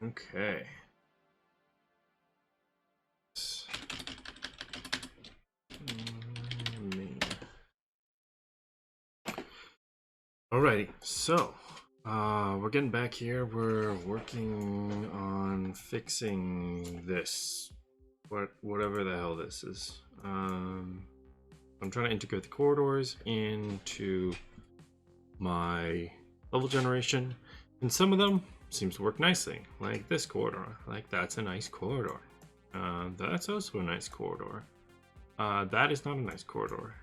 Okay. Main. Alrighty, so we're getting back here. We're working on fixing this, whatever the hell this is. I'm trying to integrate the corridors into my level generation, and some of them seems to work nicely, like this corridor. Like, that's a nice corridor. That's also a nice corridor. That is not a nice corridor.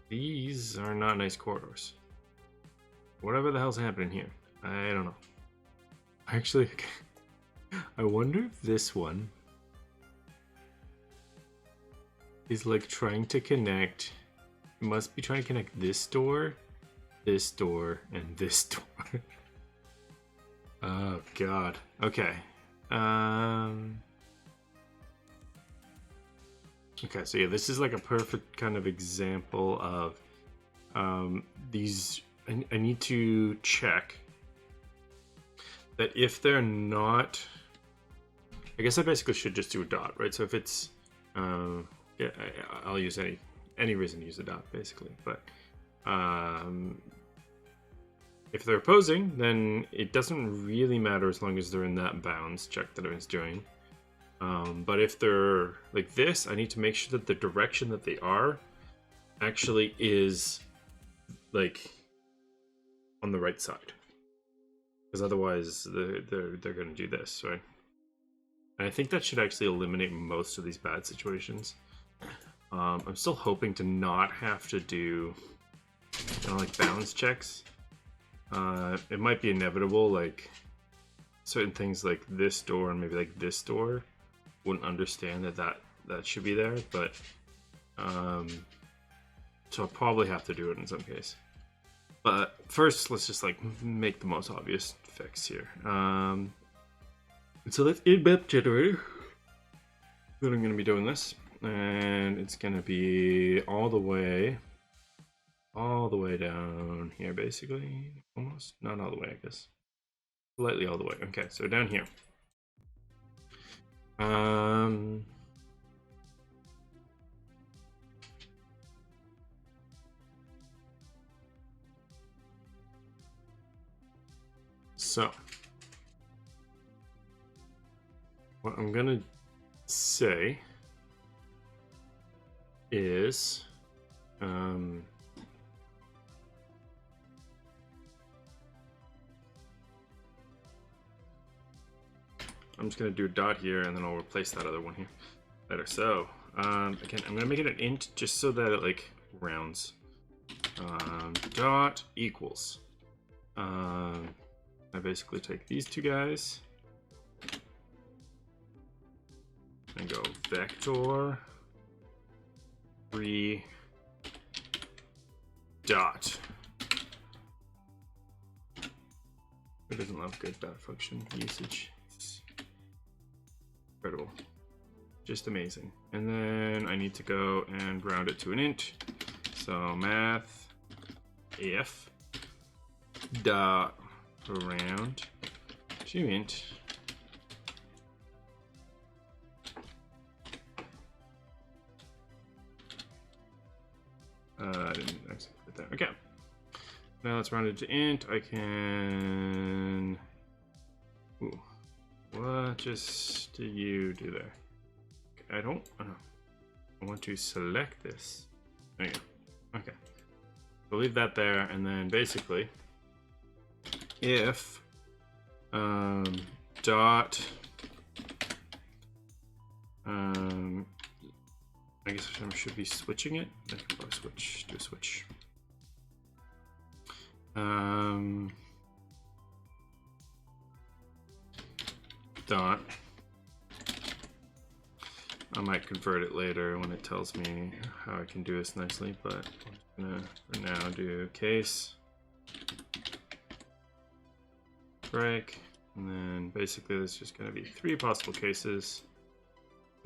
These are not nice corridors. Whatever the hell's happening here, I don't know. Actually, I wonder if this one is like trying to connect. It must be trying to connect this door, and this door. Oh god. Okay. Okay, so yeah, this is like a perfect kind of example of these. I need to check that if they're not. I guess I basically should just do a dot, right? So if it's, yeah, I'll use any reason to use a dot basically, but if they're opposing, then it doesn't really matter as long as they're in that bounds check that I was doing. But if they're like this, I need to make sure that the direction that they are actually is like on the right side, because otherwise they're going to do this, right? And I think that should actually eliminate most of these bad situations. I'm still hoping to not have to do like balance checks. It might be inevitable, like certain things like this door and maybe like this door wouldn't understand that should be there, but so I'll probably have to do it in some case. But first, let's just like make the most obvious fix here. So let's in map generator. Then I'm going to be doing this, and it's going to be all the way down here, basically. Almost, not all the way, I guess. Slightly all the way. Okay, so down here. So what I'm gonna say is, I'm just gonna do a dot here, and then I'll replace that other one here later. So again, I'm gonna make it an int just so that it like rounds. Dot equals. I basically take these two guys and go vector 3 dot. Who doesn't love good dot function usage? It's incredible, just amazing. And then I need to go and round it to an int. So math if dot round to int I didn't actually put that. Okay, now it's rounded to int. I can. Ooh, what just did you do there? I don't. I want to select this. There you go. Okay, so leave that there, and then basically, if dot I guess I should be switching it. I can probably switch, do a switch. Dot. I might convert it later when it tells me how I can do this nicely, but I'm gonna for now do case break, and then basically there's just gonna be 3 possible cases.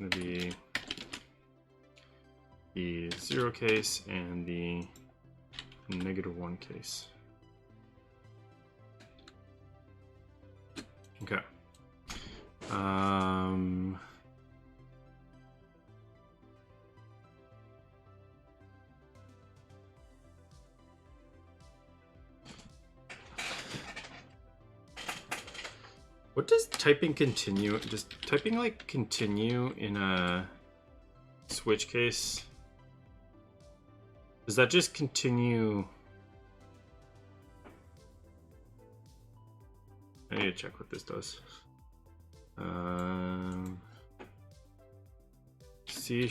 It's gonna be the 0 case and the -1 case. Okay. What does typing continue? Does typing like continue in a switch case? Does that just continue? I need to check what this does. C#,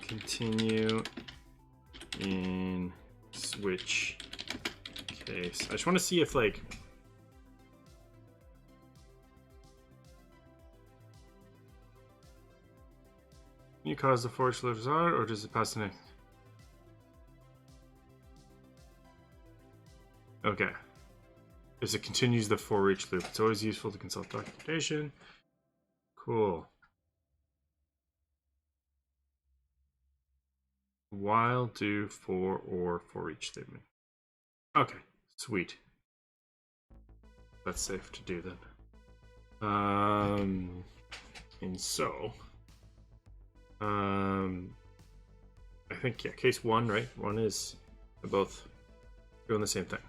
continue in switch case. I just want to see if like you cause the for each loop or does it pass the next? Okay. If it continues the for each loop, it's always useful to consult documentation. Cool. While, do, for, or for each statement. Okay, sweet. That's safe to do then. And so, I think, yeah, case one, right? One is they're both doing the same thing.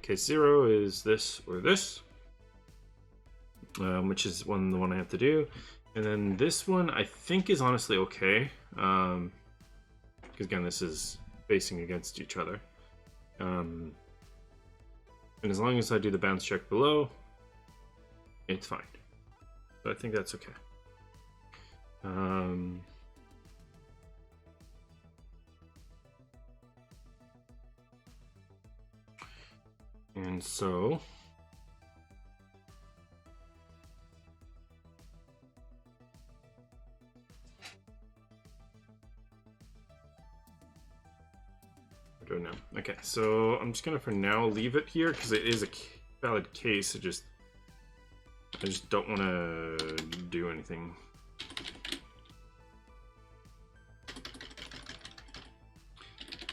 Case 0 is this or this, which is the one I have to do. And then this one I think is honestly okay, because again, this is facing against each other. And as long as I do the bounce check below, it's fine. So I think that's okay. And so I don't know. Okay, so I'm just gonna for now leave it here because it is a valid case. I just don't want to do anything.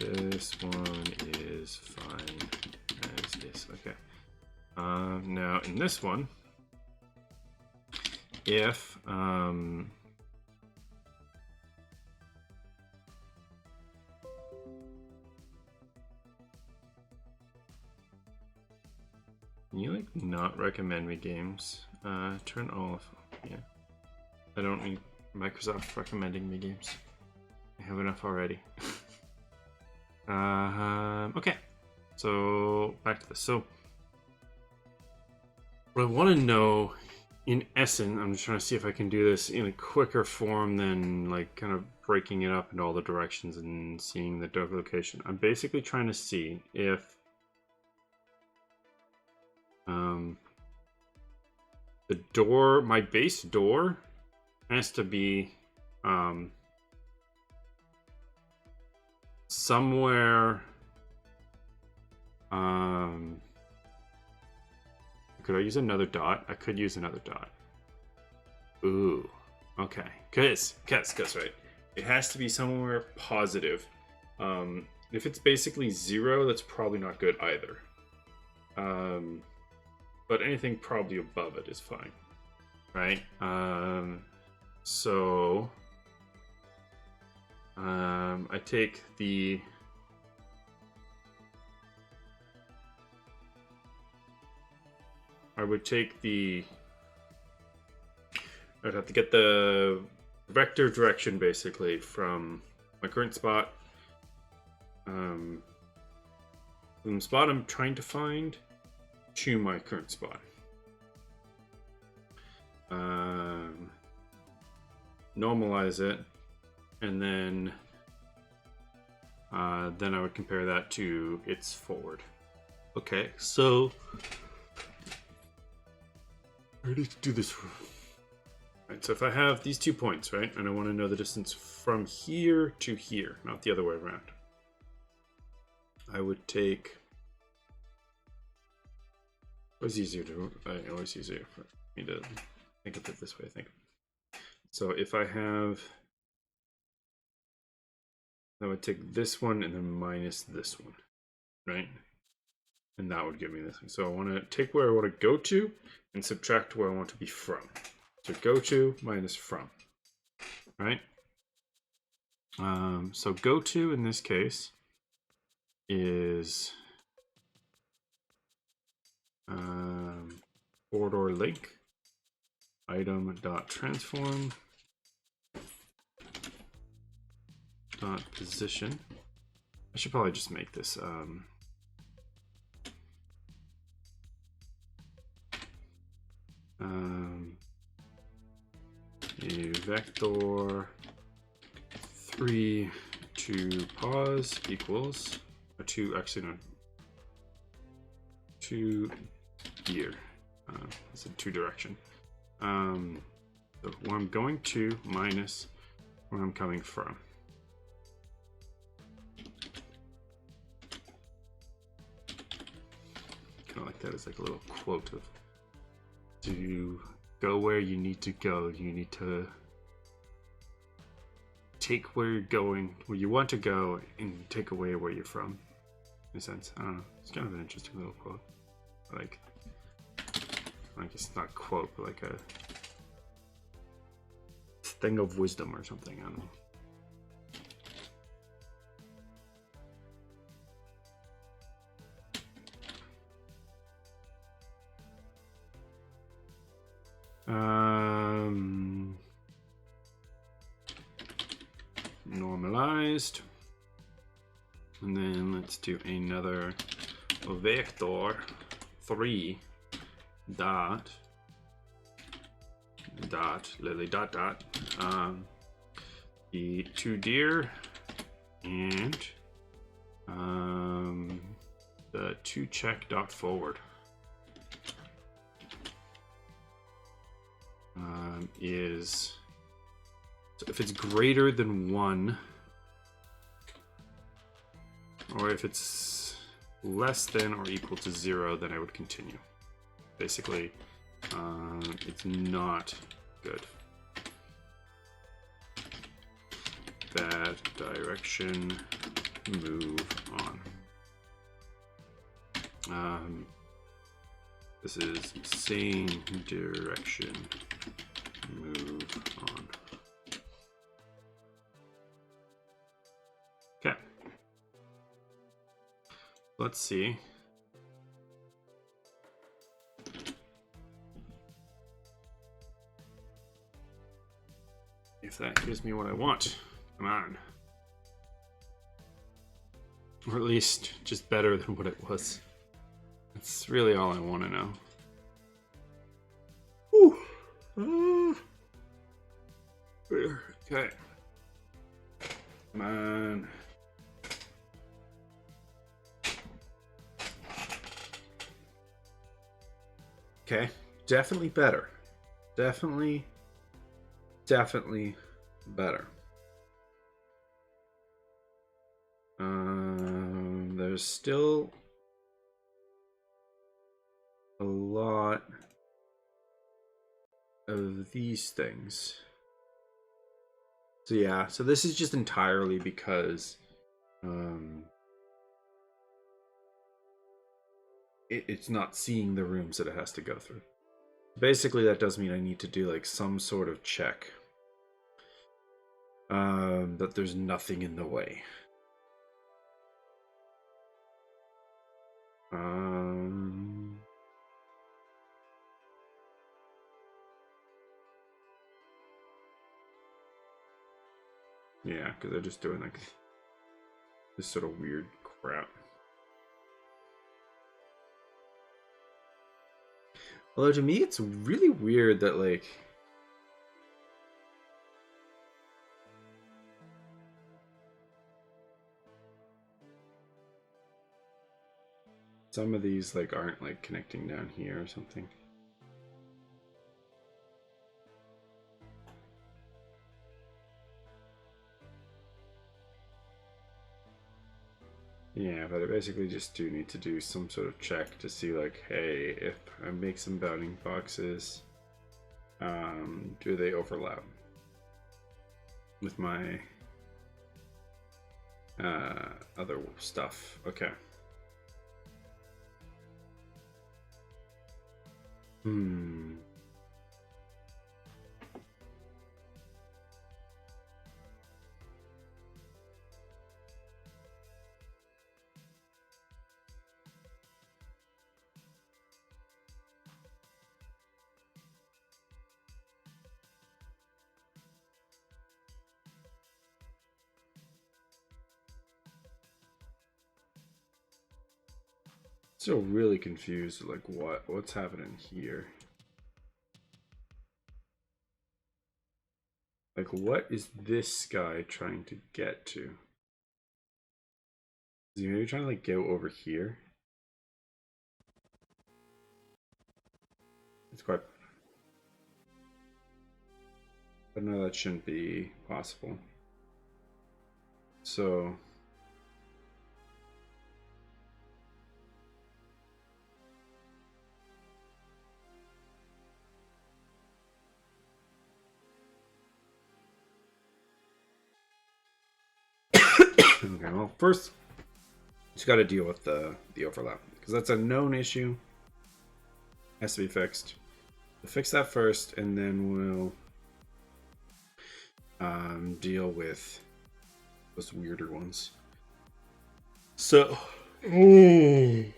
This one is fine as is. Okay. Now in this one, if can you like not recommend me games? Turn off. Yeah. I don't need Microsoft recommending me games. I have enough already. Okay. So back to this. So what I want to know, in essence, I'm just trying to see if I can do this in a quicker form than like kind of breaking it up into all the directions and seeing the dog location. I'm basically trying to see if the door, my base door, has to be somewhere. Could I use another dot? I could use another dot. Ooh, okay. Cause right. It has to be somewhere positive. If it's basically 0, that's probably not good either. But anything probably above it is fine, right? So I take the I'd have to get the vector direction basically from my current spot, from the spot I'm trying to find to my current spot. Normalize it, and then I would compare that to its forward. Okay, so I need to do this. Right, so if I have these 2 points, right, and I want to know the distance from here to here, not the other way around, I would take. Always easier for me to think of it this way, I think. So if I have, I would take this one and then minus this one, right? and that would give me this thing. So I want to take where I want to go to and subtract where I want to be from. So go to minus from, right? So go to in this case is corridor link item dot transform dot position. I should probably just make this a vector 3 to pause equals a 2, actually no, 2 here. It's a 2 direction. So where I'm going to minus where I'm coming from. Kind of like that as like a little quote of, to go where you need to go, you need to take where you're going, where you want to go, and take away where you're from. In a sense, I don't know. It's kind of an interesting little quote. Like it's not a quote, but like a thing of wisdom or something. I don't know. Normalized, and then let's do another vector 3 dot lily dot the 2 deer and the 2 check dot forward is, so if it's greater than 1, or if it's less than or equal to 0, then I would continue. Basically, it's not good. Bad direction, move on. This is same direction, move on. Okay. Let's see. If that gives me what I want. Come on. Or at least just better than what it was. That's really all I want to know. Whew. Okay. Come on. Okay. Definitely better. Definitely better. There's still a lot of these things. So yeah, so this is just entirely because it's not seeing the rooms that it has to go through. Basically, that does mean I need to do like some sort of check that there's nothing in the way. Yeah, because they're just doing like this sort of weird crap. Although to me, it's really weird that like some of these like aren't like connecting down here or something. Yeah, but I basically just do need to do some sort of check to see like, hey, if I make some bounding boxes, do they overlap with my other stuff? Okay. Hmm. Still really confused, like what's happening here? Like, what is this guy trying to get to? Is he maybe trying to like go over here? It's quite. But no, that shouldn't be possible. So. Okay, well, first, just got to deal with the overlap because that's a known issue. Has to be fixed. We'll fix that first, and then we'll deal with those weirder ones. So, the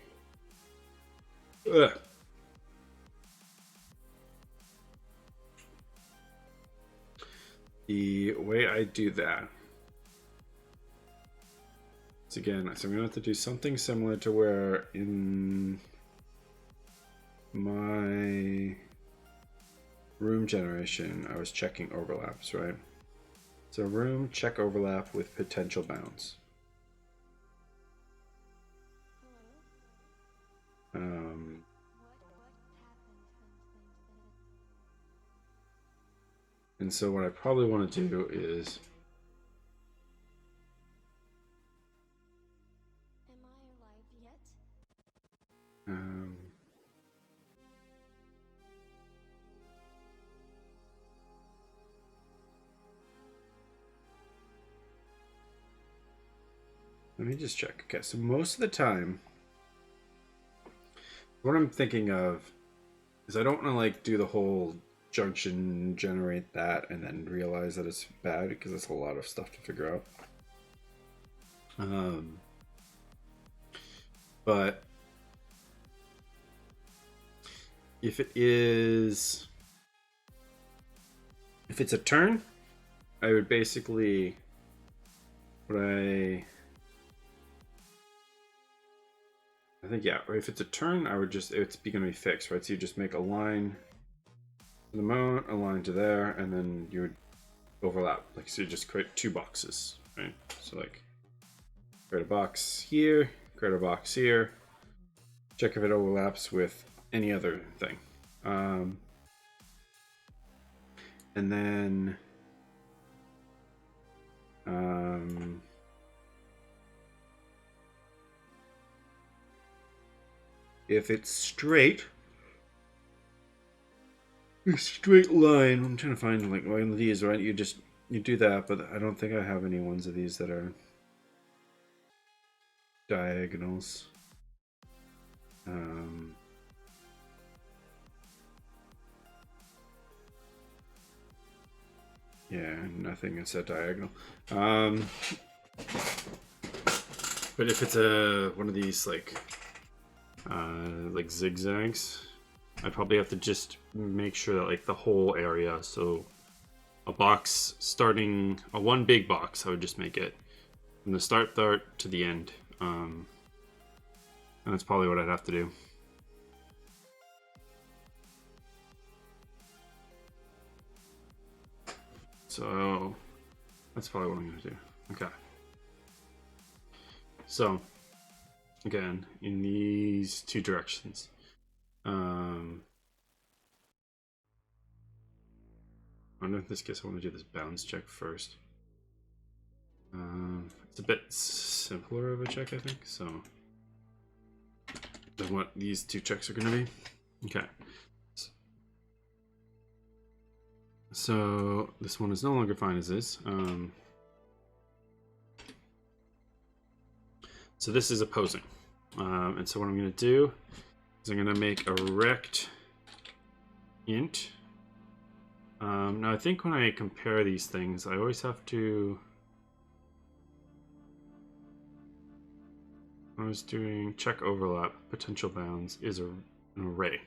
way I do that is again, so I'm gonna have to do something similar to where in my room generation I was checking overlaps, right? So room check overlap with potential bounds. And so what I probably want to do is let me just check. Okay, so most of the time, what I'm thinking of is I don't want to like do the whole junction, generate that, and then realize that it's bad because it's a lot of stuff to figure out. But if it's a turn, I would basically I think, yeah, if it's a turn, I would just, it's going to be fixed, right? So you just make a line to the mount, a line to there, and then you would overlap. Like, so you just create two boxes, right? So like, create a box here, create a box here, check if it overlaps with any other thing. And then, if it's straight, a straight line, I'm trying to find like one of these, right? You do that, but I don't think I have any ones of these that are diagonals. Yeah, nothing is a diagonal. But if it's one of these like zigzags, I probably have to just make sure that like the whole area, so a box starting a one big box, I would just make it from the start to the end, and that's probably what I'd have to do. So that's probably what I'm going to do. Okay. So again, in these two directions, I wonder if this case I want to do this bounds check first. It's a bit simpler of a check, I think, so than what these two checks are going to be. Okay. So this one is no longer fine as is. So this is opposing. And so what I'm going to do is I'm going to make a rect int. Now I think when I compare these things, I always have to. I was doing check overlap potential bounds is an array.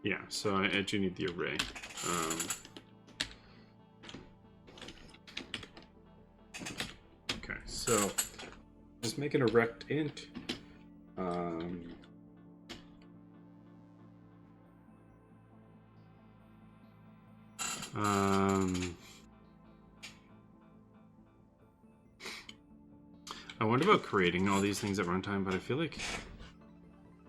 Yeah, so I do need the array. Okay, so just making a rect int. I wonder about creating all these things at runtime, but I feel like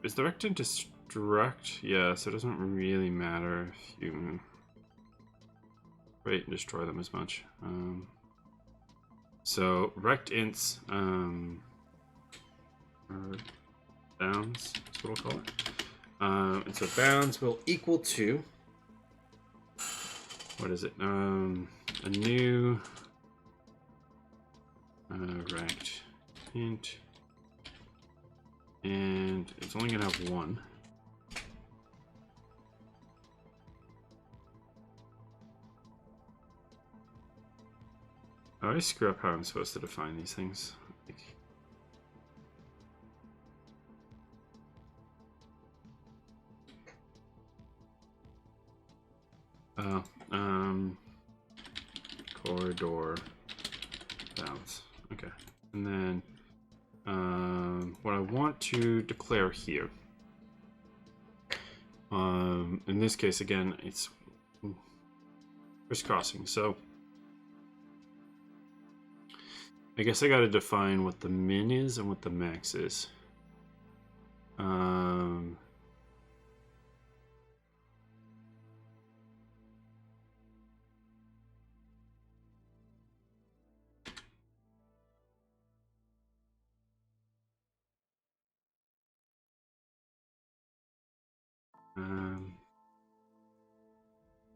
is the rect int destruct? Yeah, so it doesn't really matter if you create and destroy them as much. So rect ints bounds, that's what I'll call it. And so bounds will equal to, what is it? A new rect int, and it's only gonna have one. I always screw up how I'm supposed to define these things. Corridor bounds. Okay, and then what I want to declare here. In this case, again, it's crisscrossing. So I guess I got to define what the min is and what the max is.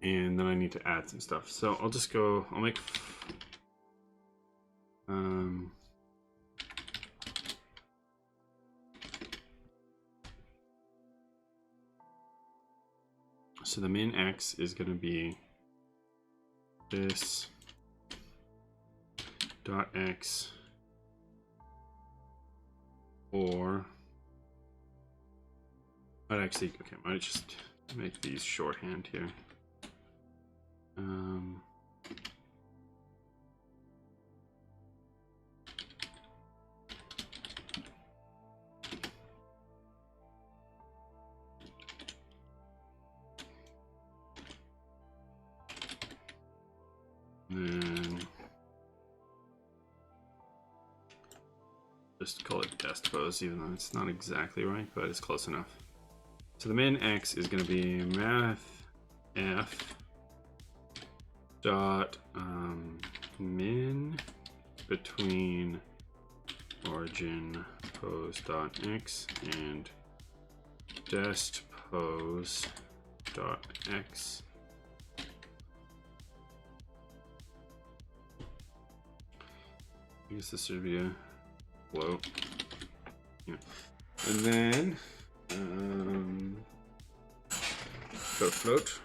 And then I need to add some stuff. So I'll just go, I'll make so the min x is going to be this dot x, or I'd actually, okay, I might just make these shorthand here. Then just call it test pose, even though it's not exactly right, but it's close enough. So the min x is going to be math f dot min between origin pose dot x and dest pose dot x. I guess this should be a float. Yeah. And then go float.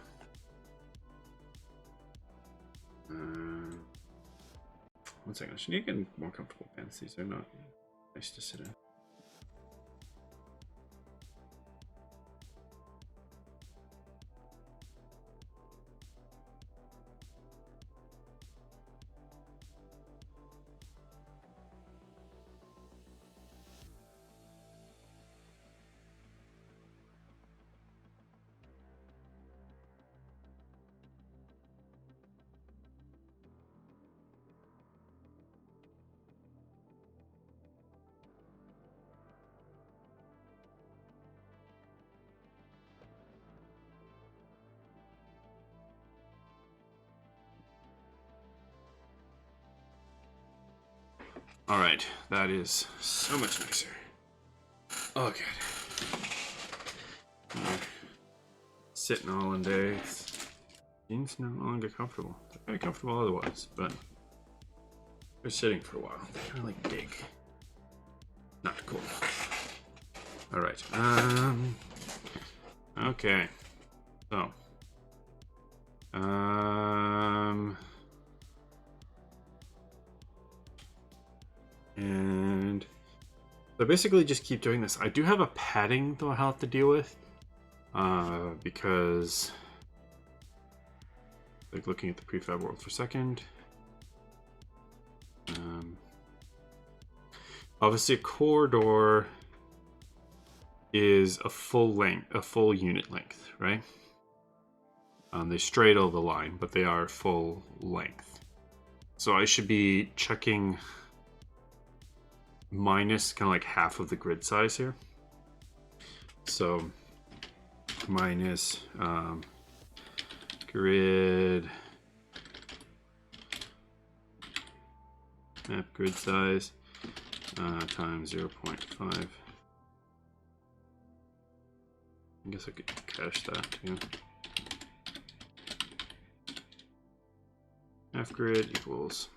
One second, I should need to get more comfortable pants. These are not nice to sit in. All right, that is so much nicer. Oh, good. Sitting all in day. It's Seems no longer comfortable. They're very comfortable otherwise, but they're sitting for a while. They kind of like dig. Not cool. All right. Okay. So. And so basically just keep doing this. I do have a padding though I'll have to deal with. Because like looking at the prefab world for a second. Obviously a corridor is a full unit length, right? They straddle the line, but they are full length. So I should be checking minus kind of like half of the grid size here. So minus grid map grid size times 0.5. I guess I could cache that too. Half grid equals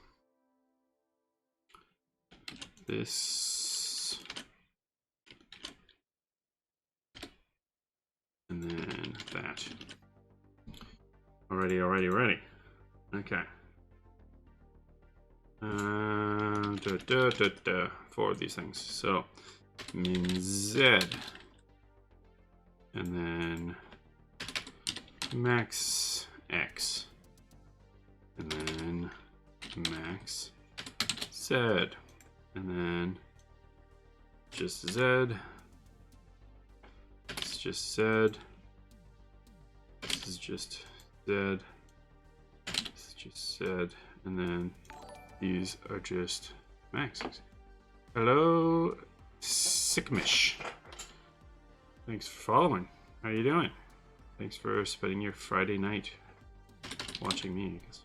this, and then that. Already. Okay. Four of these things. So min Z, and then max X, and then max Z, and then just Z. It's just Z. This is just Z. This is just Z, and then these are just maxes. Hello, Sickmish. Thanks for following. How you doing? Thanks for spending your Friday night watching me, I guess.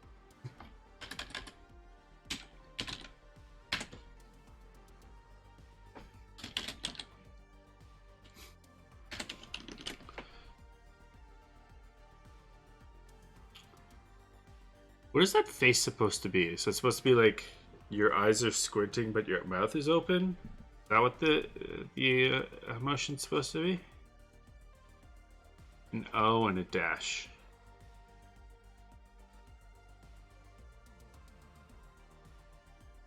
What is that face supposed to be? So it's supposed to be like your eyes are squinting but your mouth is open? Is that what the emotion's supposed to be? An O and a dash.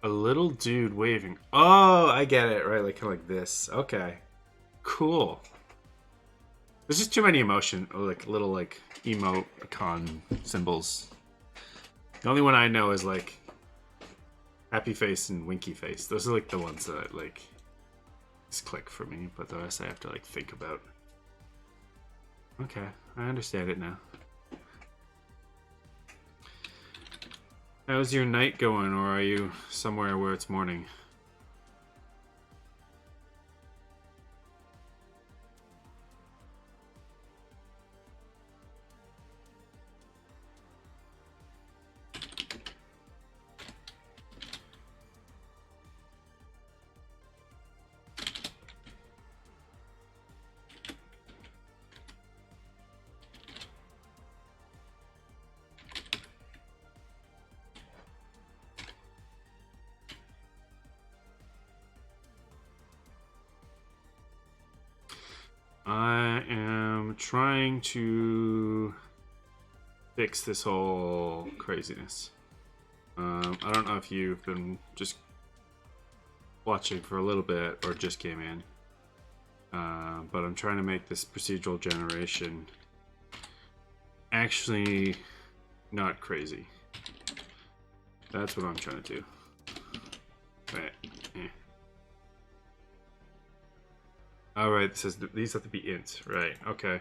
A little dude waving. Oh, I get it. Right, like kind of like this. Okay. Cool. There's just too many emotion, like little like emoticon symbols. The only one I know is like happy face and winky face. Those are like the ones that like just click for me, but the rest I have to like think about. Okay, I understand it now. How's your night going, or are you somewhere where it's morning? I am trying to fix this whole craziness. I don't know if you've been just watching for a little bit or just came in, but I'm trying to make this procedural generation actually not crazy. That's what I'm trying to do. Right. Alright, it says these have to be ints. Right, okay.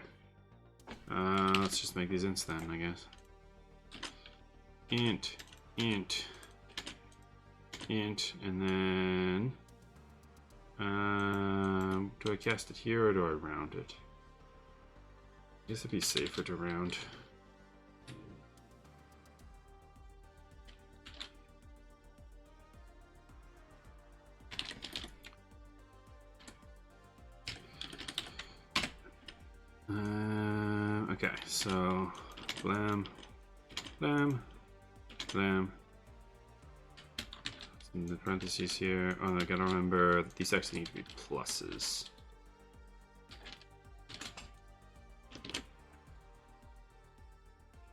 Let's just make these ints then, I guess. Int, and then... do I cast it here or do I round it? I guess it'd be safer to round. Okay, so blam, them. In the parentheses here. Oh, I gotta remember these actually need to be pluses.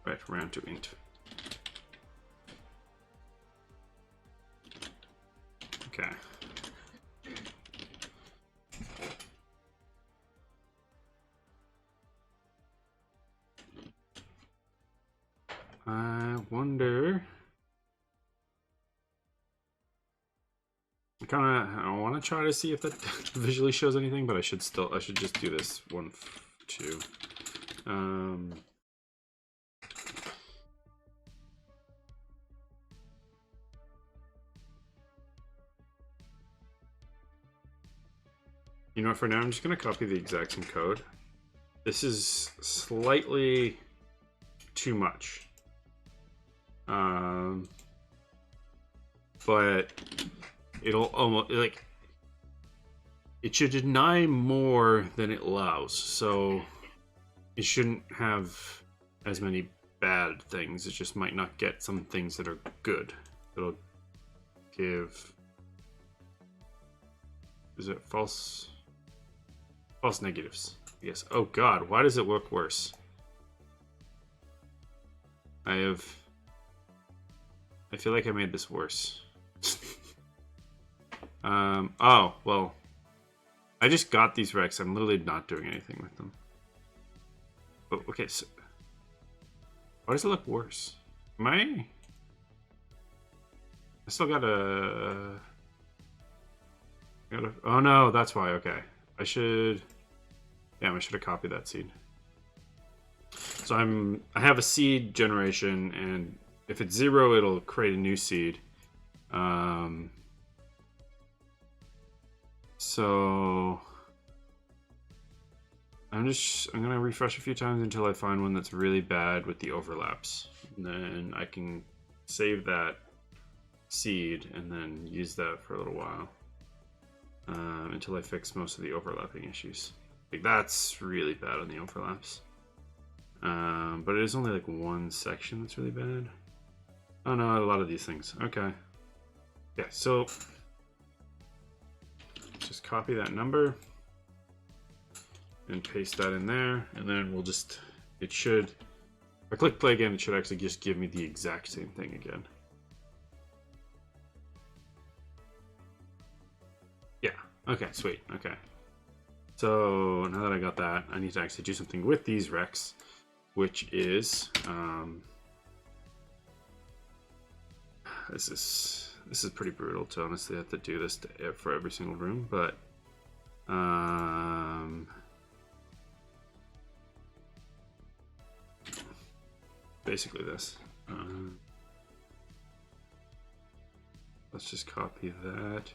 Right, round to int. Okay. I wonder. I want to try to see if that visually shows anything, but I should just do this 1, 2. You know what, for now I'm just going to copy the exact same code. This is slightly too much. But it'll almost, like, it should deny more than it allows, so it shouldn't have as many bad things. It just might not get some things that are good. It'll give, is it false negatives? Yes. Oh god, why does it look worse? I feel like I made this worse. Oh, well, I just got these Rex. I'm literally not doing anything with them. But, okay, so why does it look worse? I still gotta... Oh no, that's why, okay. I should have copied that seed. So I have a seed generation, and if it's 0, it'll create a new seed. So I'm gonna refresh a few times until I find one that's really bad with the overlaps. And then I can save that seed and then use that for a little while. Until I fix most of the overlapping issues. Like, that's really bad on the overlaps. But it is only like one section that's really bad. Oh no, a lot of these things. Okay. Yeah, so just copy that number and paste that in there, and then we'll just, it should, if I click play again, it should actually just give me the exact same thing again. Yeah, okay, sweet, okay. So now that I got that, I need to actually do something with these Rex, which is, this is pretty brutal to honestly have to do this for every single room, but basically this. Let's just copy that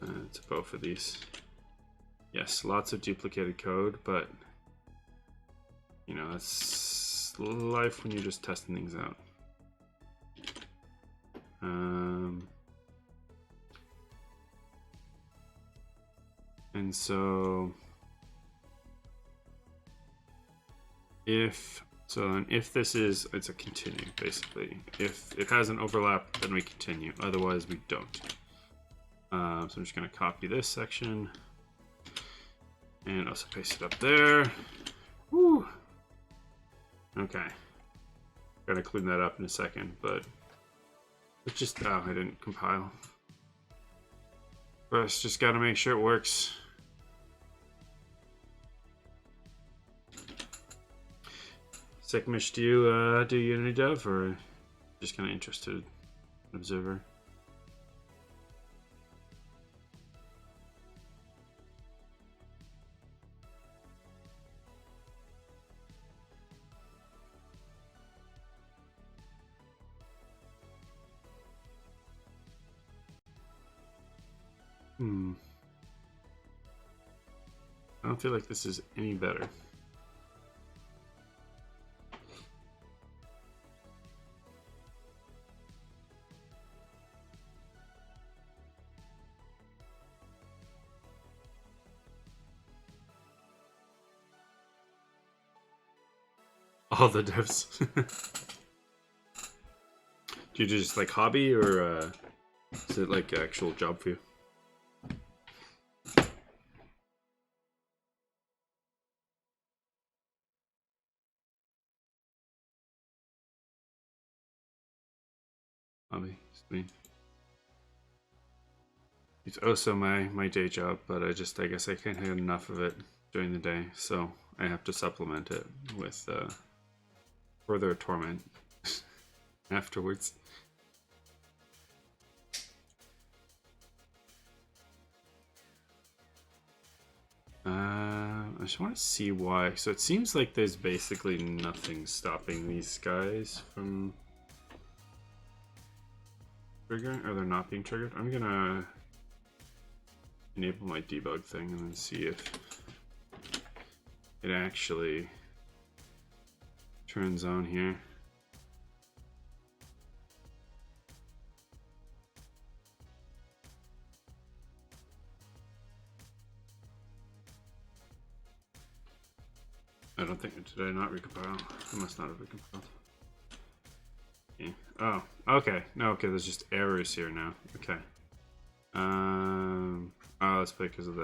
to both of these. Yes, lots of duplicated code, but you know, that's life when you're just testing things out. And so if this is, it's a continue basically. If it has an overlap, then we continue. Otherwise, we don't. So I'm just going to copy this section and also paste it up there. Woo. Okay. Gotta clean that up in a second, but it's just, oh, I didn't compile. First, just gotta make sure it works. Sekmish, do you do Unity dev, or just kind of interested observer? I don't feel like this is any better. All the devs. Do you just like hobby, or is it like an actual job for you? Hobby, it's also my day job, but I guess I can't get enough of it during the day, so I have to supplement it with further torment afterwards. I just want to see why. So it seems like there's basically nothing stopping these guys from triggering, or they're not being triggered. I'm gonna enable my debug thing and then see if it actually turns on here. I don't think, did I not recompile? I must not have recompiled. Okay. Oh, okay. No, okay, there's just errors here now. Okay. Oh, that's because of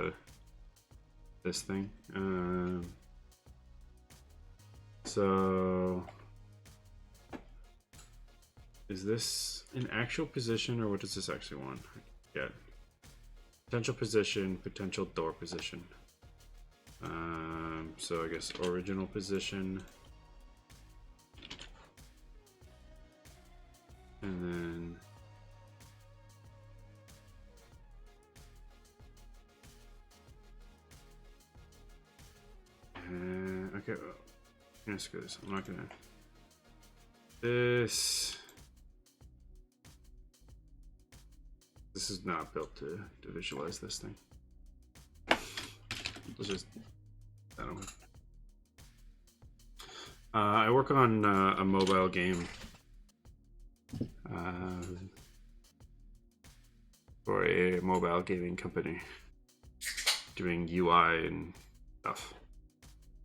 this thing. So is this an actual position, or what does this actually want? Yeah. Potential position, potential door position. So I guess original position. And then okay, well, let's go this. I'm not gonna this is not built to visualize this thing. Let's just, I don't know. I work on a mobile game for a mobile gaming company, doing UI and stuff.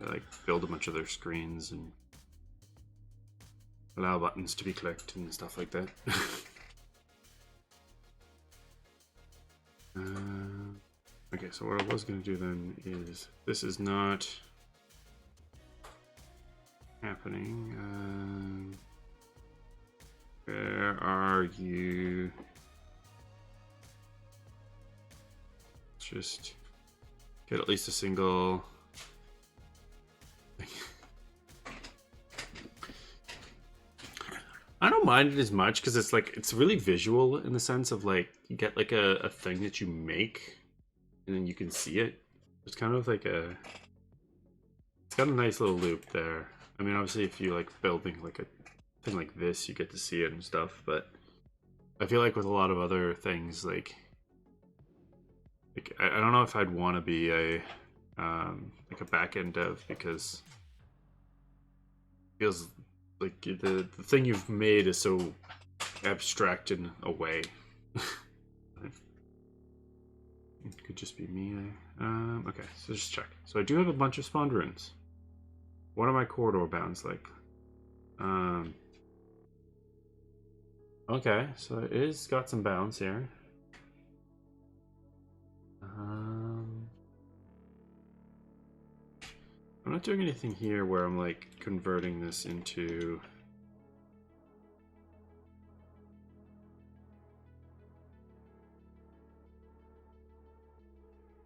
I like build a bunch of their screens and allow buttons to be clicked and stuff like that. Okay, so what I was going to do then is, this is not happening. Where are you? Just get at least a single. I don't mind it as much because it's like, it's really visual in the sense of like, you get like a thing that you make and then you can see it. It's kind of like it's got a nice little loop there. I mean, obviously if you like building like a thing like this, you get to see it and stuff, but I feel like with a lot of other things, like I don't know if I'd want to be a like a back-end dev, because it feels like the thing you've made is so abstract in a way. It could just be me. Okay, so just check. So I do have a bunch of spawned runes. What are my corridor bounds like? Okay, so it is got some bounds here. I'm not doing anything here where I'm like converting this into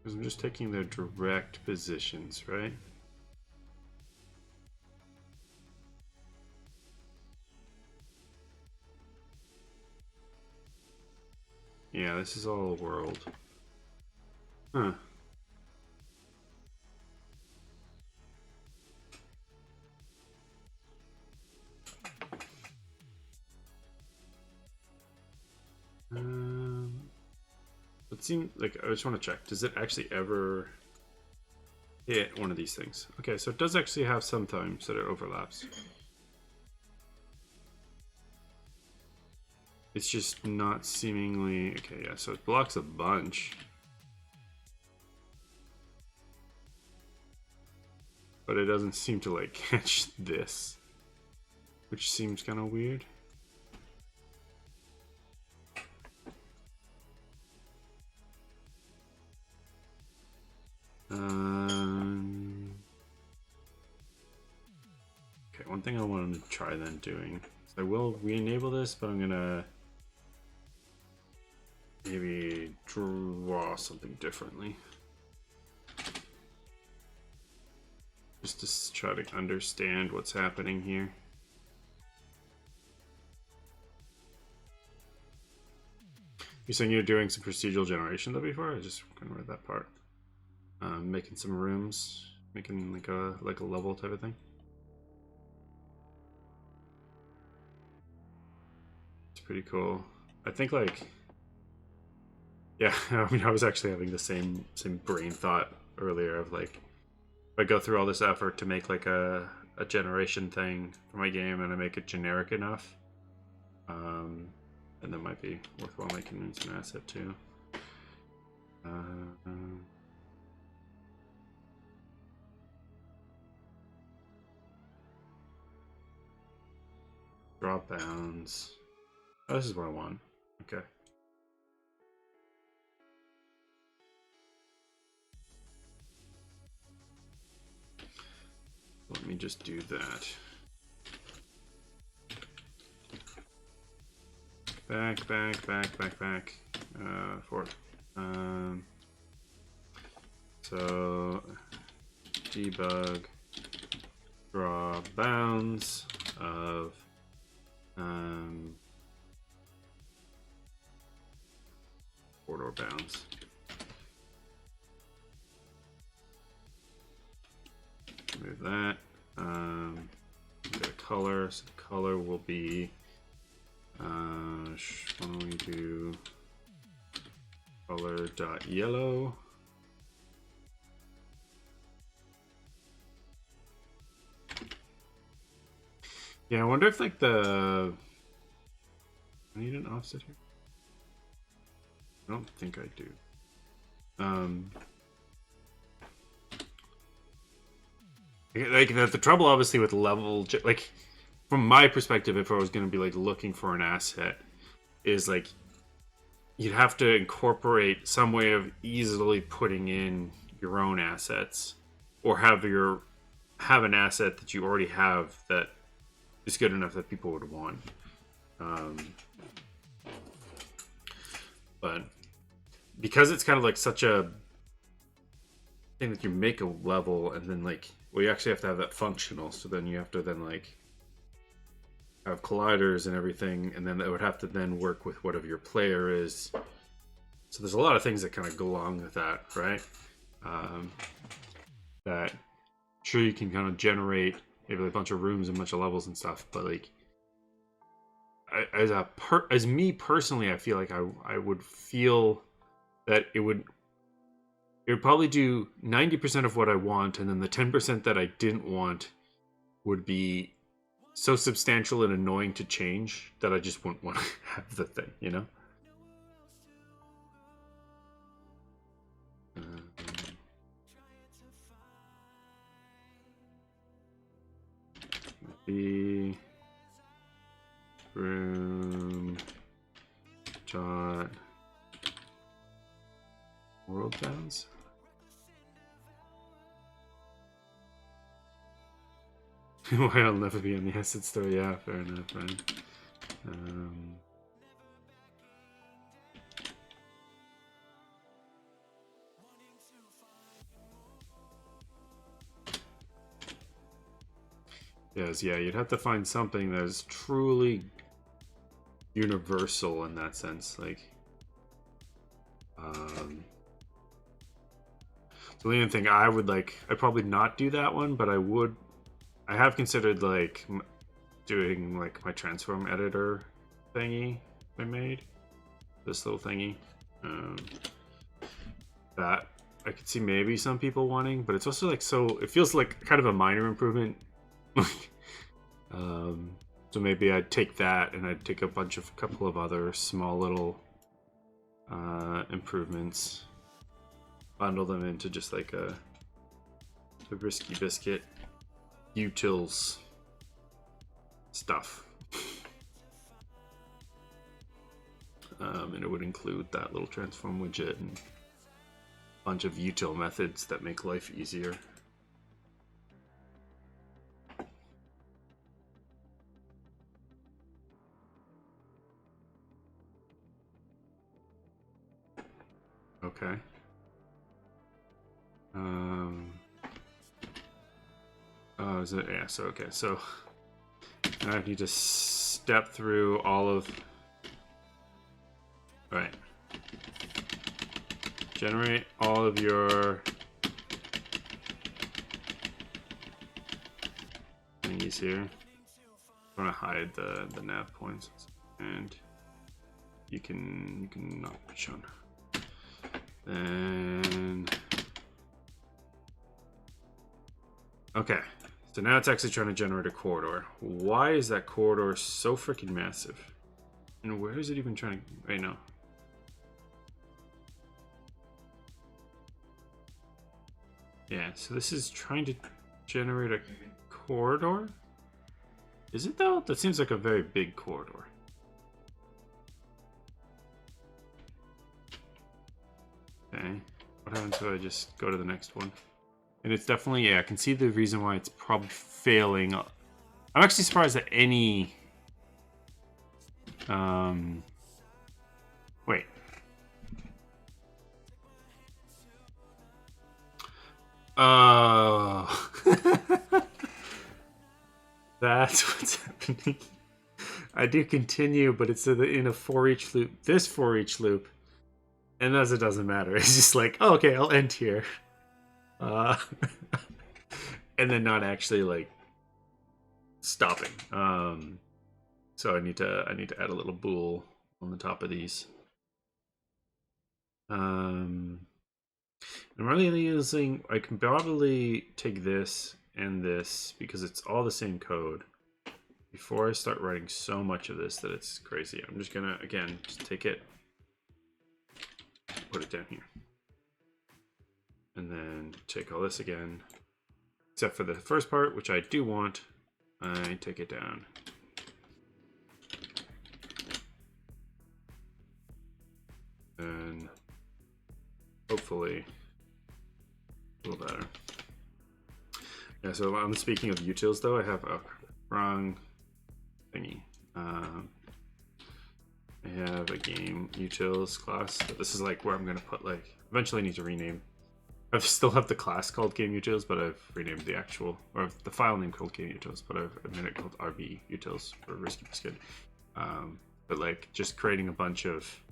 because I'm just taking their direct positions, right? Yeah, this is all world. Huh. It seems like, I just want to check. Does it actually ever hit one of these things? Okay, so it does actually have sometimes that it overlaps. It's just not seemingly... Okay, yeah, so it blocks a bunch. But it doesn't seem to, like, catch this. Which seems kind of weird. Okay, one thing I wanted to try then doing. So I will re-enable this, but I'm gonna maybe draw something differently. Just to try to understand what's happening here. You're saying you're doing some procedural generation though before? I just kind of read that part. Making some rooms, making like a level type of thing. It's pretty cool. I think like, yeah. I mean, I was actually having the same brain thought earlier of like, if I go through all this effort to make like a generation thing for my game and I make it generic enough, and that might be worthwhile making an asset too. Draw bounds. Oh, this is what I want. Okay. Let me just do that. Back. Forth. So debug draw bounds of corridor bounds. Move that. Get a color. So the color will be. Why don't we do color.yellow? Yeah, I wonder if like I need an offset here. I don't think I do. Like the trouble obviously with level, like from my perspective, if I was going to be like looking for an asset, is like you'd have to incorporate some way of easily putting in your own assets, or have an asset that you already have that is good enough that people would want. But because it's kind of like such a thing that you make a level and then like, well, you actually have to have that functional, so then you have to then like have colliders and everything, and then that would have to then work with whatever your player is. So there's a lot of things that kind of go along with that, right? That sure you can kind of generate maybe a bunch of rooms and a bunch of levels and stuff, but like as me personally, I feel like I would feel that it would probably do 90% of what I want, and then the 10% that I didn't want would be so substantial and annoying to change that I just wouldn't want to have the thing, you know? The room dot world bounds. Why I'll never be on the asset store. Yeah, fair enough, right? Yes, yeah, you'd have to find something that is truly universal in that sense. Like, so the only thing I would like, I'd probably not do that one, but I have considered like doing like my transform editor thingy I made, this little thingy. That I could see maybe some people wanting, but it's also like, so it feels like kind of a minor improvement. So maybe I'd take that and I'd take a couple of other small little improvements, bundle them into just like a Risky Biscuit utils stuff. And it would include that little transform widget and bunch of util methods that make life easier. Okay. Oh, is it? Yeah, so okay. So now I need to step through all of... Right. Generate all of your thingies here. I want to hide the nav points, and you can not be shown. Then okay, so now it's actually trying to generate a corridor. Why is that corridor so freaking massive? And where is it even trying to right now? Yeah, so this is trying to generate a corridor? Is it though? That seems like a very big corridor. Okay, what happens if I just go to the next one? And it's definitely, yeah, I can see the reason why it's probably failing. I'm actually surprised that any... Wait. Oh. That's what's happening. I do continue, but it's in a for each loop. This for each loop. And thus it doesn't matter. It's just like, oh, okay, I'll end here. And then not actually like stopping. So I need to add a little bool on the top of these. I'm really using, I can probably take this and this because it's all the same code before I start writing so much of this that it's crazy. I'm just gonna, again, just take it, put it down here. And then take all this again, except for the first part, which I do want. I take it down. And hopefully a little better. Yeah, so I'm speaking of utils though, I have a wrong thingy. I have a game utils class, but this is like where I'm gonna put like, eventually I need to rename. I still have the class called game utils, but I've renamed the actual, or the file name called game utils, but I've made it called RB utils for Risky Biscuit. But like just creating a bunch of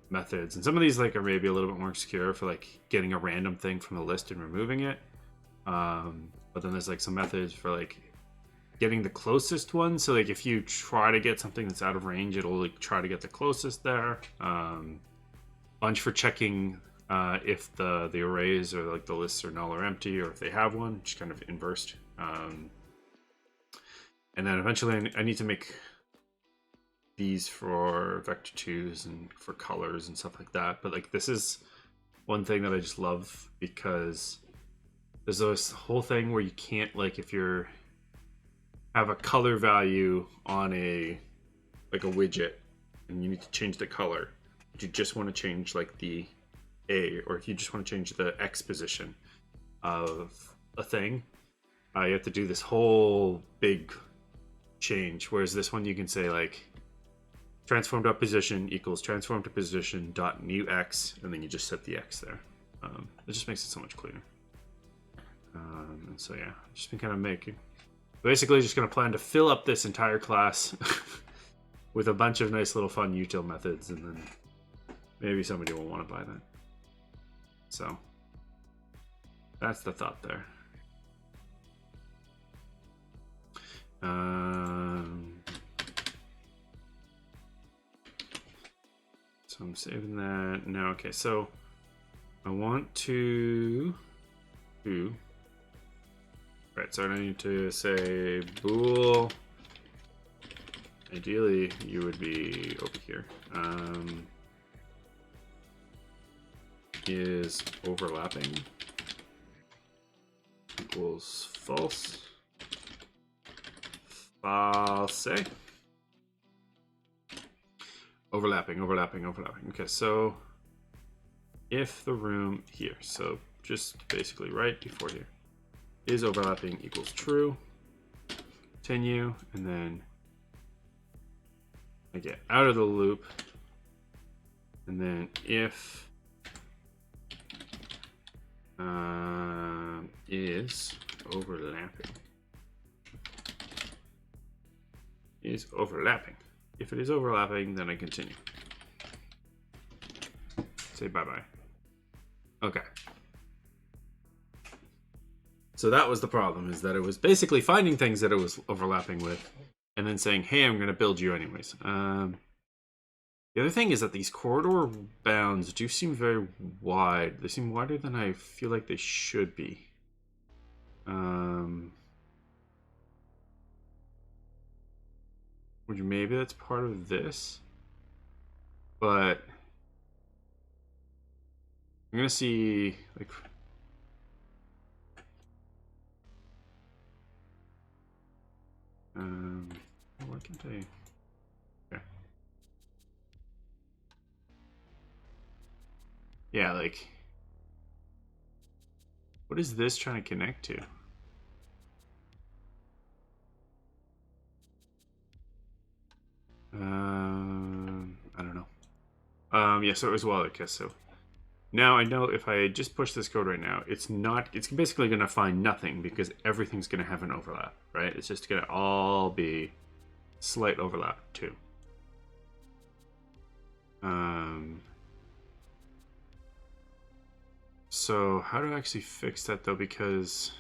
methods, and some of these like are maybe a little bit more obscure for like getting a random thing from the list and removing it. But then there's like some methods for like getting the closest one. So like if you try to get something that's out of range, it'll like try to get the closest there. Bunch for checking if the arrays or like the lists are null or empty, or if they have one, just kind of inversed. And then eventually I need to make these for vector 2s and for colors and stuff like that. But like this is one thing that I just love, because there's this whole thing where you can't, like if you're have a color value on a like a widget and you need to change the color, but you just want to change like the A, or if you just want to change the X position of a thing, you have to do this whole big change. Whereas this one you can say like transform.position equals transform.position dot new X, and then you just set the X there. It just makes it so much cleaner. And so yeah, I've just been kind of making, basically just going to plan to fill up this entire class with a bunch of nice little fun util methods, and then maybe somebody will want to buy that. So that's the thought there. So I'm saving that now. Okay, so I want to do, right, so I need to say bool. Ideally you would be over here. Is overlapping equals false. False. Overlapping. Okay, so if the room here, so just basically right before here, is overlapping equals true. Continue, and then I get out of the loop, and then if is overlapping. Is overlapping. If it is overlapping, then I continue. Say bye-bye. Okay. So that was the problem, is that it was basically finding things that it was overlapping with, and then saying, hey, I'm going to build you anyways. The other thing is that these corridor bounds do seem very wide. They seem wider than I feel like they should be. Maybe that's part of this, but I'm gonna see like why can't I? Okay. Yeah, like what is this trying to connect to? I don't know. Yeah, so it was Wallerkiss, so now I know if I just push this code right now, it's basically going to find nothing because everything's going to have an overlap, right? It's just going to all be slight overlap too. So how do I actually fix that though? Because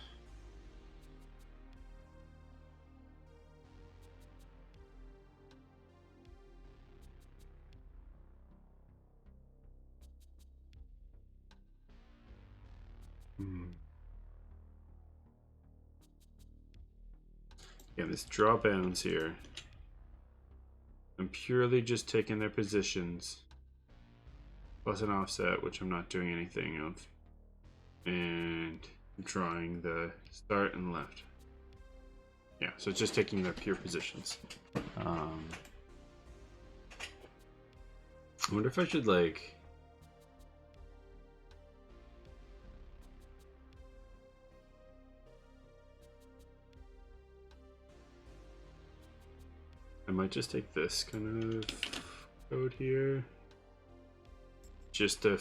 yeah, this draw bounds here. I'm purely just taking their positions plus an offset, which I'm not doing anything of, and drawing the start and left. Yeah, so it's just taking their pure positions. I wonder if I should like I might just take this kind of code here, just to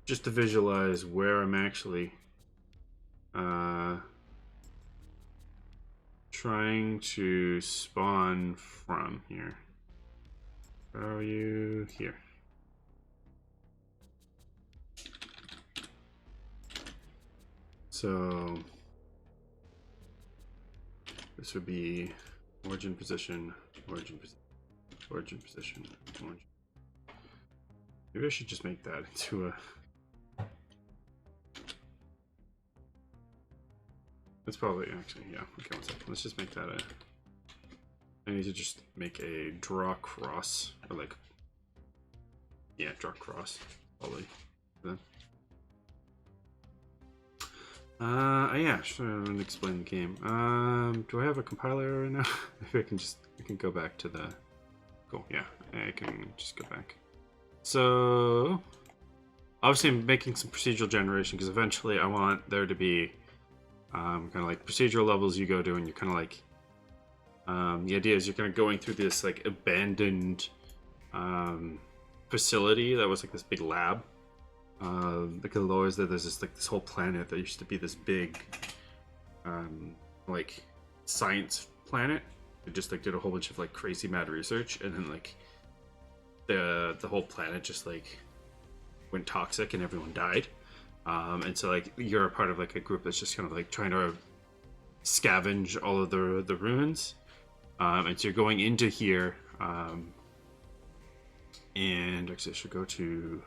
visualize where I'm actually trying to spawn from here. Where are you? Here. So this would be origin position, origin position, origin position, origin. Maybe I should just make that into a... That's probably actually, yeah. Okay, one second. Let's just make that a... I need to just make a draw cross, or like... Yeah, draw cross, probably. Then. Yeah, sure, I'm gonna explain the game. Do I have a compiler right now? Maybe I can go back to the... Cool, yeah, I can just go back. So, obviously I'm making some procedural generation because eventually I want there to be kind of like procedural levels you go to, and you're kind of like, the idea is you're kind of going through this like abandoned facility that was like this big lab. Like the lore is that there's this whole planet that used to be this big like science planet. It just like did a whole bunch of like crazy mad research, and then like the whole planet just like went toxic and everyone died. And so like you're a part of like a group that's just kind of like trying to scavenge all of the ruins. And so you're going into here, and actually I should go to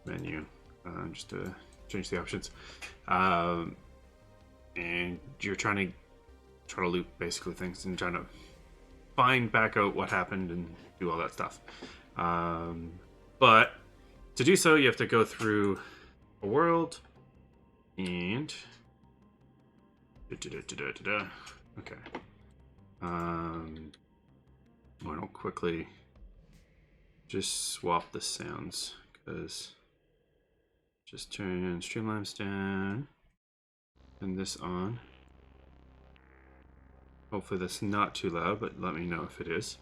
menu just to change the options. And you're trying to loop basically things and trying to find back out what happened and do all that stuff. But to do so, you have to go through a world and okay. Why don't quickly just swap the sounds because just turn Streamlabs down. Turn this on. Hopefully that's not too loud, but let me know if it is.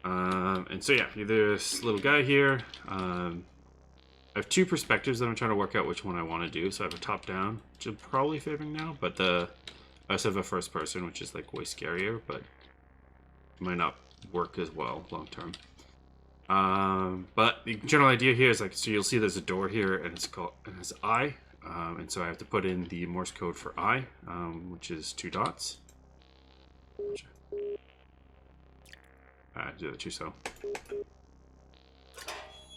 And so yeah, this little guy here. I have two perspectives that I'm trying to work out which one I want to do. So I have a top-down, which I'm probably favoring now, but I also have a first-person, which is like way scarier, but it might not work as well long-term. But the general idea here is like, so you'll see there's a door here, and it's I, and so I have to put in the Morse code for I, which is 2 dots. Do the 2 so.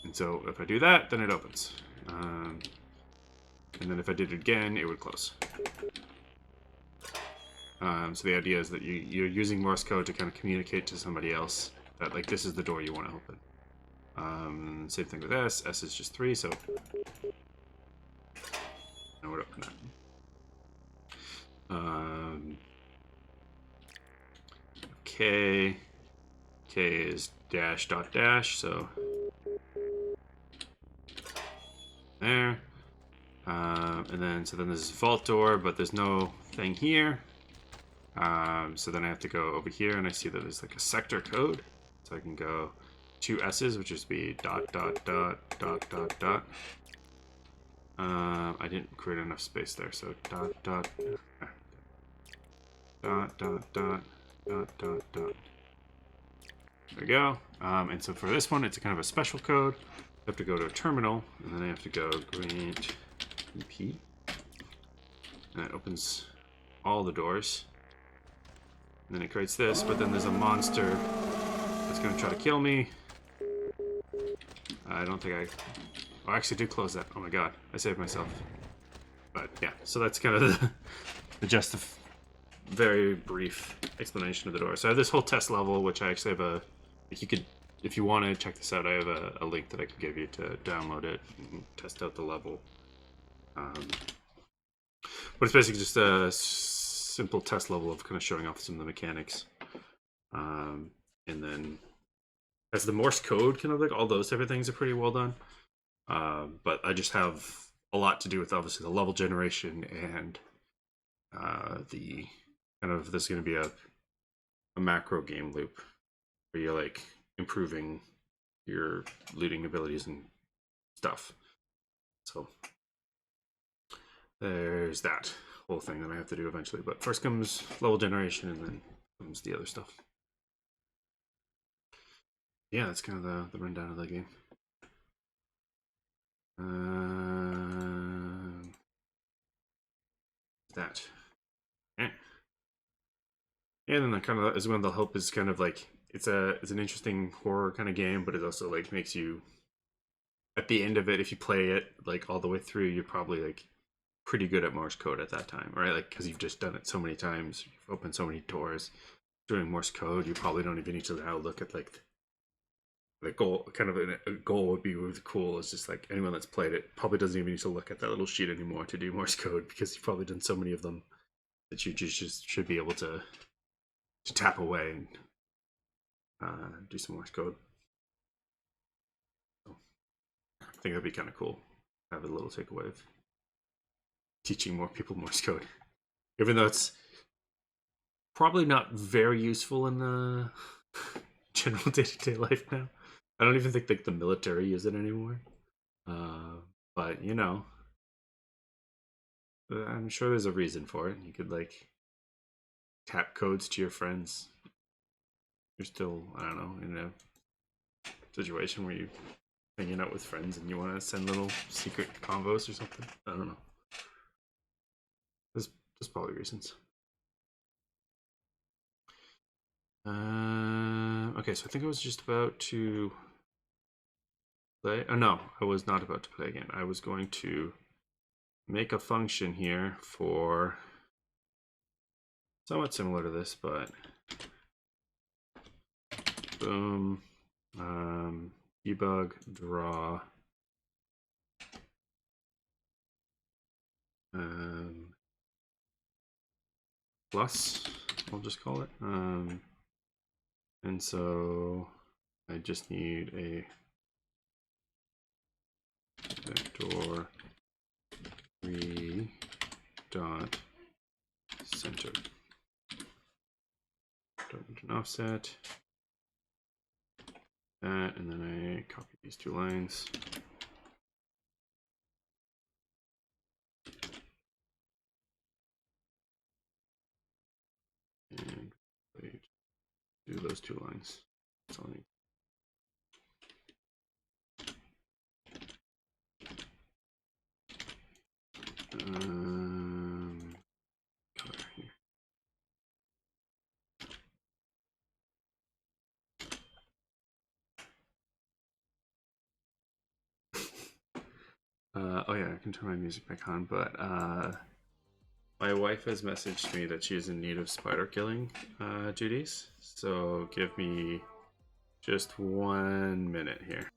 And so if I do that, then it opens. And then if I did it again, it would close. So the idea is that you're using Morse code to kind of communicate to somebody else that like this is the door you want to open. Same thing with S. S is just 3, so I would open that. K is dash dot dash, so there. And then so then there's a vault door, but there's no thing here. So then I have to go over here, and I see that there's like a sector code, so I can go 2 S's, which is be dot dot dot dot dot dot. I didn't create enough space there, so dot dot dot dot dot dot dot dot. There we go. And so for this one, it's a kind of a special code. I have to go to a terminal, and then I have to go grant EP, and it opens all the doors. And then it creates this, but then there's a monster that's going to try to kill me. I don't think I actually did close that. Oh my god, I saved myself. But yeah, so that's kind of just a very brief explanation of the door. So I have this whole test level, which I actually have you could, if you want to check this out, I have a link that I can give you to download it and test out the level. But it's basically just a simple test level of kind of showing off some of the mechanics. And then as the Morse code, kind of like all those type of things are pretty well done. But I just have a lot to do with obviously the level generation and the kind of, there's going to be a macro game loop where you're like improving your looting abilities and stuff. So there's that whole thing that I have to do eventually. But first comes level generation, and then comes the other stuff. Yeah, that's kind of the rundown of the game. That. Yeah. And then the kind of as well, the hope is kind of like it's an interesting horror kind of game, but it also like makes you at the end of it, if you play it like all the way through, you're probably like pretty good at Morse code at that time, right? Like because you've just done it so many times, you've opened so many doors doing Morse code, you probably don't even need to now look at like the goal. Kind of a goal would be really cool. It's just like anyone that's played it probably doesn't even need to look at that little sheet anymore to do Morse code because you've probably done so many of them that you just should be able to tap away and do some Morse code. So I think that'd be kind of cool. Have a little takeaway of teaching more people Morse code, even though it's probably not very useful in the general day-to-day life now. I don't even think like the military use it anymore. But you know, I'm sure there's a reason for it. You could like tap codes to your friends. You're still, I don't know, in a situation where you're hanging out with friends and you want to send little secret convos or something. I don't know. There's probably reasons. Okay, so I think I was just about to play. Oh no, I was not about to play again. I was going to make a function here for somewhat similar to this, but boom, debug draw plus, I'll just call it. And so I just need a vector dot center. Don't need an offset. That, and then I copy these two lines. And wait, do those two lines. That's all I need. Color here. Oh yeah, I can turn my music back on, but my wife has messaged me that she is in need of spider killing duties, so give me just 1 minute here.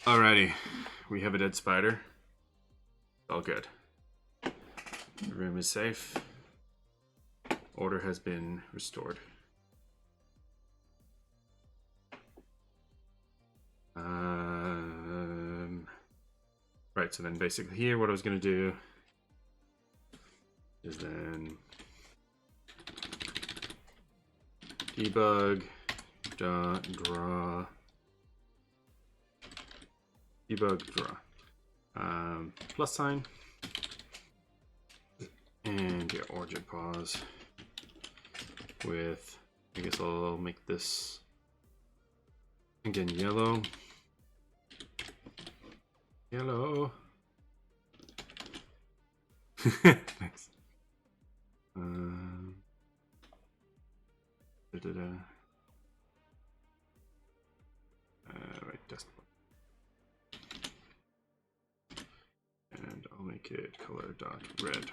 Alrighty, we have a dead spider. All good. The room is safe. Order has been restored. Right, so then basically here what I was going to do is then debug dot draw debug draw plus sign and yeah, origin pause with, I guess I'll make this again yellow. Yellow. Thanks. Right, desktop. And I'll make it color dot red.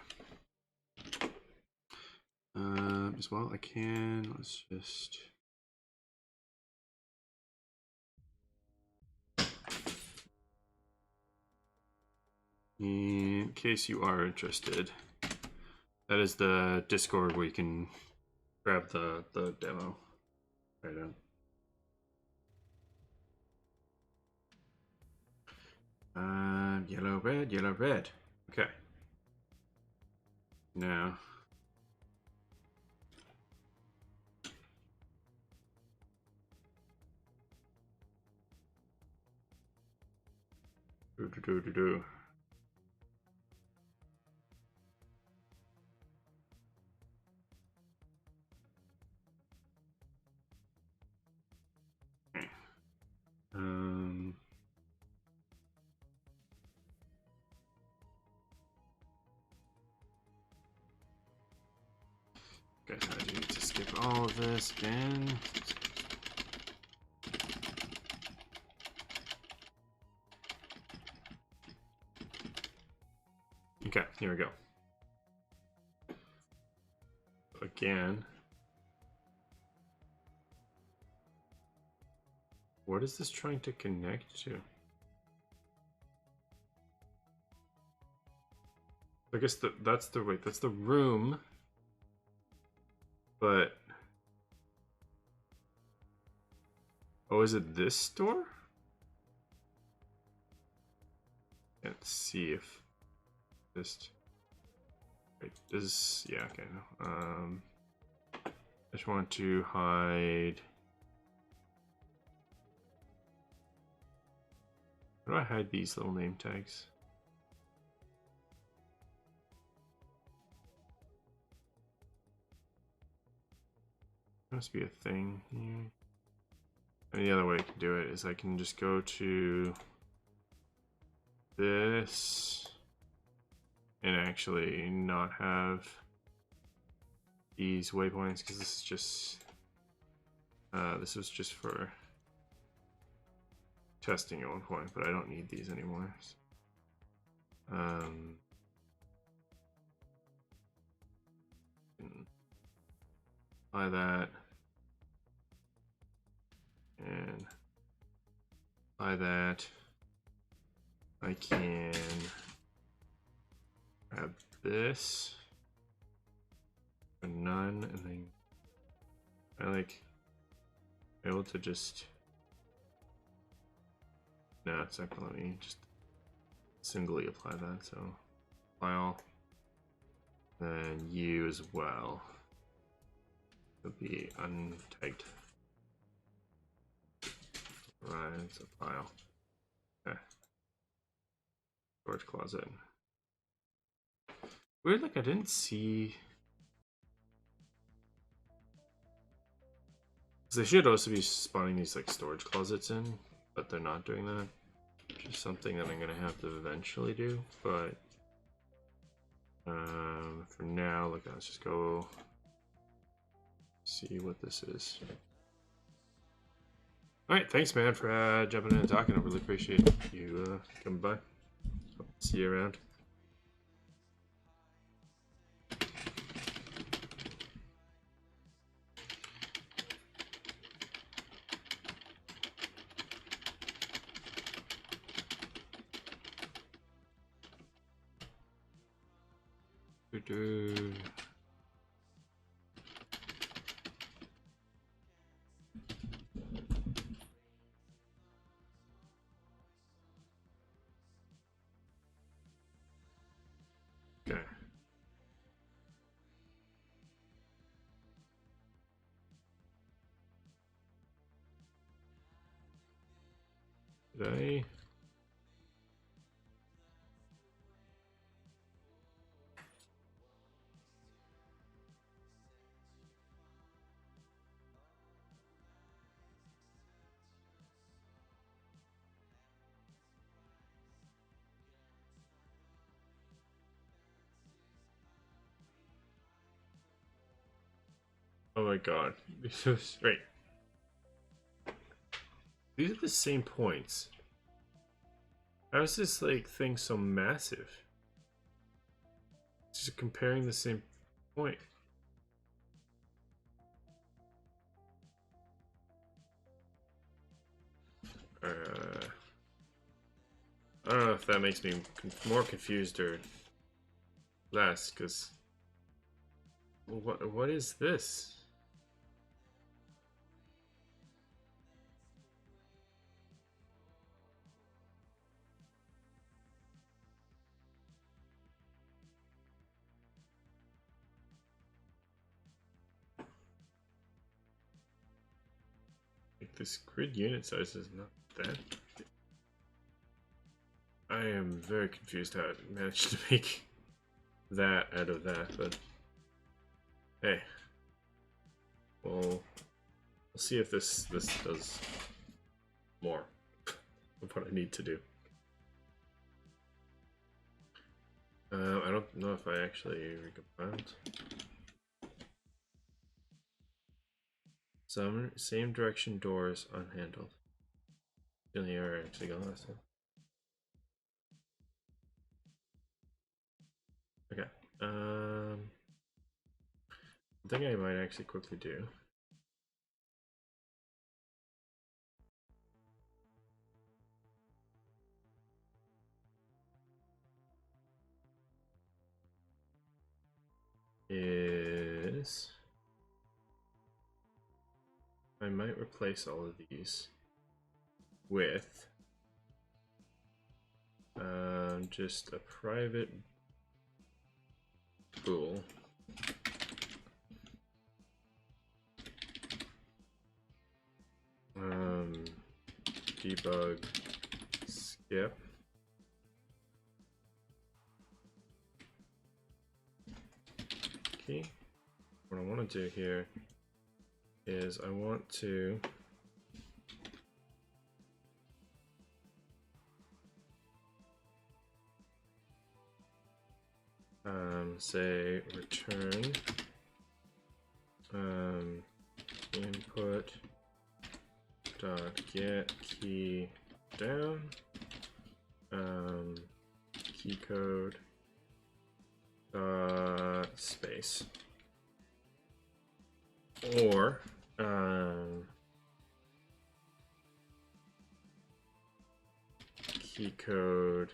As well, I can. Let's just. In case you are interested, that is the Discord where you can grab the demo right now. Yellow, red, yellow, red. Okay. Now. Do. Guys, I need to skip all of this again. Okay, here we go. Again. What is this trying to connect to? I guess that's the wait, that's the room. But oh, is it this door? Let's see if just wait, this, yeah, okay. I just want to hide. How do I hide these little name tags? There must be a thing here. And the other way I can do it is I can just go to this and actually not have these waypoints because this is just this was just for testing at one point, but I don't need these anymore. Apply that and apply that. I can grab this for none, and then I like able to just no, it's not gonna let me just singly apply that. So apply all, then you as well. It'll be untagged. Right, it's a file. Okay. Storage closet. Weird, like I didn't see. They should also be spawning these like storage closets in, but they're not doing that. Which is something that I'm gonna have to eventually do, but for now, like let's just go see what this is. All right, thanks, man, for jumping in and talking. I really appreciate you coming by. Hope to see you around. Okay. Did I? Oh my god. Right. These are the same points. How is this like thing so massive? It's just comparing the same point. I don't know if that makes me more confused or less, because what is this? Like this grid unit size is not that. I am very confused how I managed to make that out of that, but hey, we'll see if this does more of what I need to do. I don't know if I actually recompiled. Some same direction doors unhandled. The only error actually got last time. Okay. I think I might actually quickly do. Is I might replace all of these with just a private bool. Debug skip. Okay. What I want to do here is I want to say return input dot get key down, key code space, or key code.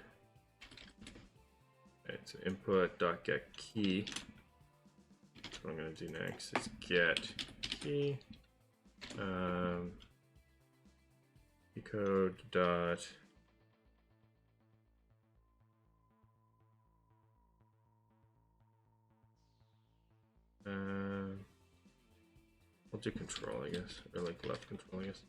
Right, so input dot get key. That's what I'm gonna do next is get key. Key code dot I'll do control, I guess, or like left control, I guess.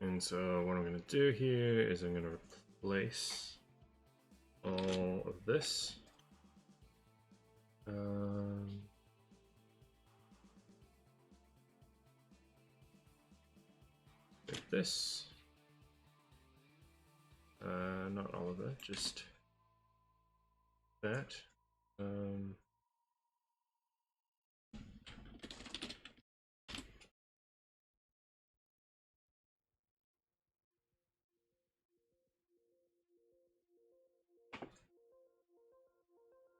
And so what I'm going to do here is I'm going to replace all of this. Like this. Not all of it, just that.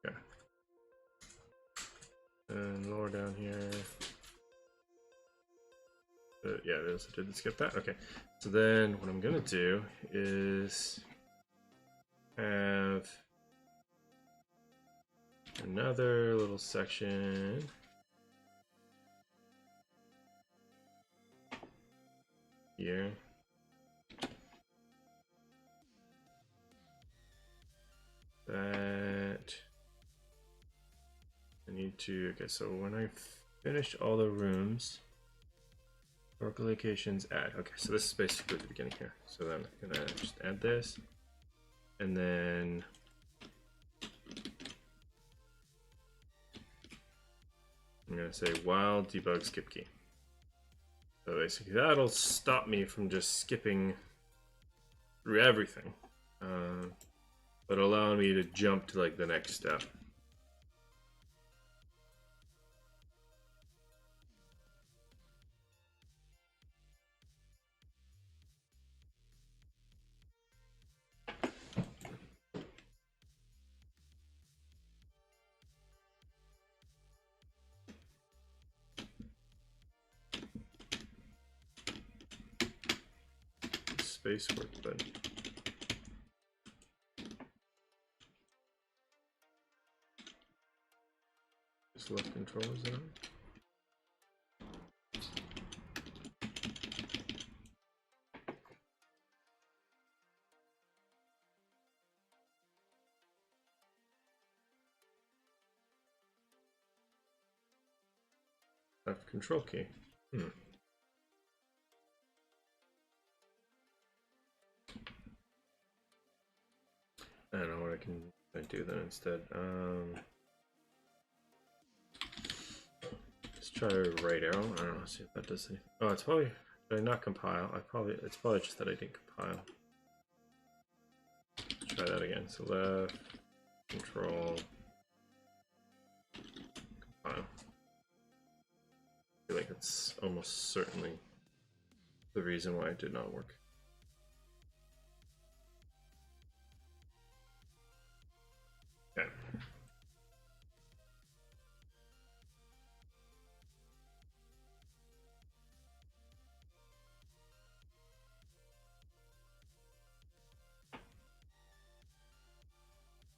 Yeah. And lower down here. Yeah, it is. I did skip that. Okay. So then what I'm going to do is have another little section here. That I need to, okay, so when I finish all the rooms, work locations add. Okay, so this is basically the beginning here. So then I'm gonna just add this, and then I'm gonna say while debug skip key. So basically that'll stop me from just skipping through everything, but allow me to jump to like the next step. Space work button. Just left control is that on? Left control key. I don't know what I can do then instead. Let's try right arrow. I don't know. See if that does anything. Oh, it's probably. Did I not compile? It's probably just that I didn't compile. Let's try that again. So left control compile. I feel like it's almost certainly the reason why it did not work. Okay.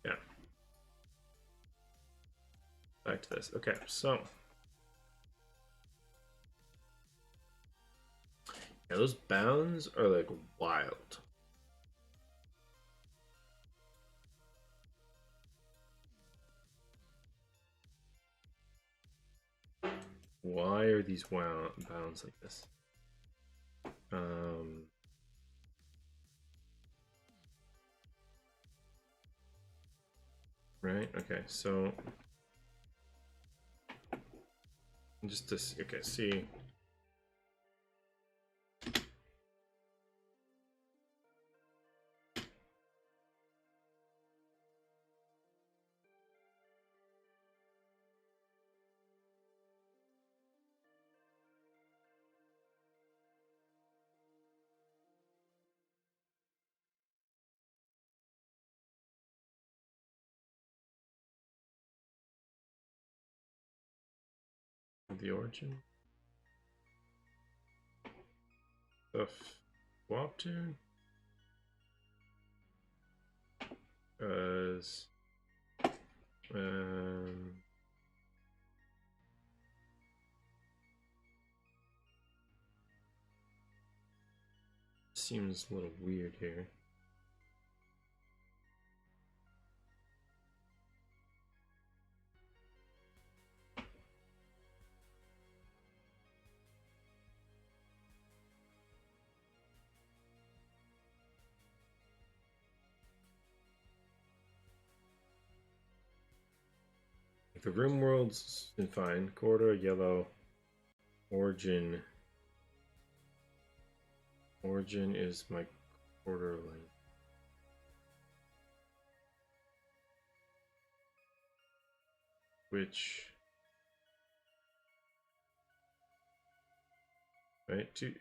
Yeah. Back to this. Okay, so yeah, those bounds are like wild. Why are these bounds like this? right? Okay, so just this. Okay, see. The origin of swap tune as seems a little weird here. The room world's been fine. Quarter yellow. Origin. Origin is my quarter length. Which right two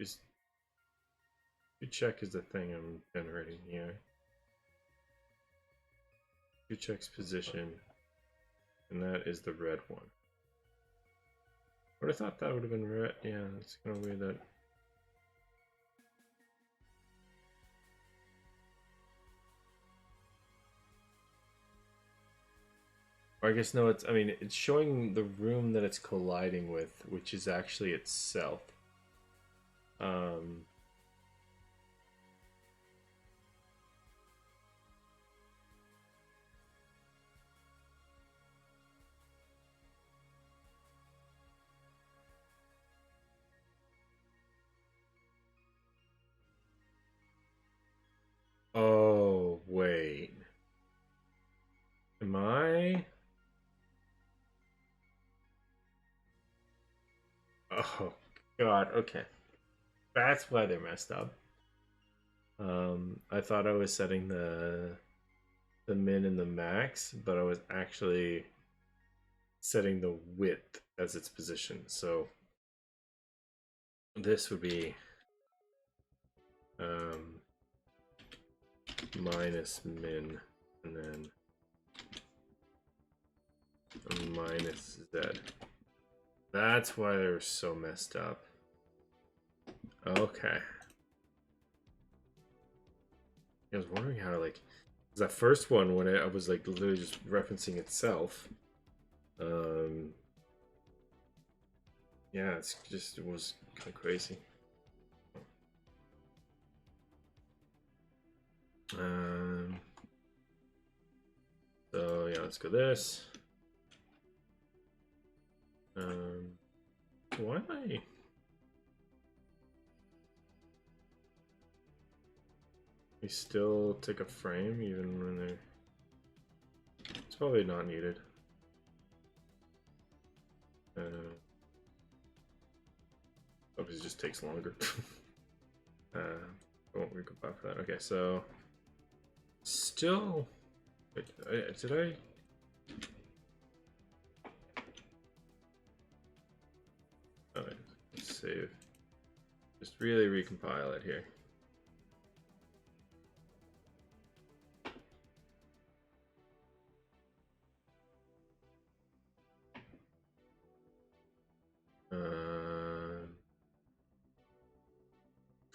check is the thing I'm generating here. Two checks position, and that is the red one. But I thought that would have been red. Yeah, it's kind of weird that. Or I guess no, it's. I mean, it's showing the room that it's colliding with, which is actually itself. Oh wait, am I? Oh god. Okay, that's why they're messed up. I thought I was setting the min and the max, but I was actually setting the width as its position. So this would be minus min and then minus z. That's why they're so messed up. Okay. I was wondering how, like, that first one when I was like literally just referencing itself. Yeah, it's just, it was kind of crazy. So yeah, let's go this. Why am I? We still take a frame even when they're. It's probably not needed. Obviously, it just takes longer. Won't recompile for that. Okay, so still. Wait, did I? Alright, let's save. Just really recompile it here.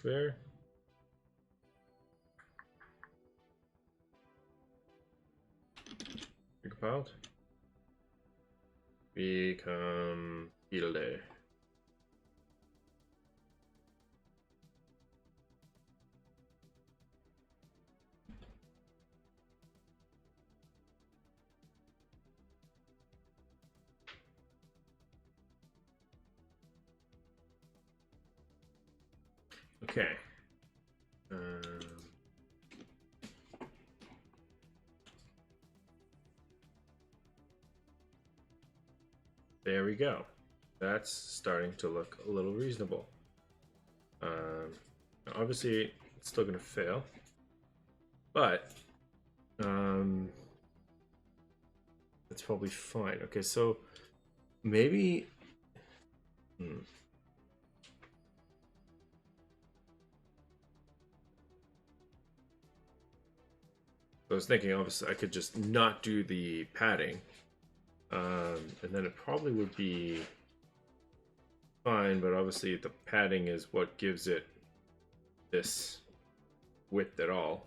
Clear. Recompiled. Become field day. Okay. we go. That's starting to look a little reasonable. Obviously, it's still going to fail, but that's probably fine. Okay, so maybe. I was thinking, obviously, I could just not do the padding, and then it probably would be fine. But obviously, the padding is what gives it this width at all.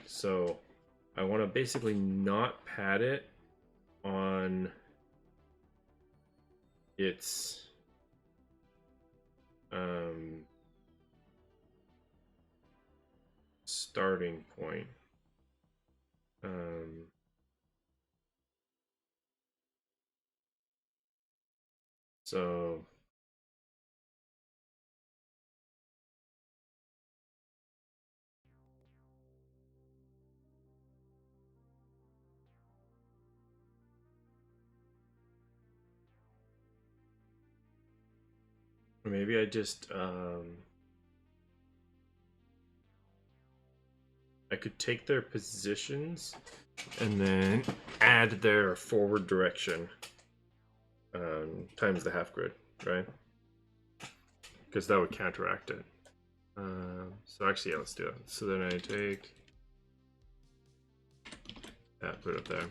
So I want to basically not pad it on its starting point. So maybe I just I could take their positions and then add their forward direction times the half grid, right? Because that would counteract it. So actually, yeah, let's do it. So then I take that, put it up there.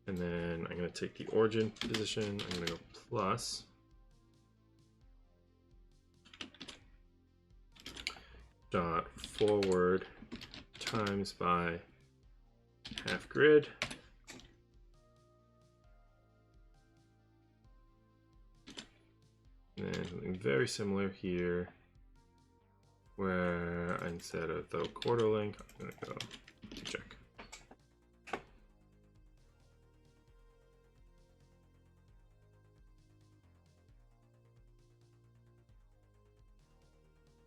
And then I'm going to take the origin position. I'm going to go plus. Dot forward times by half grid. And then something very similar here, where instead of the quarter link, I'm going to go to check.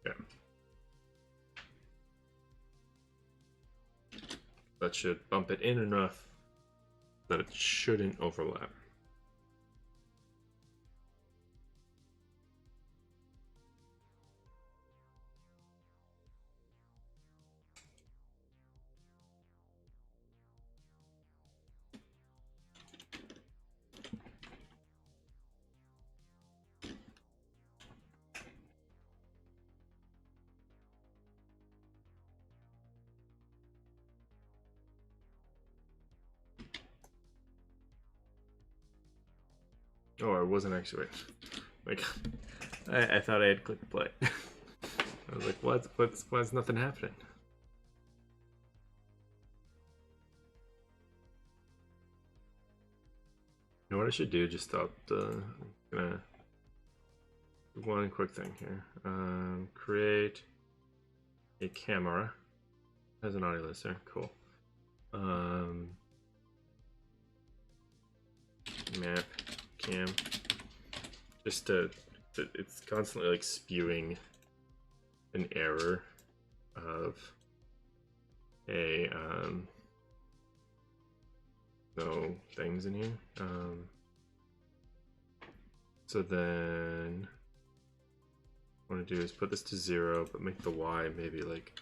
Yeah. That should bump it in enough that it shouldn't overlap. Oh, I wasn't actually. Like, I thought I had clicked play. I was like, why's nothing happening? You know what I should do? Just stop the. Gonna do one quick thing here. Create a camera as an audio listener. Cool. Map cam. Just it's constantly like spewing an error of a no things in here. So then what I want to do is put this to 0, but make the Y maybe like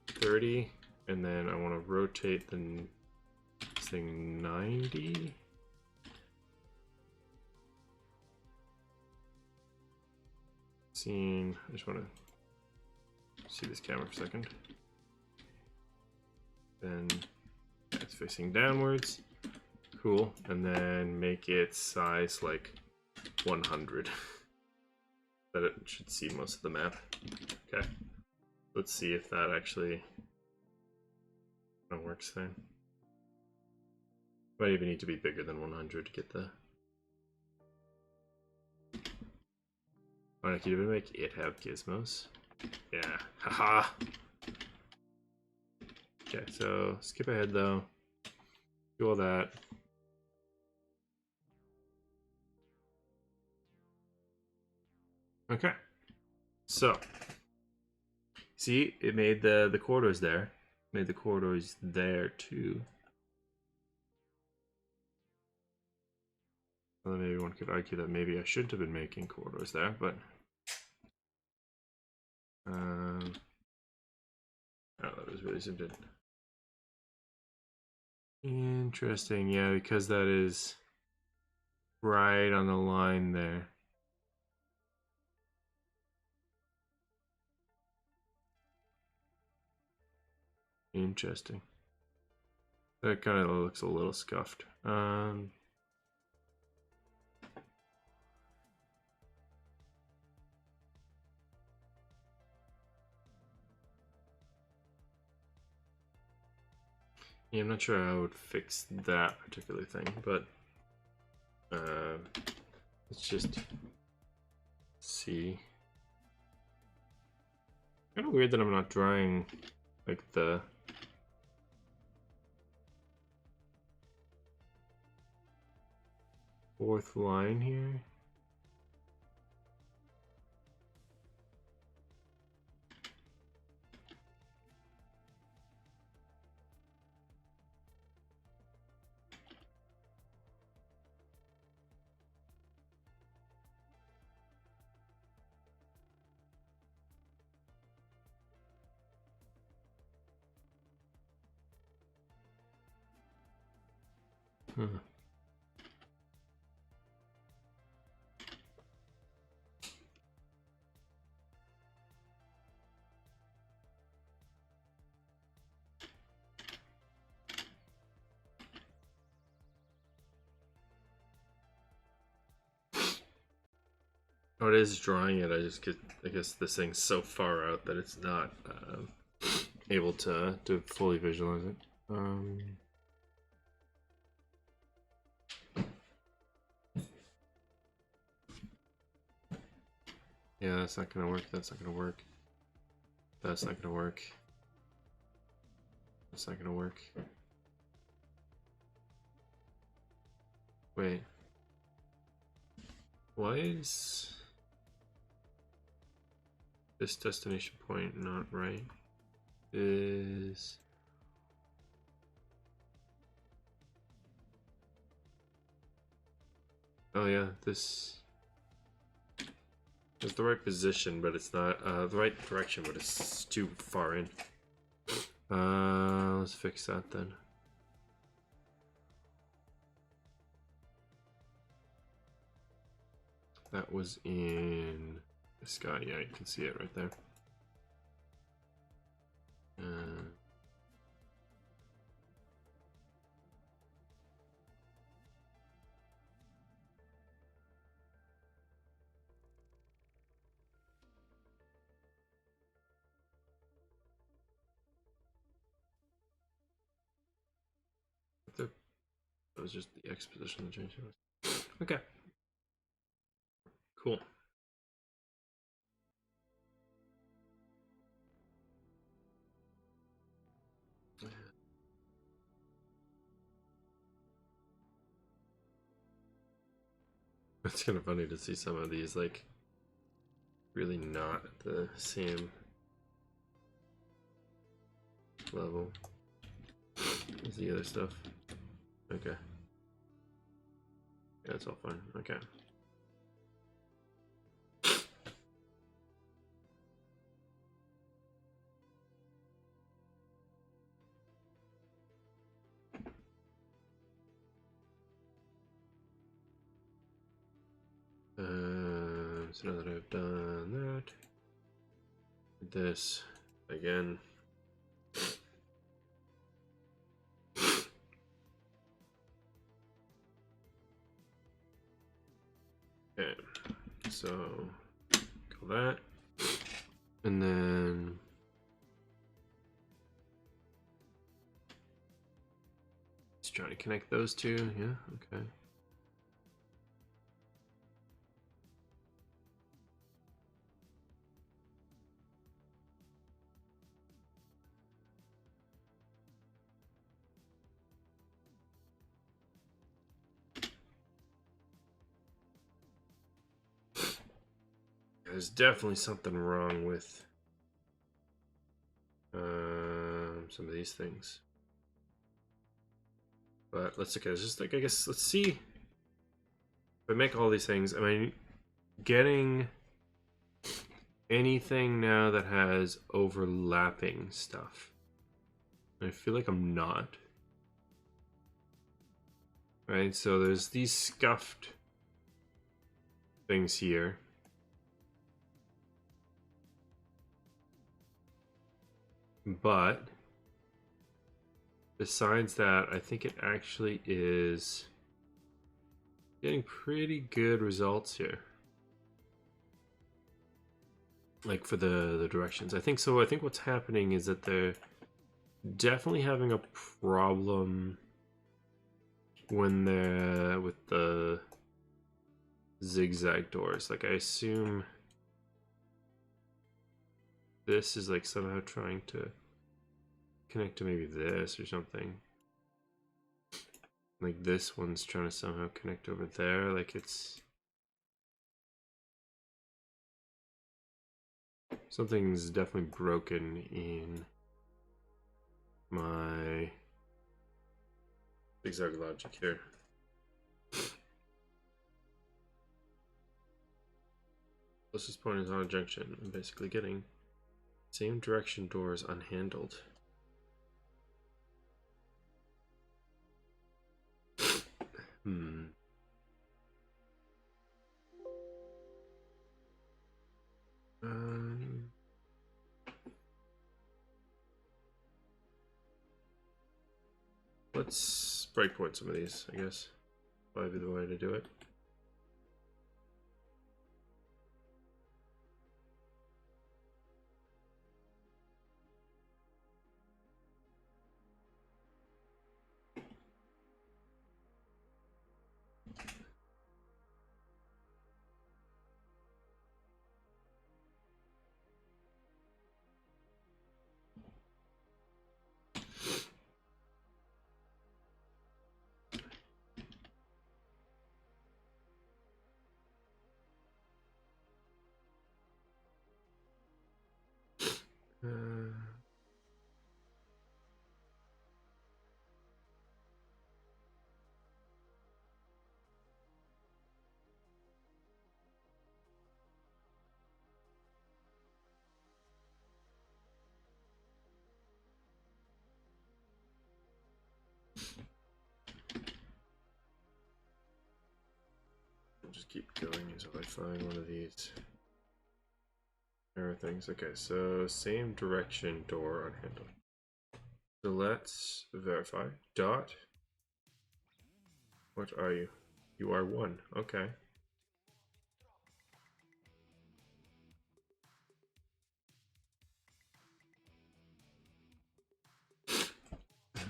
30, and then I want to rotate the thing 90. Scene. I just want to see this camera for a second. Then it's facing downwards. Cool. And then make it size like 100. That it should see most of the map. Okay. Let's see if that actually works then. Might even need to be bigger than 100 to get the. Oh, I could even make it have gizmos. Yeah. Haha. Okay, so skip ahead though. Do all that. Okay. So see, it made the corridors there. Made the corridors there too. Well, maybe one could argue that maybe I shouldn't have been making corridors there, but oh, that was really zoomed in. Interesting, yeah, because that is right on the line there. Interesting. That kind of looks a little scuffed. Yeah, I'm not sure how I would fix that particular thing, but let's just see. Kind of weird that I'm not drawing like the fourth line here. Hmm. Oh, it is drawing it. I just get, I guess this thing's so far out that it's not able to fully visualize it. Yeah, that's not gonna work. That's not gonna work. That's not gonna work. That's not gonna work. Wait. Why is this destination point not right? Is oh yeah, this is the right position, but it's not the right direction, but it's too far in. Let's fix that then. That was in the sky. Yeah, you can see it right there. That was just the X position that changed. Okay. Cool. It's kind of funny to see some of these like really not at the same level as the other stuff. Okay. Yeah, it's all fine. Okay. So now that I've done that, this again. Okay, so call that, and then let's try to connect those two. Yeah, okay. There's definitely something wrong with some of these things. But let's look at it. Just like, I guess, let's see. if I make all these things, am I getting anything now that has overlapping stuff? I feel like I'm not. Right, so there's these scuffed things here. But besides that, I think it actually is getting pretty good results here. Like for the directions. I think so. I think what's happening is that they're definitely having a problem when they're with the zigzag doors. Like I assume this is like somehow trying to connect to maybe this or something. Like this one's trying to somehow connect over there. Like it's something's definitely broken in my zigzag logic here. Closest point is on a junction. I'm basically getting same direction doors unhandled. Let's breakpoint some of these, I guess. Probably be the way to do it. I'll just keep going until I find one of these error things. Okay, so same direction door unhandled. So let's verify. Dot. What are you? You are 1. Okay.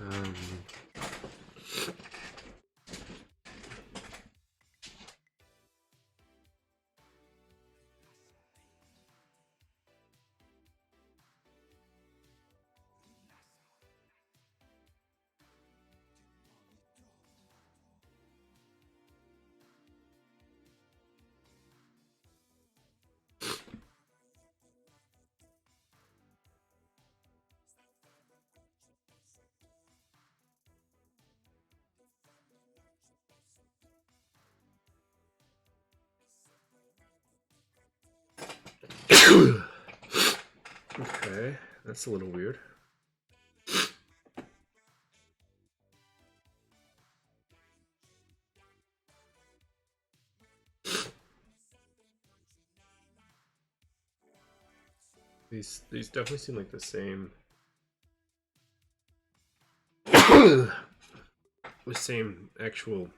Um, okay, that's a little weird. These definitely seem like the same. The same actual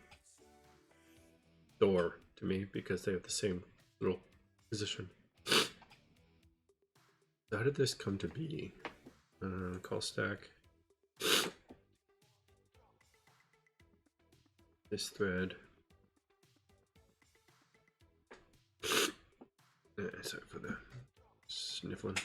door to me because they have the same little position. How did this come to be? Call stack. This thread. Sorry for the sniffling.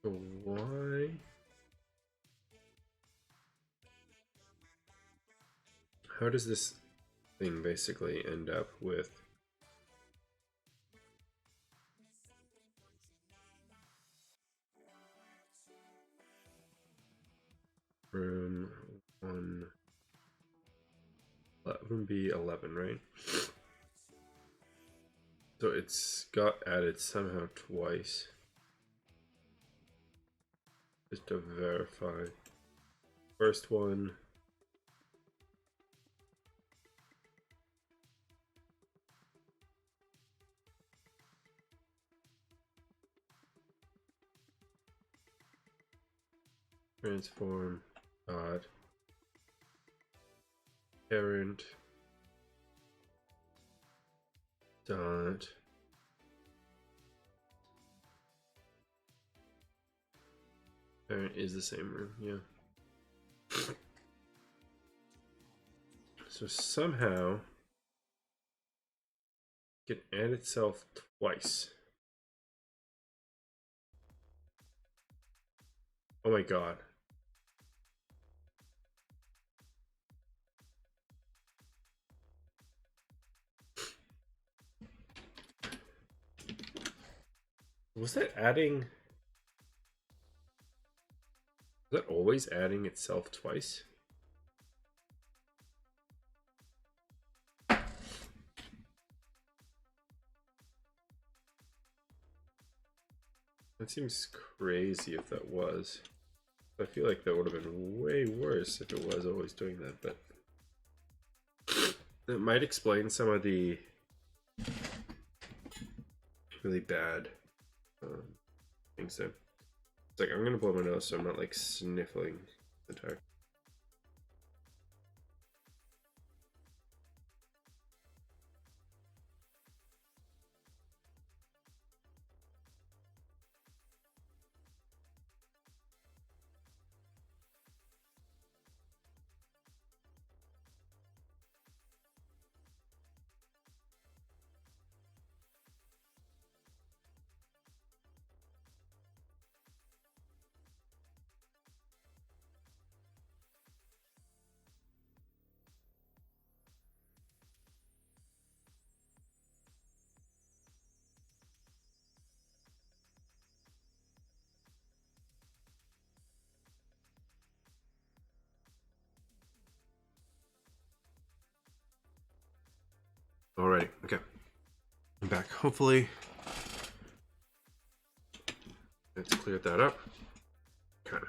So why? How does this thing basically end up with room 1, room B11, right? So it's got added somehow twice. Just to verify. First one. Transform dot parent dot parent is the same room, yeah. So somehow it can add itself twice. Oh my god. Was that adding? Was that always adding itself twice? That seems crazy if that was. I feel like that would have been way worse if it was always doing that, but that might explain some of the really bad things there. It's like, I'm gonna blow my nose so I'm not like sniffling the entire. Alrighty, okay. I'm back. Hopefully it's cleared that up. Okay.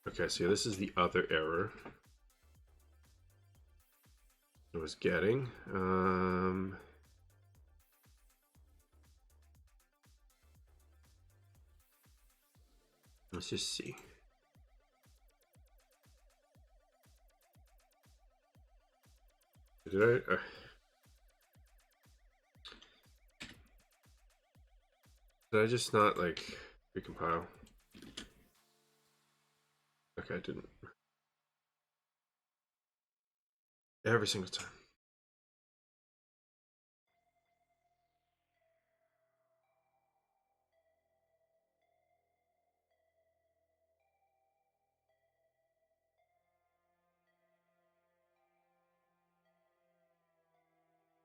Okay, so this is the other error I was getting. Let's just see. Did I just not like recompile? Okay, I didn't. Every single time.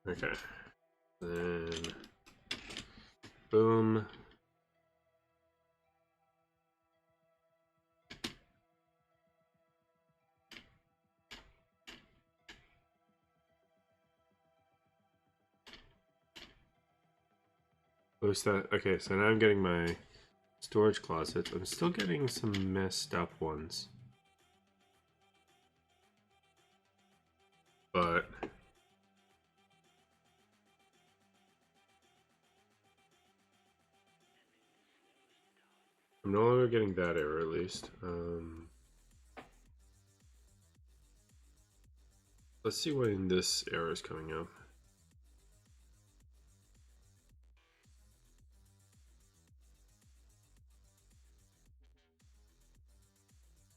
Okay. Then boom. Post that. Okay, so now I'm getting my storage closet. I'm still getting some messed up ones. But I'm no longer getting that error, at least. Let's see when this error is coming up.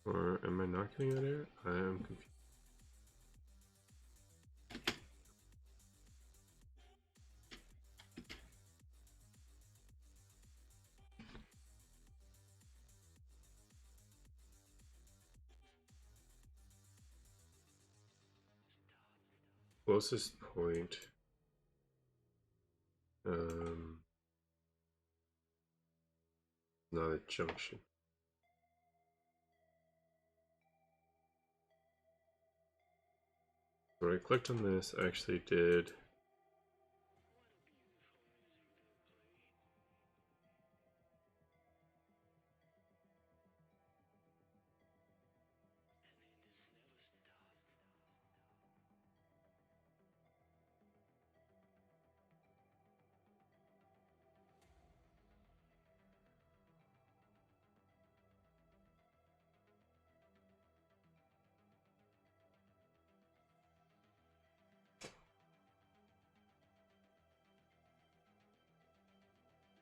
Or am I not getting that error? I am confused. closest point. Not a junction. When I clicked on this, I actually did.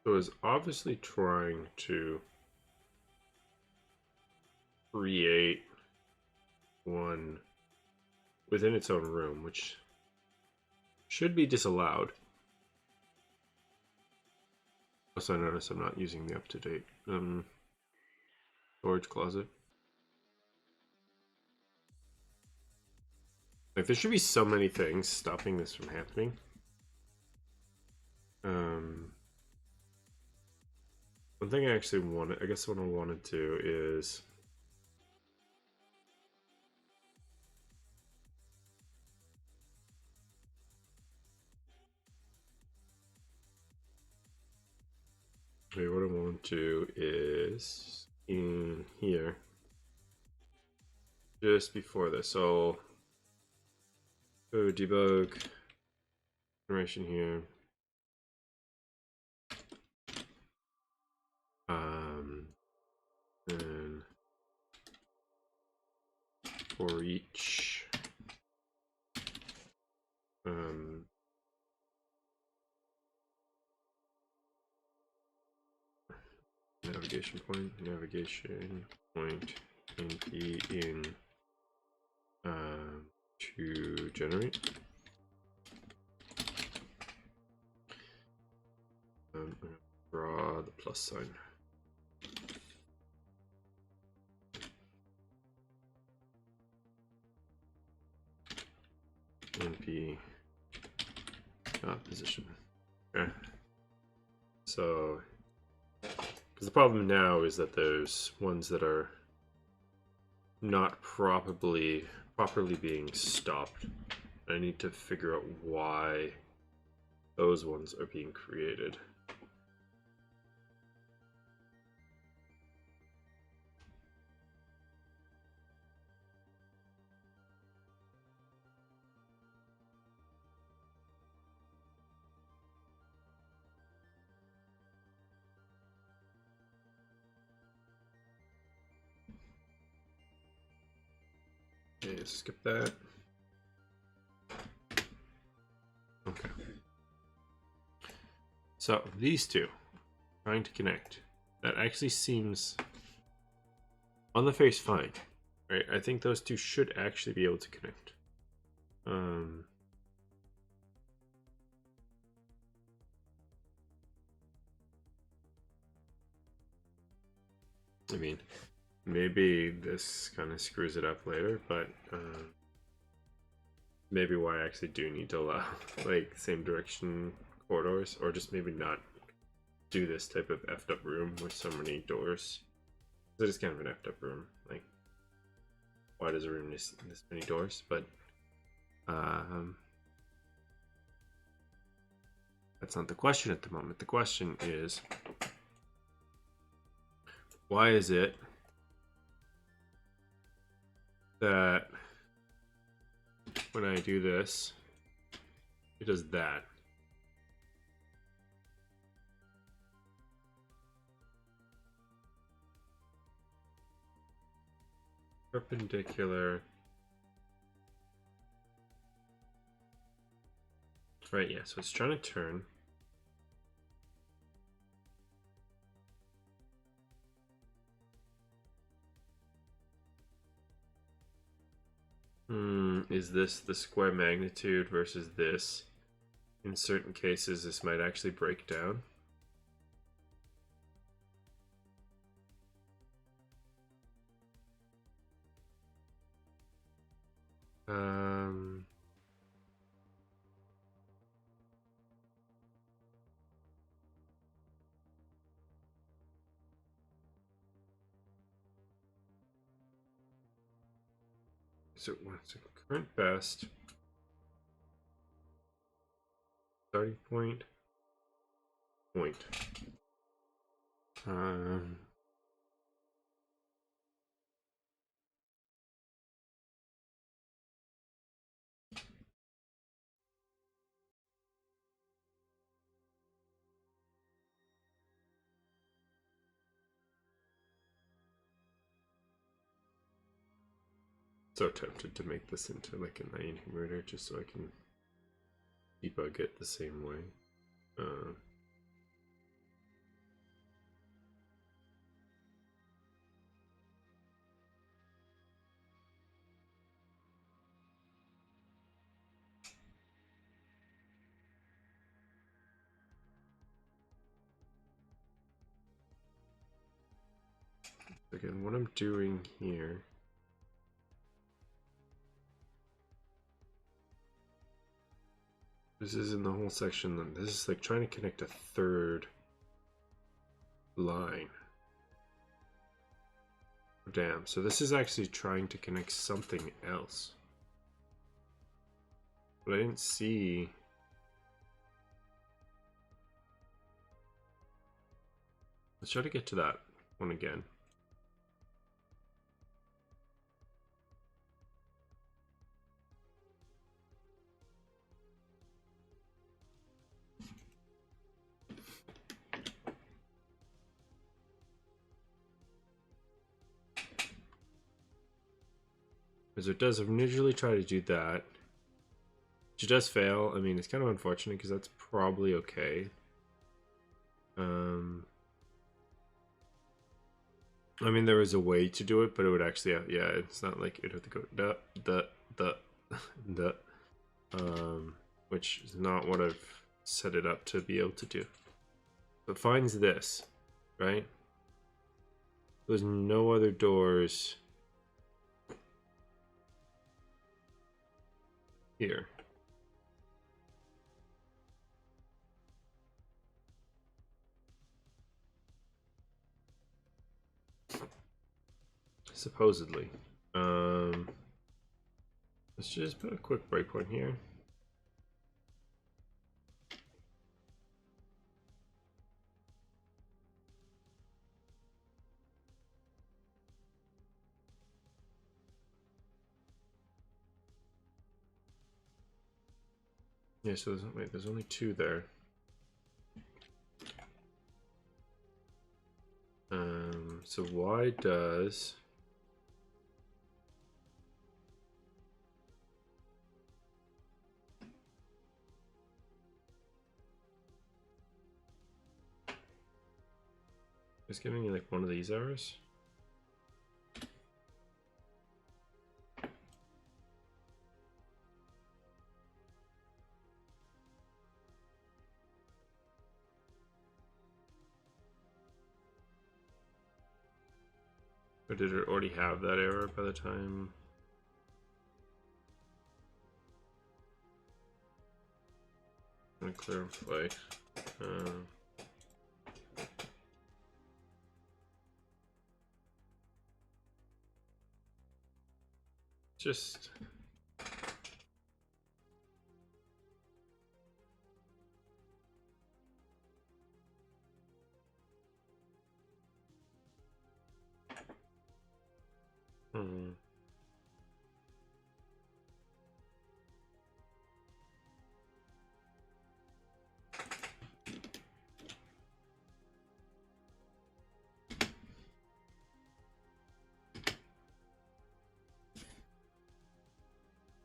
So I was obviously trying to create one within its own room, which should be disallowed. Also, I notice I'm not using the up-to-date storage closet. Like, there should be so many things stopping this from happening. One thing I actually wanted, I guess what I want to do is okay, what I want to do is in here, just before this. So go debug generation here. And for each navigation point np in to generate. Draw the plus sign. np position. Okay. So, because the problem now is that there's ones that are not properly being stopped. I need to figure out why those ones are being created. Okay, skip that. Okay. So these two trying to connect. That actually seems on the face fine. Right? I think those two should actually be able to connect. I mean, maybe this kind of screws it up later, but maybe why I actually do need to allow like same direction corridors, or just maybe not do this type of effed up room with so many doors. It is kind of an effed up room. Like, why does a room need this many doors? But that's not the question at the moment. The question is, why is it that when I do this, it does that? Perpendicular. Right, yeah, so it's trying to turn. Is this the square magnitude versus this? In certain cases, this might actually break down. So what's the current best starting point? Um, so tempted to make this into like an enumerator just so I can debug it the same way. Again, what I'm doing here. This is in the whole section. This is like trying to connect a third line. Oh, damn. So this is actually trying to connect something else. But I didn't see. Let's try to get to that one again. Because it does initially try to do that. It does fail. I mean, it's kind of unfortunate because that's probably okay. I mean, there was a way to do it, but it would actually, yeah, it's not like it'd have to go da, which is not what I've set it up to be able to do. But finds this, right? There's no other doors here. Supposedly. Let's just put a quick breakpoint here. Yeah, so there's only two there. So why does it's giving me like one of these errors? Or did it already have that error by the time? I'm gonna clear and play. Just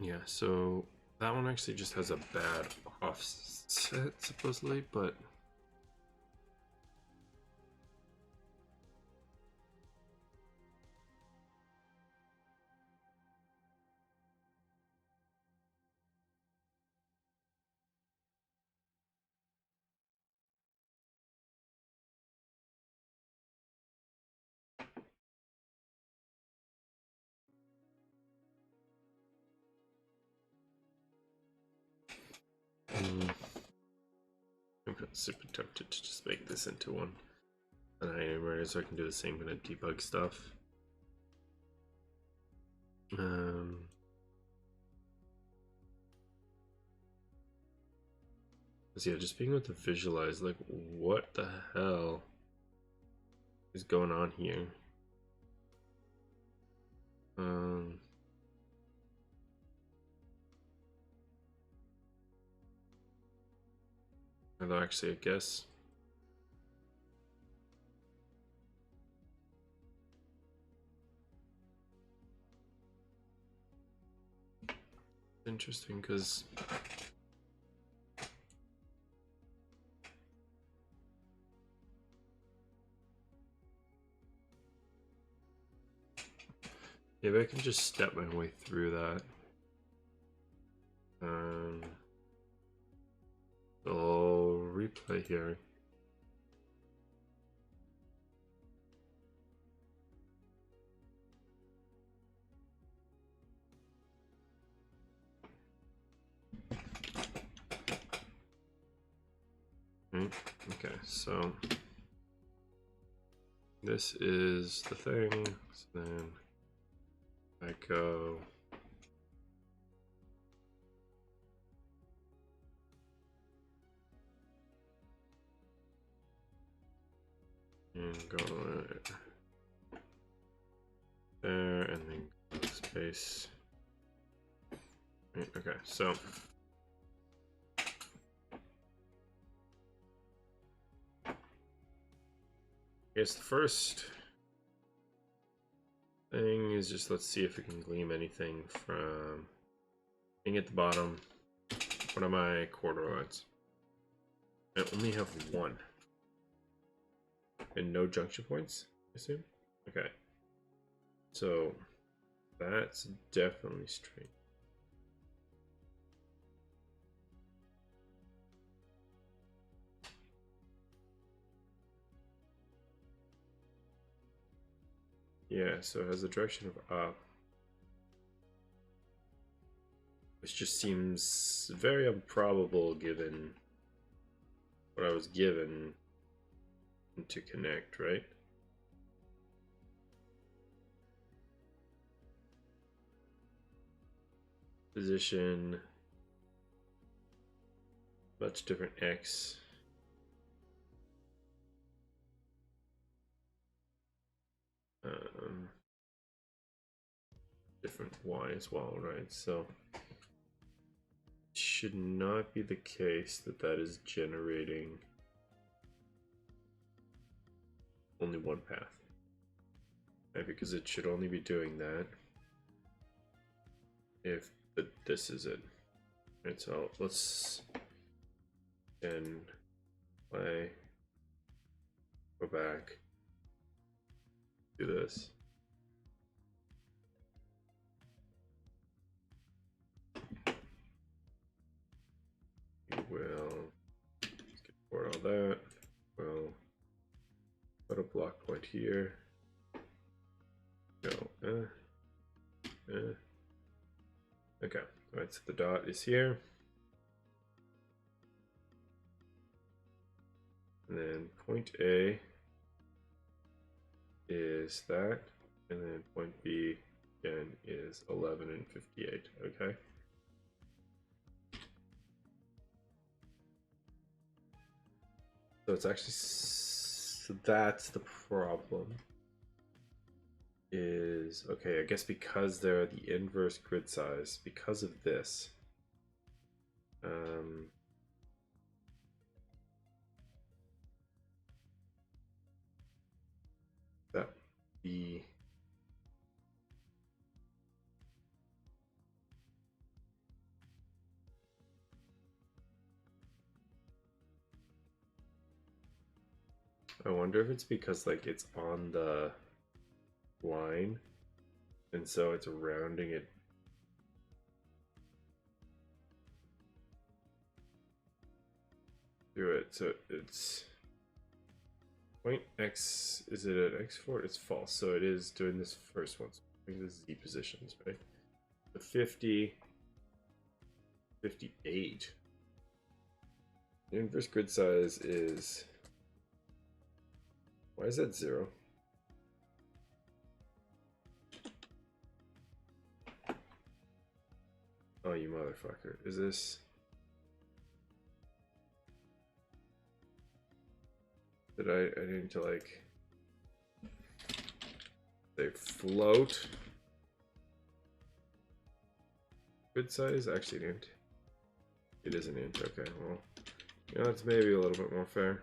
yeah, so that one actually just has a bad offset supposedly, but I'm super tempted to just make this into one. And so I can do the same kind of debug stuff. Because yeah, just being able to visualize, like, what the hell is going on here? Although actually, I guess. Interesting, because maybe I can just step my way through that. I'll replay here. Okay, so this is the thing. So then I go and go there and then go space. Okay, so I guess the first thing is just let's see if we can glean anything from being at the bottom. What are my corduroys? I only have one. And no junction points, I assume? Okay. So that's definitely strange. Yeah, so it has the direction of up. Which just seems very improbable given what I was given to connect, right? Position, much different X. Different Y as well, right? So it should not be the case that that is generating only one path, right? Because it should only be doing that if this is it, right? So let's then play, go back, do this. We will skip for all that. We'll put a block point here. Go. Okay. All right. So the dot is here. And then point A is that, and then point B again is 11 and 58. Okay. So it's actually, so that's the problem. Is okay, I guess because they're the inverse grid size, because of this. That be I wonder if it's because like it's on the line and so it's rounding it through it. So it's point X, is it at X4? It's false. So it is doing this first one. So the Z positions, right? The 50, 58. The inverse grid size is, why is that 0? Oh, you motherfucker. Is this? that I need to like they float. Good size? Actually an int. It is an int, okay, well. You know, that's maybe a little bit more fair.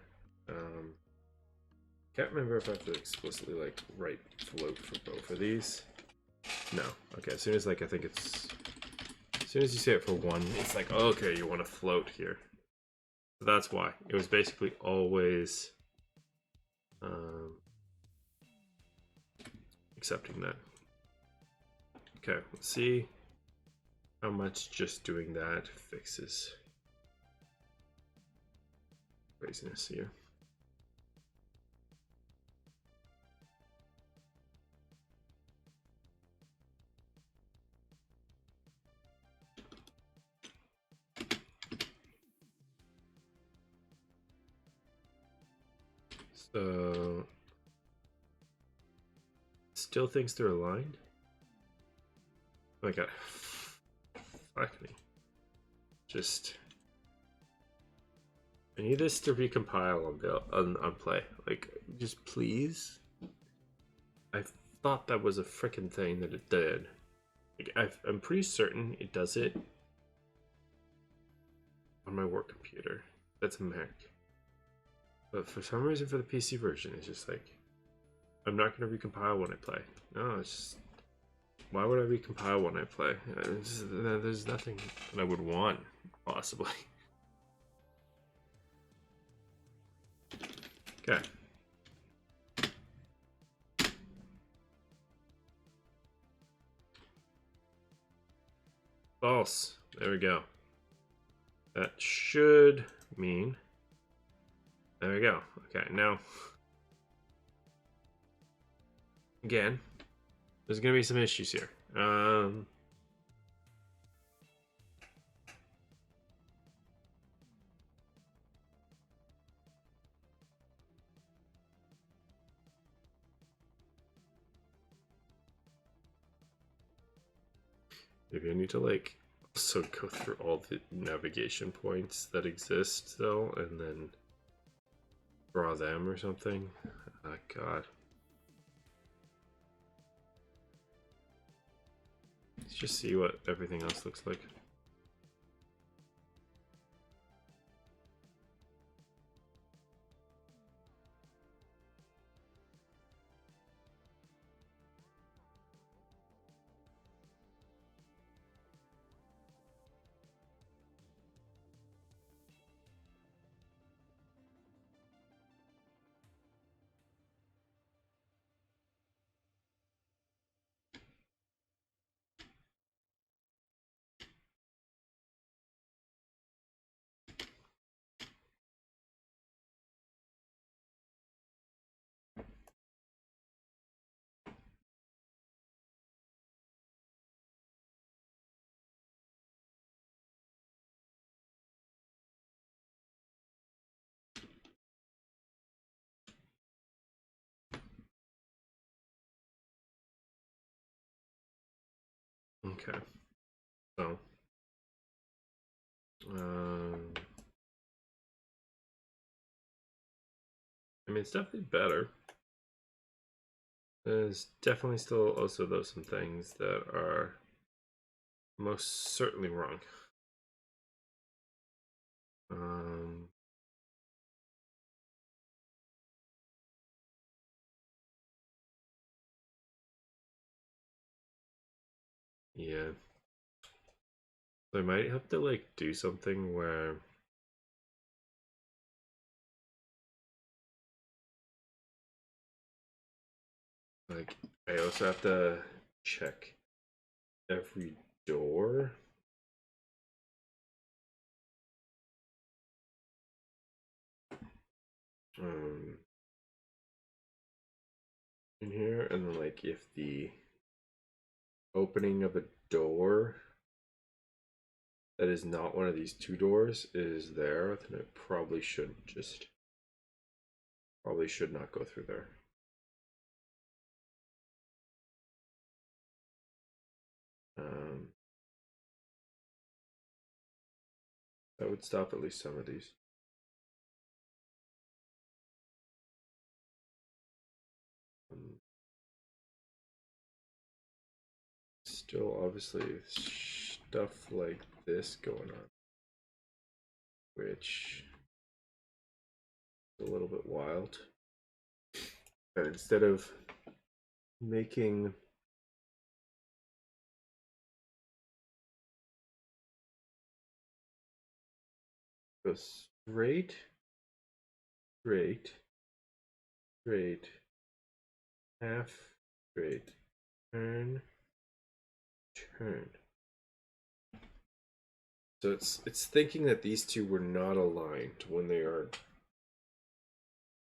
Can't remember if I have to explicitly like write float for both of these. No. Okay, as soon as like I think it's as soon as you say it for one, it's like, oh, okay, you want to float here. So that's why. It was basically always accepting that. Okay, let's see how much just doing that fixes craziness here. So still thinks they're aligned? Oh my god. Fuck me. Just I need this to recompile on play. Like, just please. I thought that was a freaking thing that it did. Like, I'm pretty certain it does it on my work computer. That's a Mac. But for some reason, for the PC version, it's just like I'm not gonna recompile when I play. No, it's just why would I recompile when I play? There's nothing that I would want, possibly. Okay. False. There we go. That should mean. There we go. Okay, now. Again, there's going to be some issues here. Maybe I need to like also go through all the navigation points that exist though, and then draw them or something. Oh god. Let's just see what everything else looks like. Okay. So I mean, it's definitely better. There's definitely still also though some things that are most certainly wrong. Um, yeah. So I might have to like do something where like I also have to check every door. Um, in here, and then like if the opening of a door that is not one of these two doors is there, then it probably should not go through there. Um, that would stop at least some of these. still obviously stuff like this going on, which is a little bit wild. And instead of making go straight, straight, straight, half straight, turn, turn. So it's thinking that these two were not aligned when they are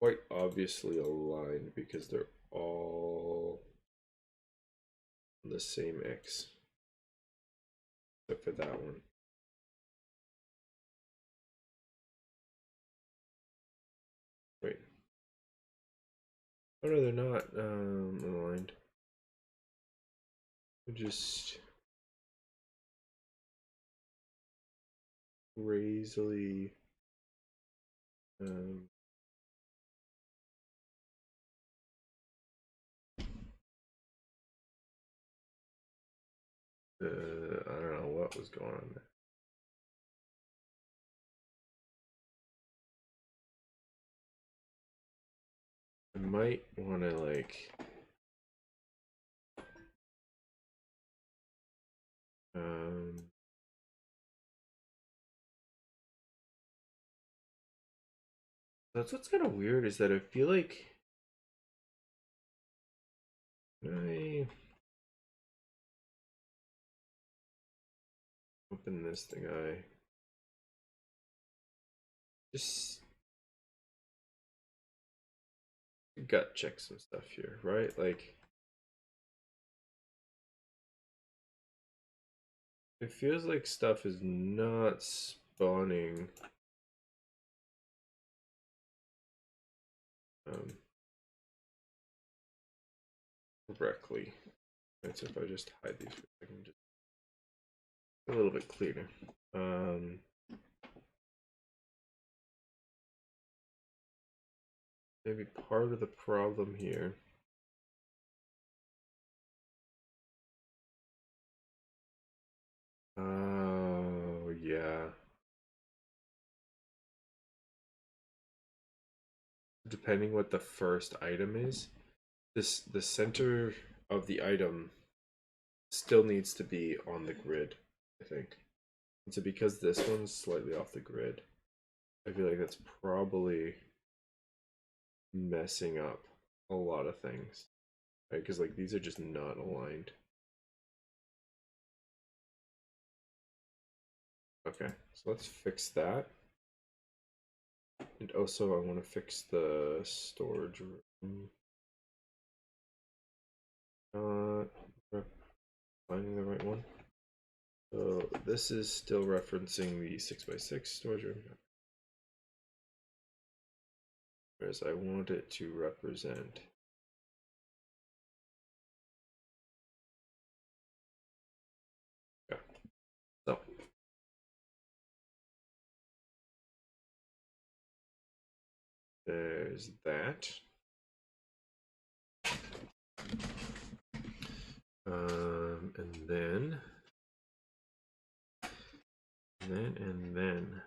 quite obviously aligned because they're all on the same X. Except for that one. Wait. Oh no, they're not aligned. They're just crazily I don't know what was going on there. I might want to like that's what's kind of weird is that I feel like I open this thing, I just gut check some stuff here, right? Like it feels like stuff is not spawning correctly. Right, so if I just hide these for a second, just a little bit cleaner. Maybe part of the problem here oh yeah, depending what the first item is, the center of the item still needs to be on the grid, I think. And so because this one's slightly off the grid, I feel like that's probably messing up a lot of things, right? Because like these are just not aligned. Okay, so let's fix that. And also I want to fix the storage room. Finding the right one. So this is still referencing the 6x6 storage room. Whereas I want it to represent so there's that. And then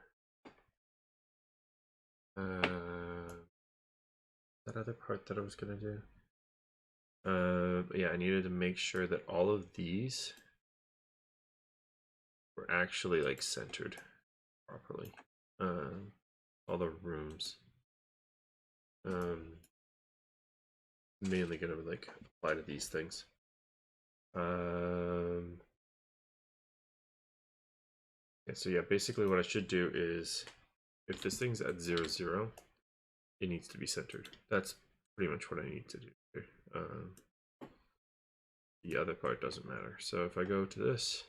that other part that I was gonna do. Yeah, I needed to make sure that all of these were actually like centered properly. All the rooms. Mainly gonna like apply to these things. Yeah, so yeah, basically what I should do is if this thing's at 0, 0, it needs to be centered. That's pretty much what I need to do here. The other part doesn't matter. So if I go to this,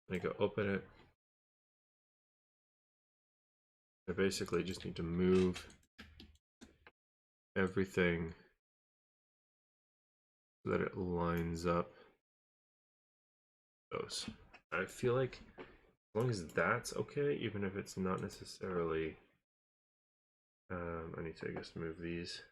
and I go open it, I basically just need to move everything so that it lines up those. I feel like as long as that's okay, even if it's not necessarily, I need to, I guess, move these.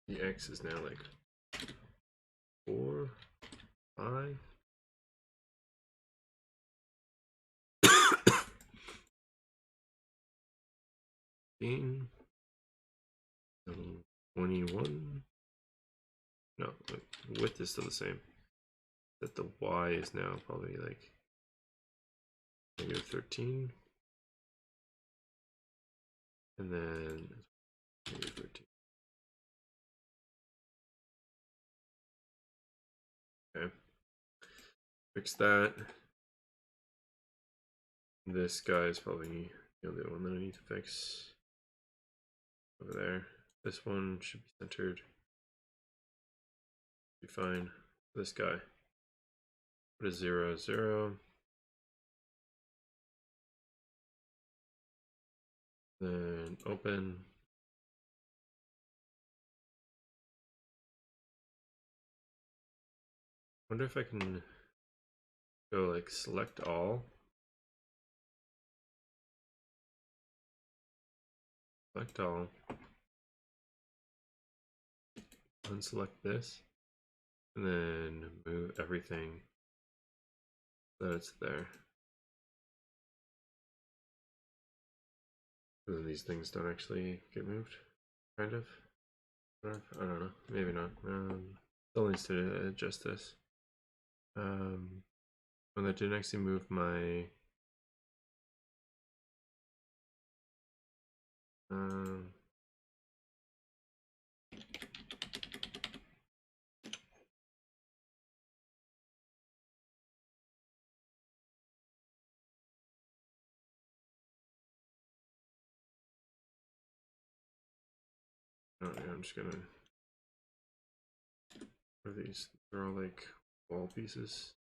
the X is now like 4, 5. In 21. No, width is still the same. That the Y is now probably like -13. And then -13. Okay. Fix that. This guy is probably the only one that I need to fix. Over there. This one should be centered. Be fine. This guy. Put a 0, 0. Then open. Wonder if I can go like select all. Select all. Unselect this. And then move everything so that it's there. So then these things don't actually get moved. Kind of. I don't know. Maybe not. Still needs to adjust this. When that didn't actually move my oh, yeah, I'm just gonna what are these? They're all like wall pieces.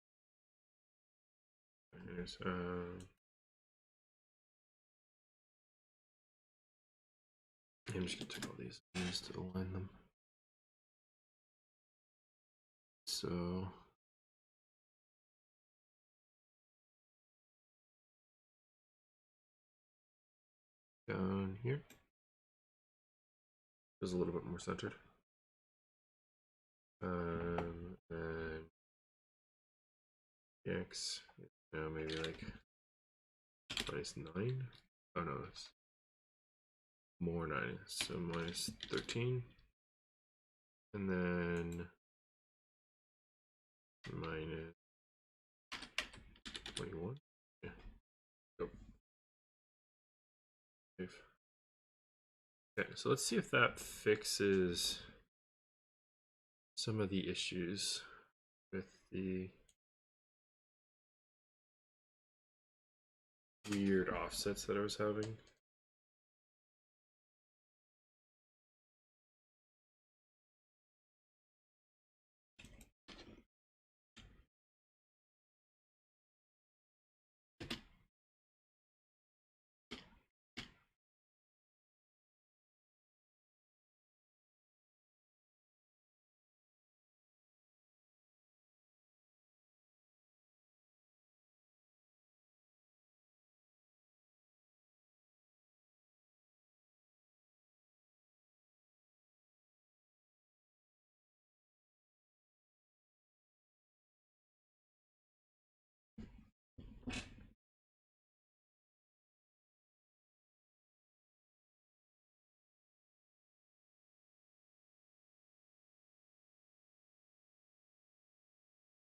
Anyways, I'm just gonna take all these just to align them. So down here is a little bit more centered. And X now maybe like -9. Oh no, it's more 9, so -13. And then -21. Yeah. Go. Save. Okay, so let's see if that fixes some of the issues with the weird offsets that I was having.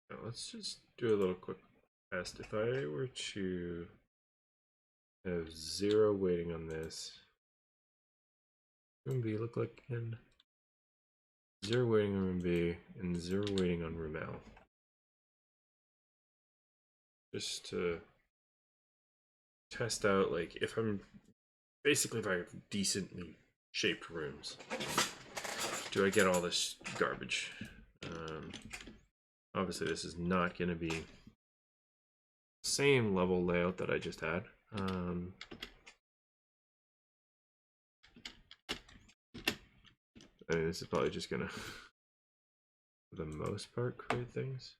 Now let's just do a little quick test. If I were to have 0 weighting on this, room B look like again? 0 weighting on room B and 0 weighting on room L. Just to test out, like, if I'm basically if I have decently shaped rooms, do I get all this garbage? Obviously, this is not going to be the same level layout that I just had. I mean, this is probably just going to, for the most part, create things.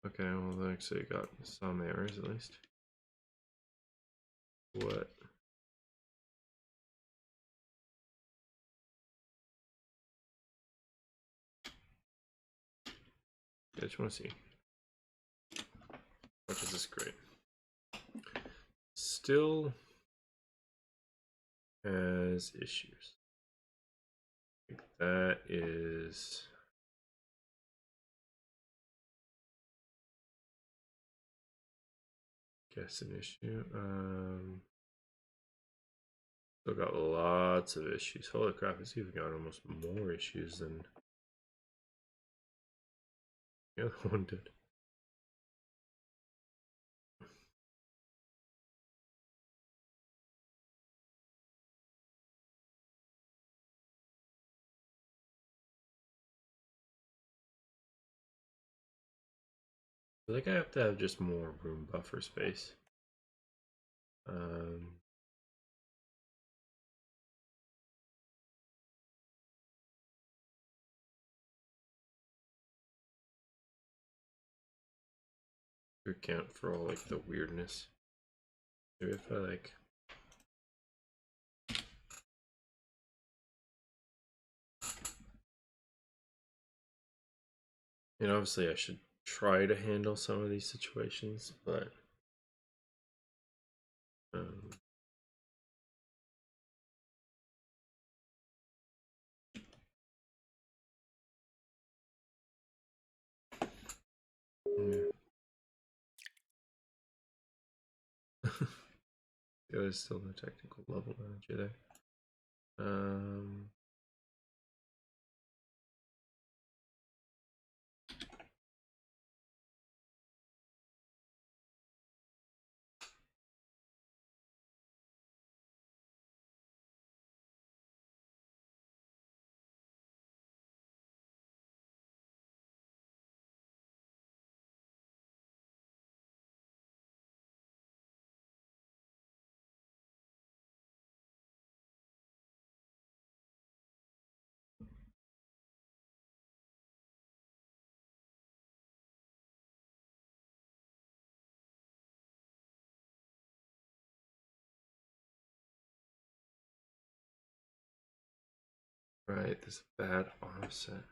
Okay, well, actually got some errors at least. What? just want to see. What is this grade? Still has issues. I think that is. Guess an issue. Still got lots of issues. Holy crap, it's even got almost more issues than the other one did. I think I have to have just more room buffer space. To account for all like the weirdness. Maybe if I like and obviously I should try to handle some of these situations, but yeah. There's still no technical level manager there. Right, this bad offset.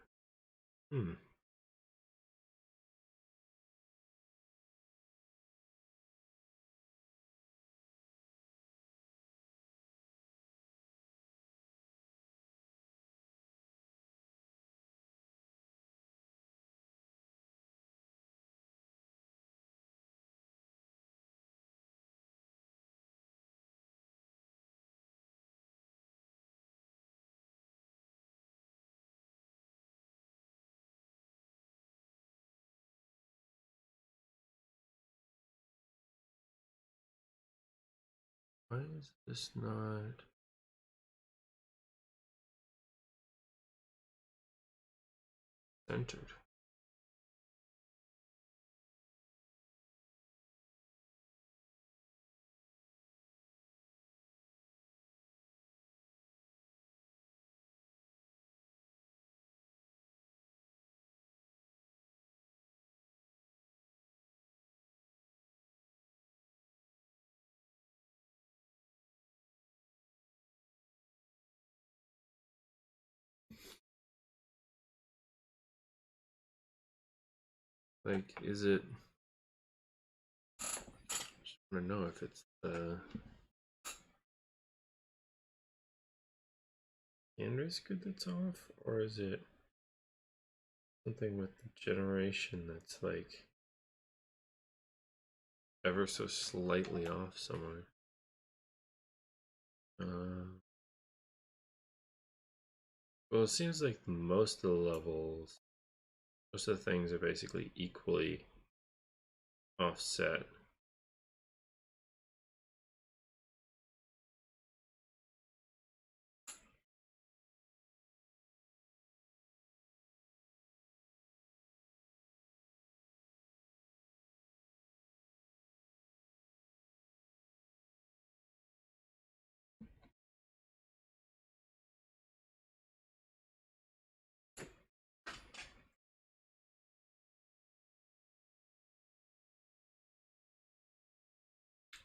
Why is this not centered? Like, is it? Just want to know if it's the canvas grid that's off, or is it something with the generation that's like ever so slightly off somewhere? Well, it seems like most of the levels, most of the things are basically equally offset.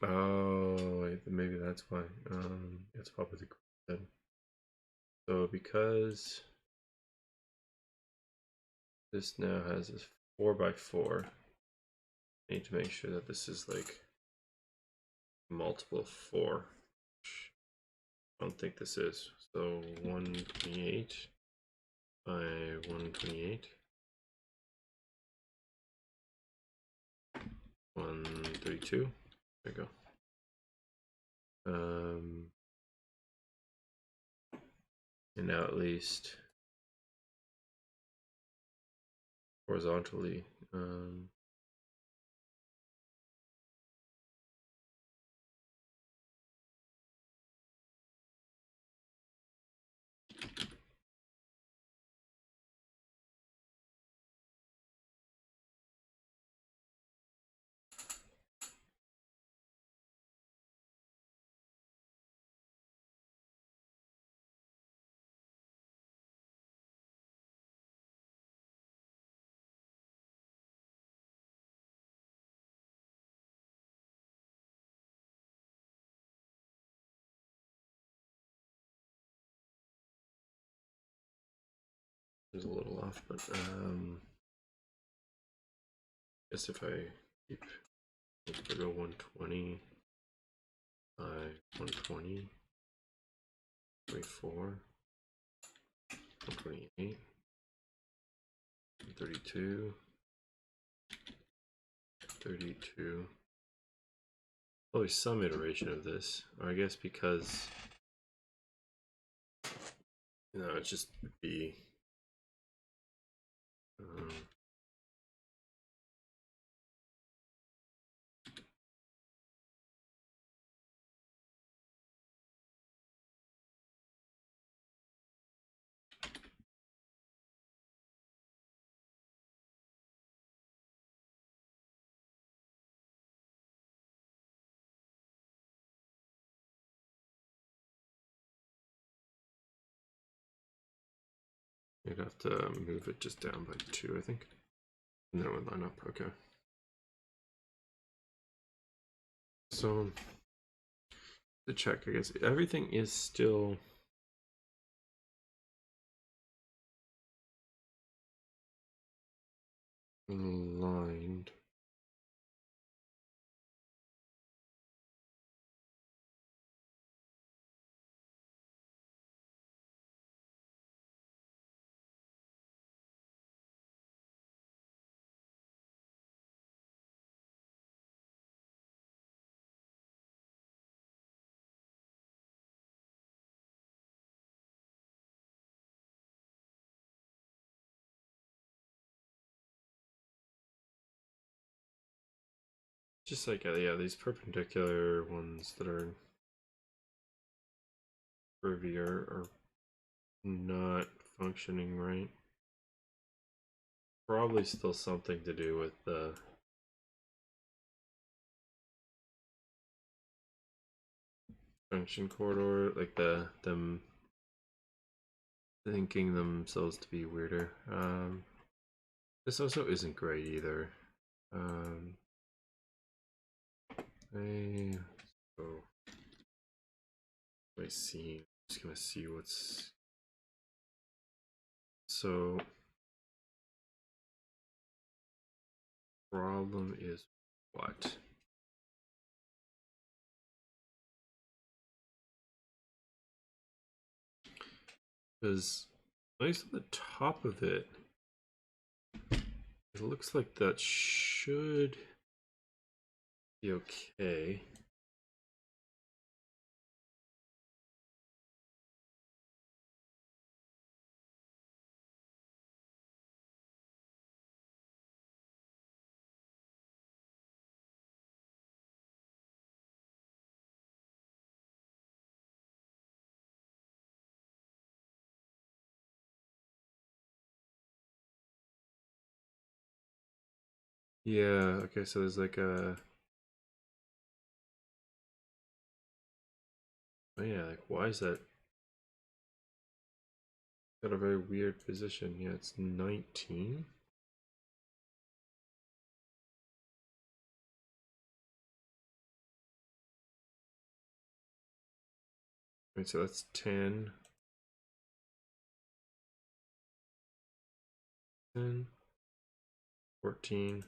Oh, maybe that's why. It's probably the grid. So because this now has this 4x4. I need to make sure that this is like multiple of 4. I don't think this is. So 128 by 128. 132. There you go. And now at least horizontally. Is a little off, but guess if I keep, if I go 120 by 120, 24, 128, 32, 32. Probably some iteration of this, or I guess because it just would be you'd have to move it just down by 2, I think. And then it would line up, okay. So, to check, I guess everything is still aligned. Just like, yeah, these perpendicular ones that are curvier are not functioning right. Probably still something to do with the junction corridor, like them thinking themselves to be weirder. This also isn't great either. So I see. I'm just gonna see what's so. Problem is what? Because at least at the top of it, it looks like that should be okay. Yeah, okay, so there's like a... Oh yeah, like why is that? Got a very weird position. Yeah, it's 19. Right, so that's 10. 10. 14,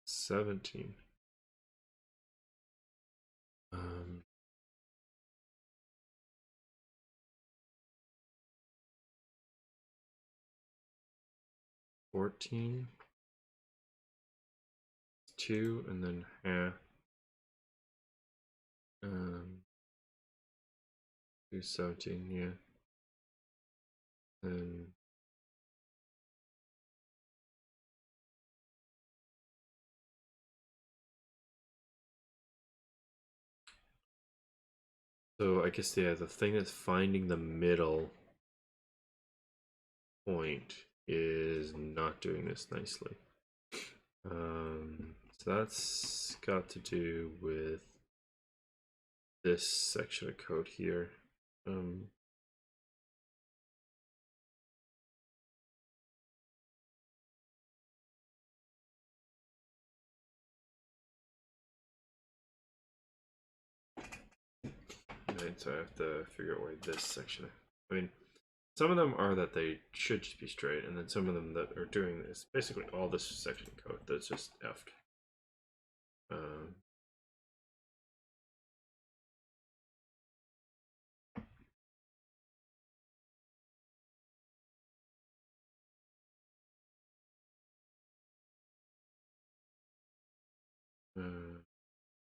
17. Um, $14, 2, and then half. 217, yeah. And so I guess, yeah, the thing that's finding the middle point is not doing this nicely. So that's got to do with this section of code here. Right, so I have to figure out why this section. I mean, some of them are that they should just be straight, and then some of them that are doing this. Basically, all this section code that's just effed.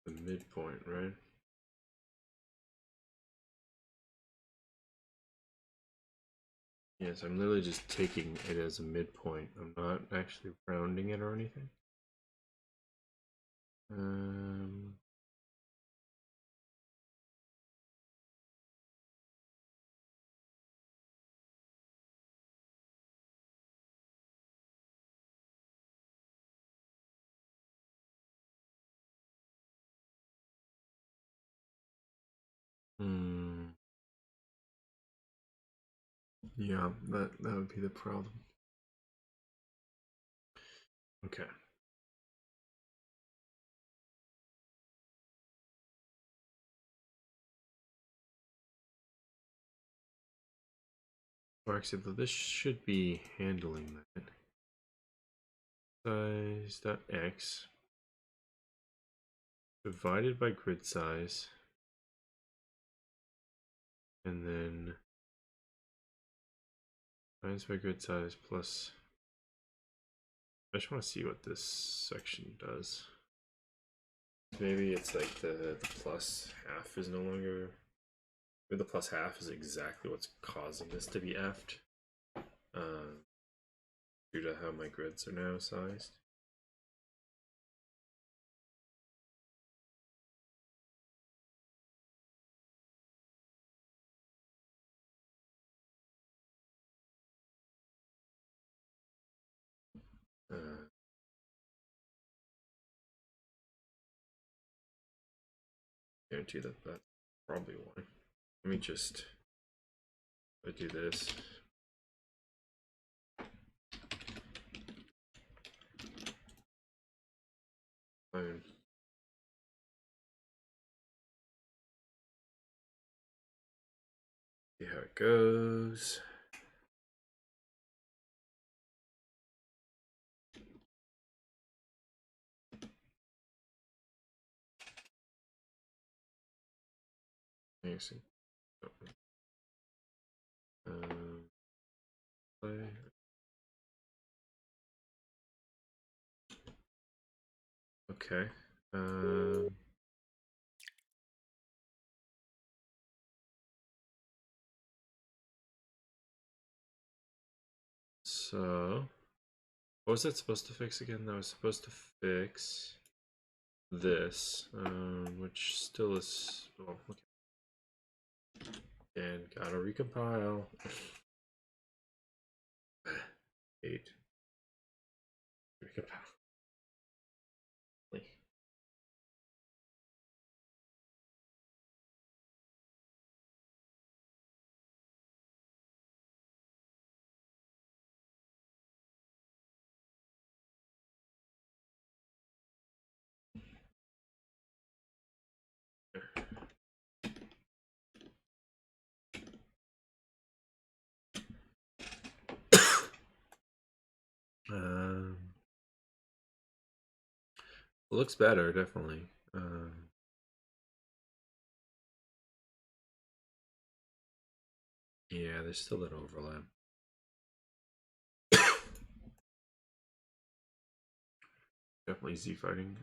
The midpoint, right? Yes, I'm literally just taking it as a midpoint. I'm not actually rounding it or anything. Yeah, that would be the problem. Okay. Or actually, this should be handling that. Size.x divided by grid size, and then minus by grid size plus. I just want to see what this section does. Maybe it's like the plus half is no longer. Maybe the plus half is exactly what's causing this to be effed. Due to how my grids are now sized. Guarantee that that's probably why. Let me just do this. Fine. See how it goes. Actually, play. Okay. So, what was that supposed to fix again? That was supposed to fix this, which still is. Oh, okay. And gotta recompile. 8. Recompile. looks better, definitely. Yeah, there's still that overlap. Definitely Z fighting.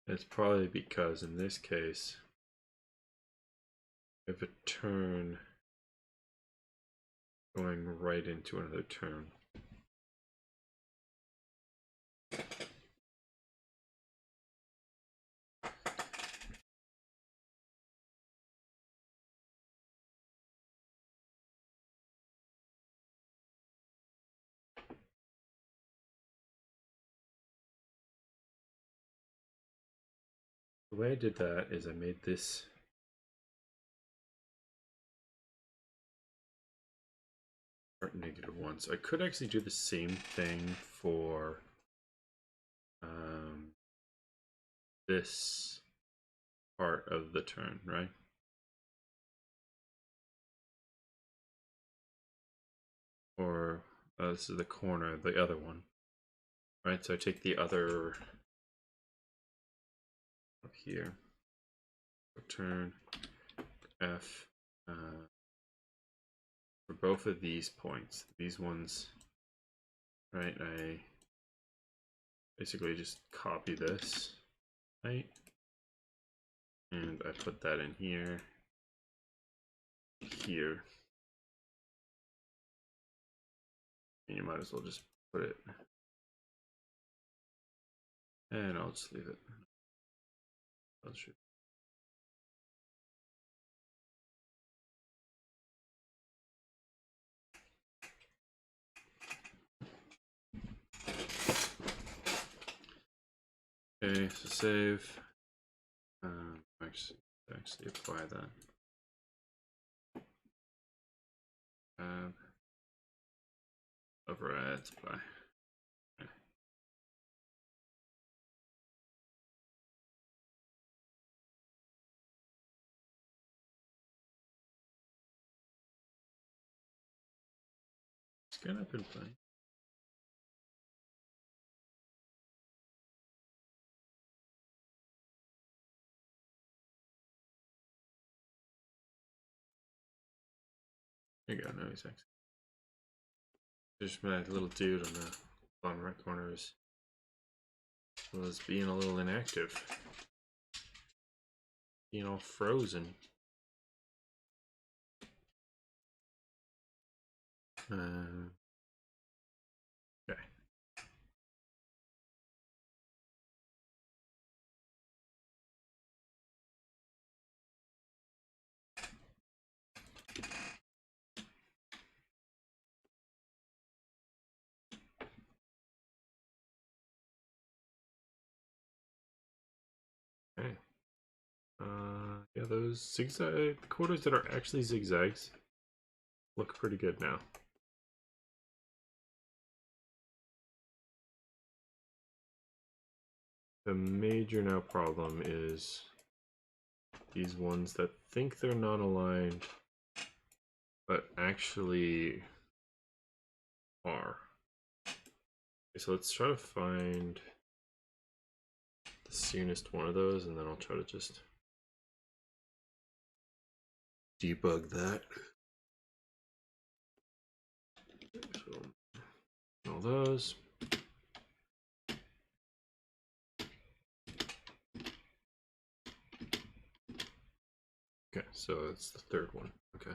It's probably because in this case, I have a turn going right into another turn. The way I did that is I made this part -1. So I could actually do the same thing for this part of the turn, right? Or this is the corner, the other one, right? So I take the other up here, turn F for both of these points. These ones, right? I basically just copy this, right? And I put that in here, here. And you might as well just put it. And I'll just leave it. Okay, so save. Actually apply that. Override apply. Okay. Scan up and play. There you go, now he's actually. Just my little dude on the bottom right corner was being a little inactive. Being all frozen. Okay. Okay. Yeah, those zigzag quarters that are actually zigzags look pretty good now. The major now problem is these ones that think they're not aligned, but actually are. Okay, so let's try to find the soonest one of those, and then I'll try to just debug that. So, all those. Okay, so it's the third one. Okay.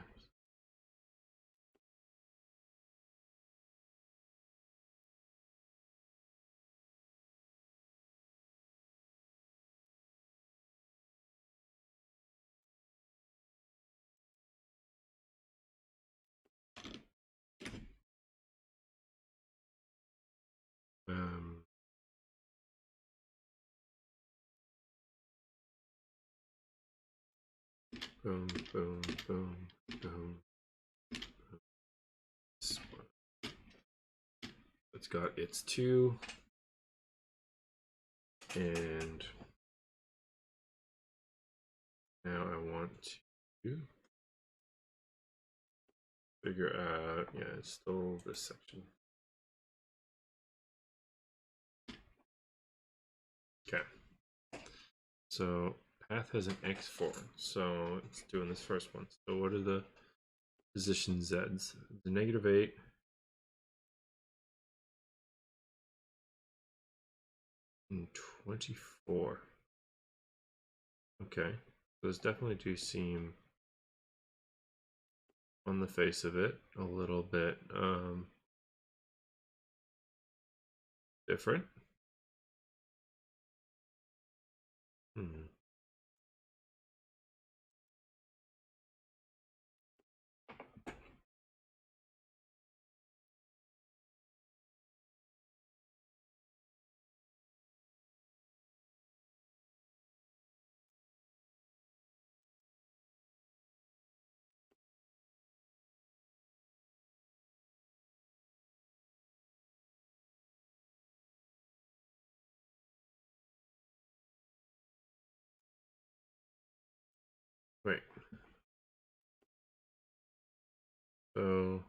Boom, boom, boom, boom. It's got its 2. And now I want to figure out. Yeah, it's still this section. Okay. So path has an x forward, so it's doing this first one. So what are the position z's? The -8. And 24. Okay. Those definitely do seem, on the face of it, a little bit different. Hmm. Wait. So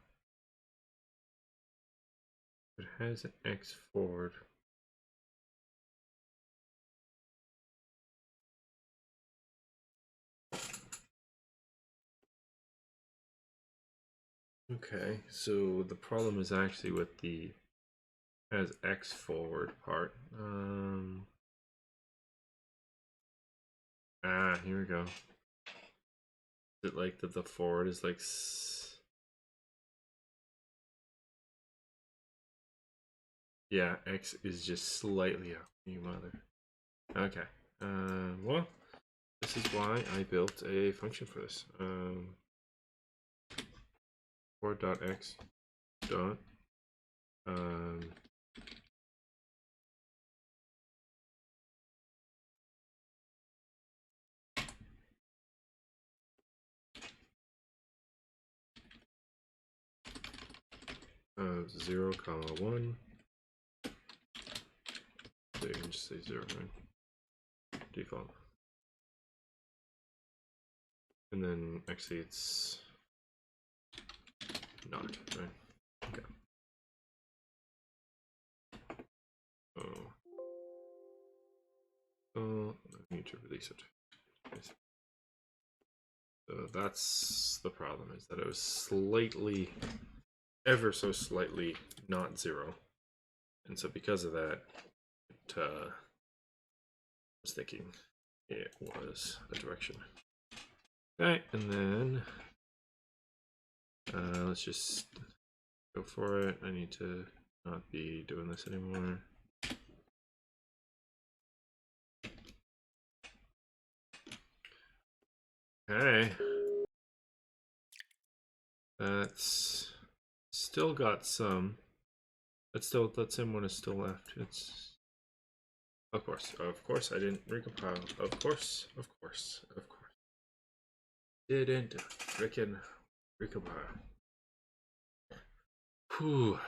it has an x forward. Okay, so the problem is actually with the has x forward part. Here we go. Is it like that the forward is like yeah, x is just slightly up, you mother. Okay. Well, this is why I built a function for this. Forward.x dot um 0, 1. So you can just say 0, right? Default. And then actually it's not, right? Okay. Oh, I need to release it. So that's the problem, is that it was slightly, ever so slightly, not 0. And so because of that, it was thinking it was a direction. Okay, and then let's just go for it. I need to not be doing this anymore. Okay. That's still got some. But still, that same one is still left. It's of course, I didn't recompile. Of course. Didn't frickin' recompile. Whew.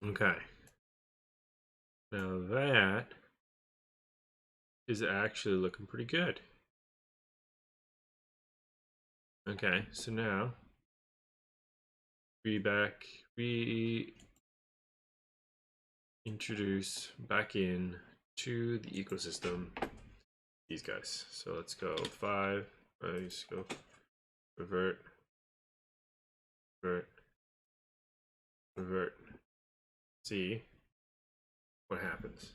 Okay. Now that is actually looking pretty good. Okay, so now we introduce back in to the ecosystem these guys. So let's go 5. Let's go revert, revert. See what happens.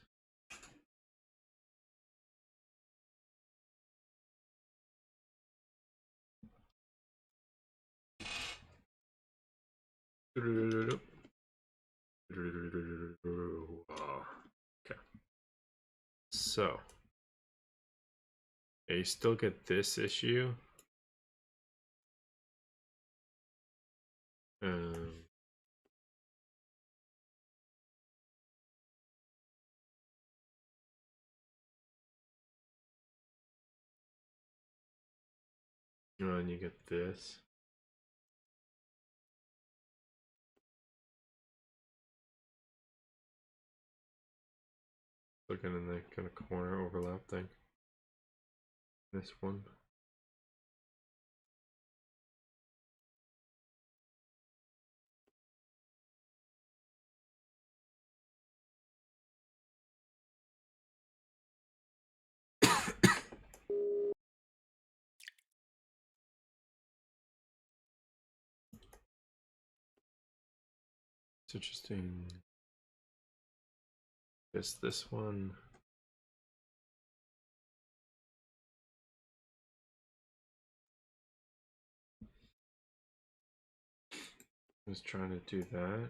Okay. So you still get this issue. Um, And you get this. Looking in the kind of corner overlap thing. This one. It's interesting. Guess this one. I was trying to do that.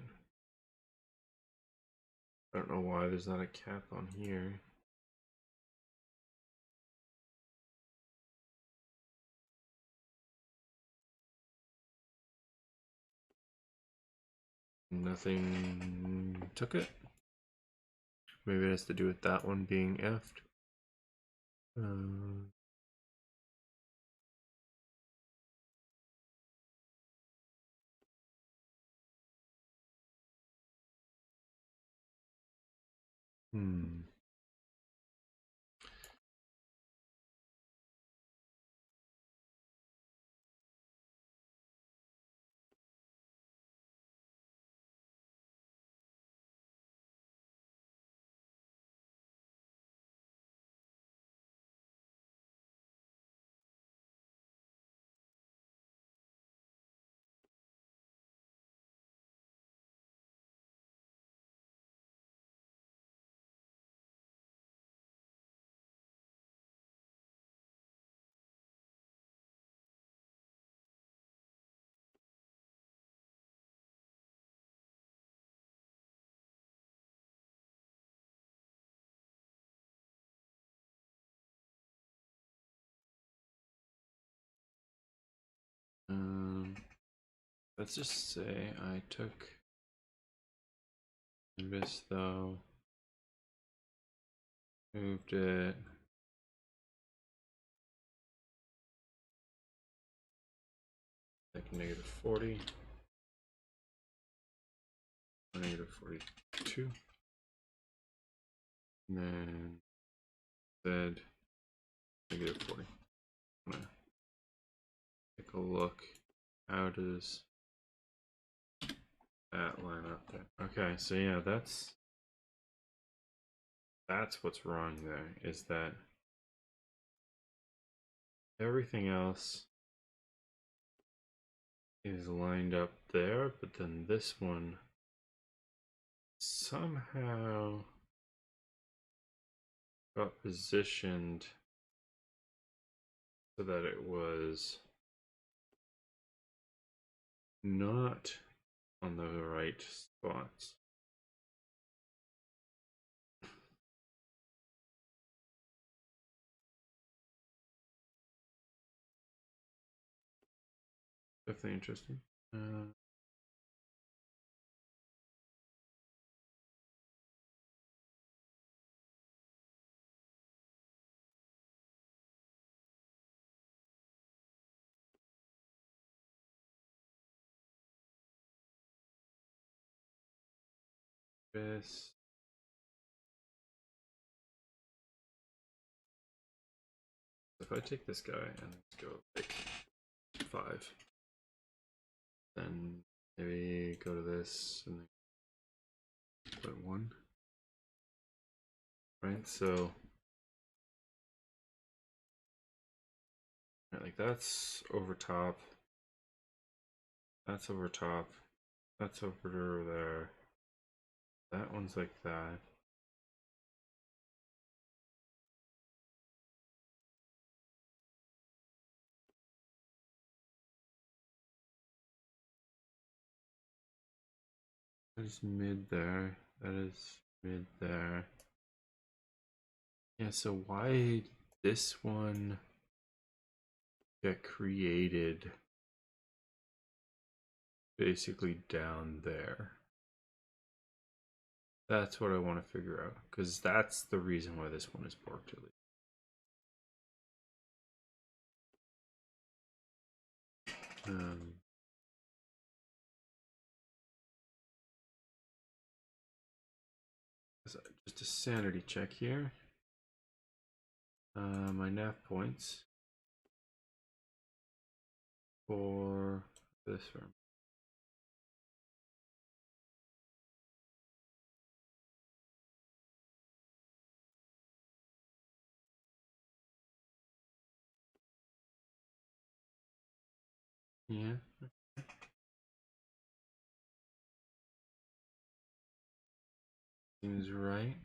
I don't know why there's not a cap on here. Nothing took it. Maybe it has to do with that one being effed. Hmm. Let's just say I took this though, moved it. Like -40, -42, and then said -40. I'm gonna take a look. How does that line up there? Okay, so yeah, that's what's wrong there, is that everything else is lined up there, but then this one somehow got positioned so that it was not on the right spots. Definitely interesting. This. If I take this guy and go like 5, then maybe go to this and then put 1. Right, so right, like that's over top. That's over top. That's over there. That one's like that. That is mid there. That is mid there. Yeah, so why did this one get created basically down there? That's what I want to figure out, because that's the reason why this one is borked at least. Um, so just a sanity check here. My nav points for this room. Yeah. Seems right.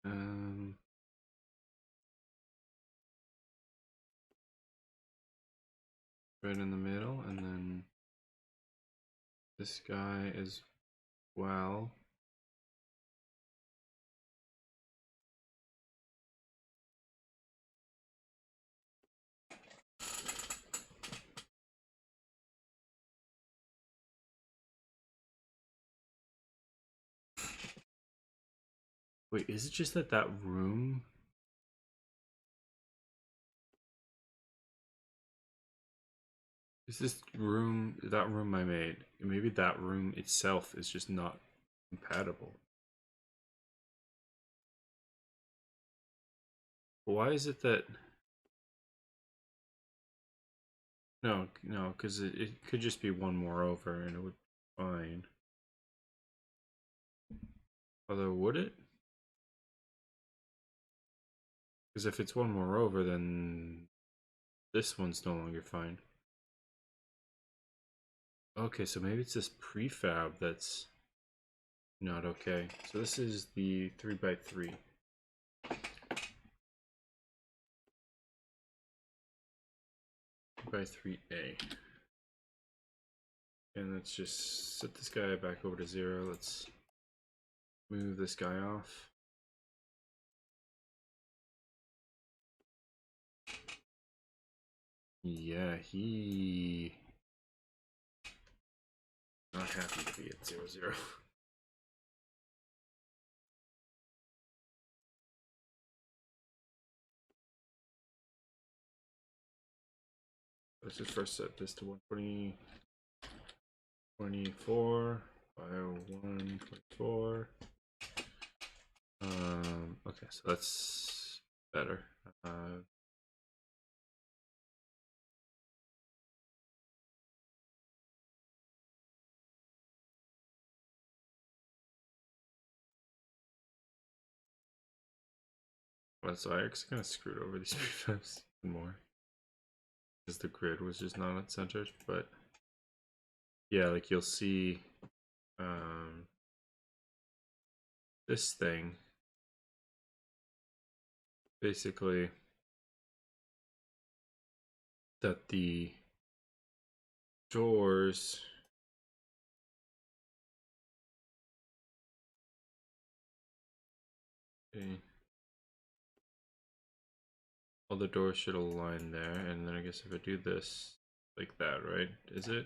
Um, right in the middle, and then this guy as well. Wait, is it just that that room? Is this room, that room I made, maybe that room itself is just not compatible. Why is it that... No, no, because it could just be one more over and it would be fine. Although, would it? Because if it's one more over, then this one's no longer fine. Okay, so maybe it's this prefab that's not okay. So this is the 3x3. By 3A. And let's just set this guy back over to 0. Let's move this guy off. Yeah, he not happy to be at 0, 0. Let's just first set this to 120, 24, 1, 24. Okay, so that's better. Well, so I actually kind of screwed over these prefabs more because the grid was just not centered. But yeah, like you'll see this thing basically that the doors okay, all the doors should align there, and then I guess if I do this like that, right? Is it?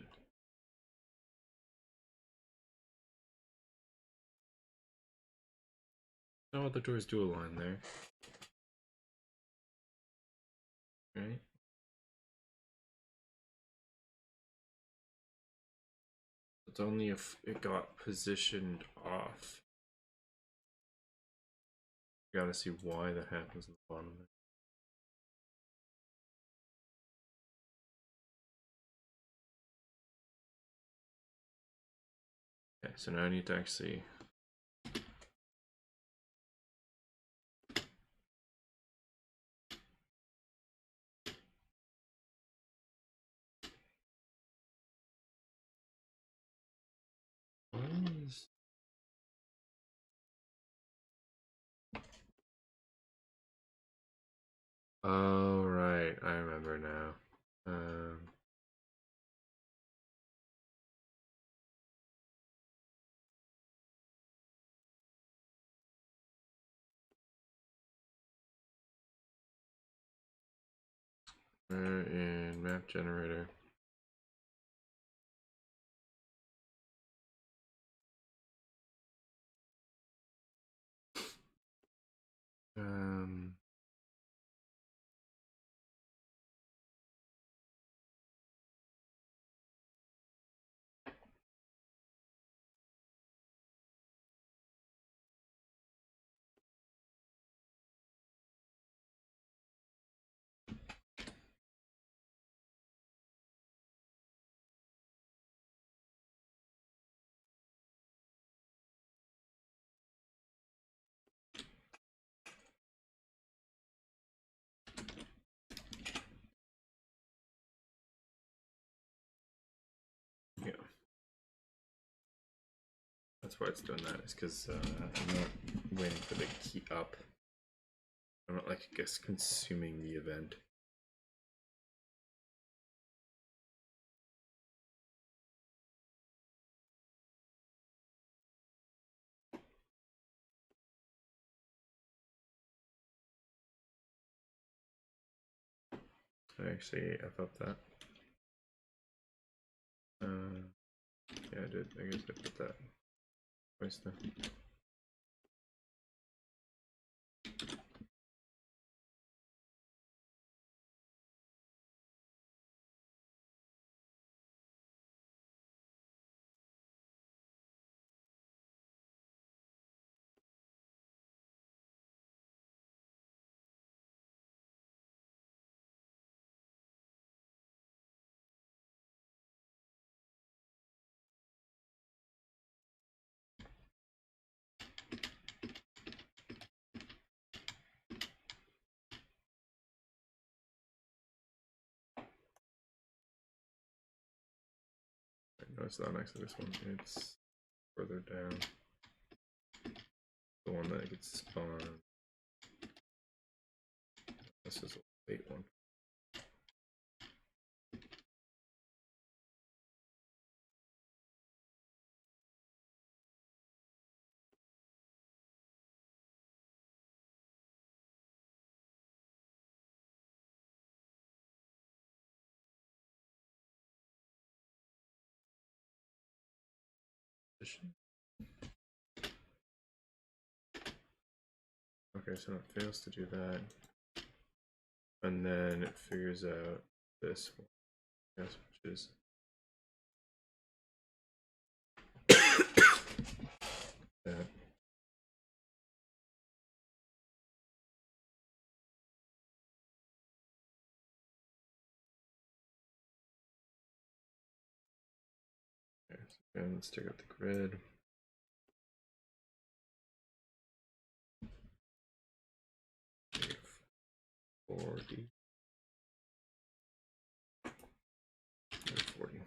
No, all the doors do align there. Right? It's only if it got positioned off. You gotta see why that happens at the bottom there. Okay, so now I need to actually oh right, I remember now. We're in map generator. Um, That's why it's doing that. Is because I'm not waiting for the key up. I'm not, like, I guess, consuming the event. I actually F up that. Yeah, I did. I guess I put that twice now. No, it's not next to this one. It's further down. The one that gets spawned. This is a late one. Okay, so it fails to do that. And then it figures out this one, yes, which is that. Okay, so again, let's check out the grid. -40. 40.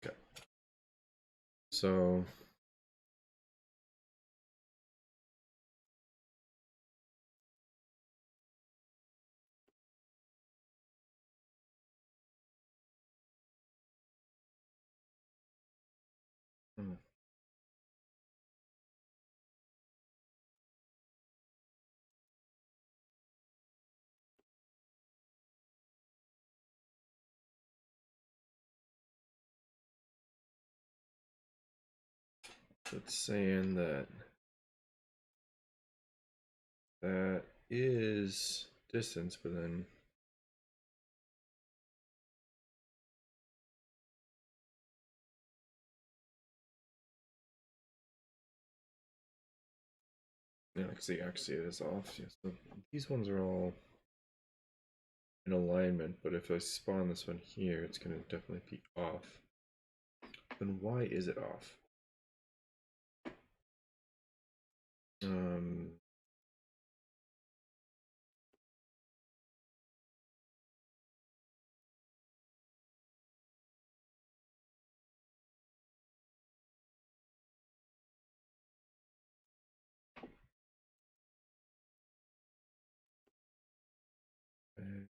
Okay. So it's saying that that is distance, but then yeah, like the axis is off. Yeah, so these ones are all in alignment, but if I spawn this one here, it's going to definitely be off. Then why is it off? Um,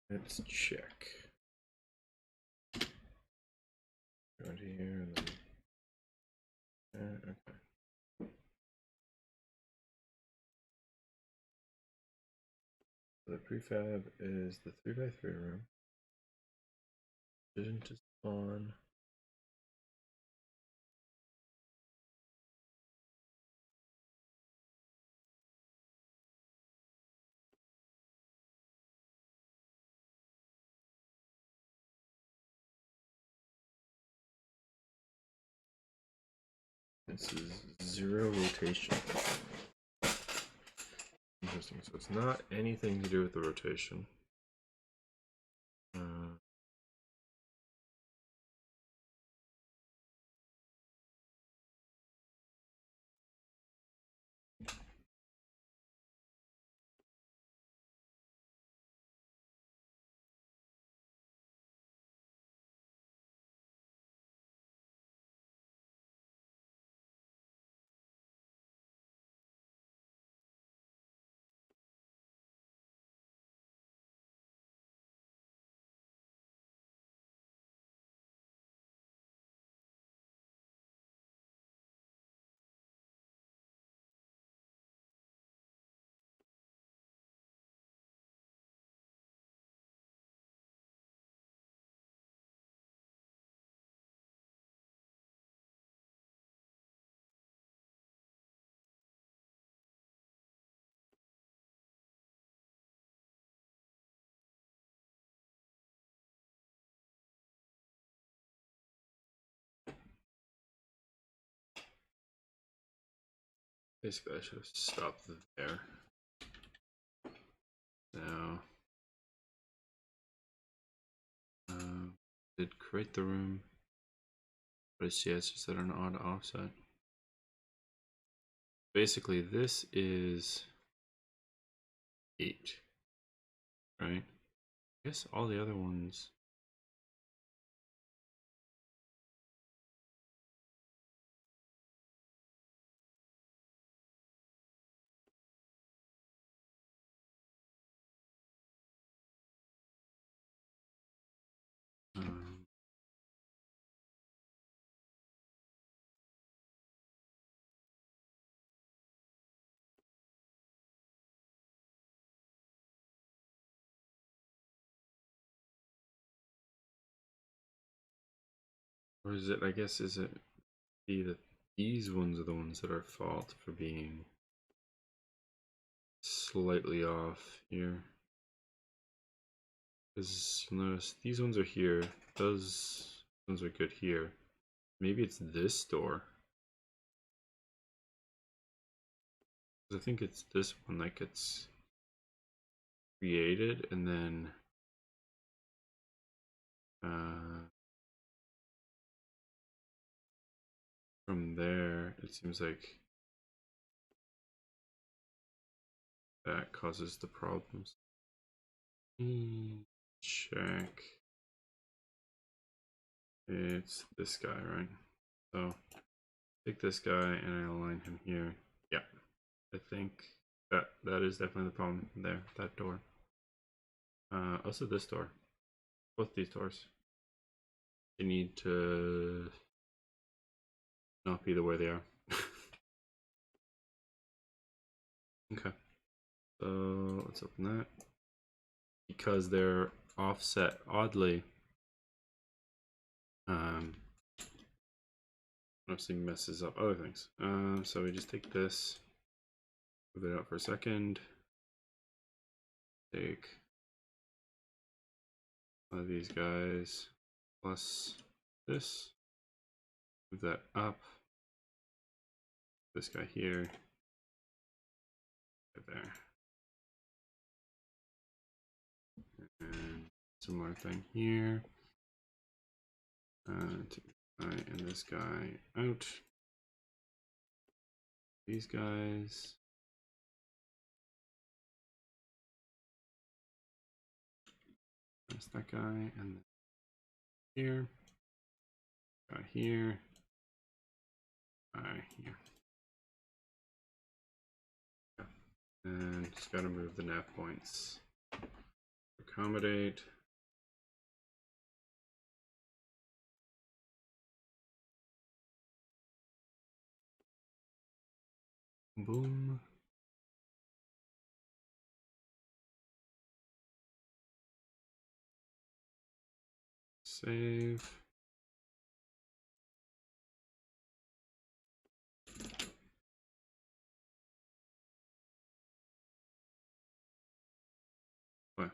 let's check. Go into here and then okay. So the prefab is the 3x3 room. Vision to spawn. This is 0 rotation. Interesting. So it's not anything to do with the rotation. Basically, I should have stopped there. Now, did create the room, but I see it's just at an odd offset. Basically, this is 8, right? I guess all the other ones. Or is it, I guess, is it be that these ones are the ones that are at fault for being slightly off here? Because you'll notice these ones are here, those ones are good here. Maybe it's this door. I think it's this one that gets created and then from there it seems like that causes the problems. Check. It's this guy, right? So take this guy and I align him here. Yeah, I think that is definitely the problem there, that door. Also this door. Both these doors. They need to not be the way they are. Okay. So let's open that. Because they're offset oddly, obviously messes up other things. So we just take this, move it out for a second, take one of these guys plus this, move that up, this guy here, right there, and similar thing here. Take this guy and this guy out. These guys. That's that guy, and then here, guy here, guy here. And just gotta move the nav points. Accommodate. Boom. Save. What?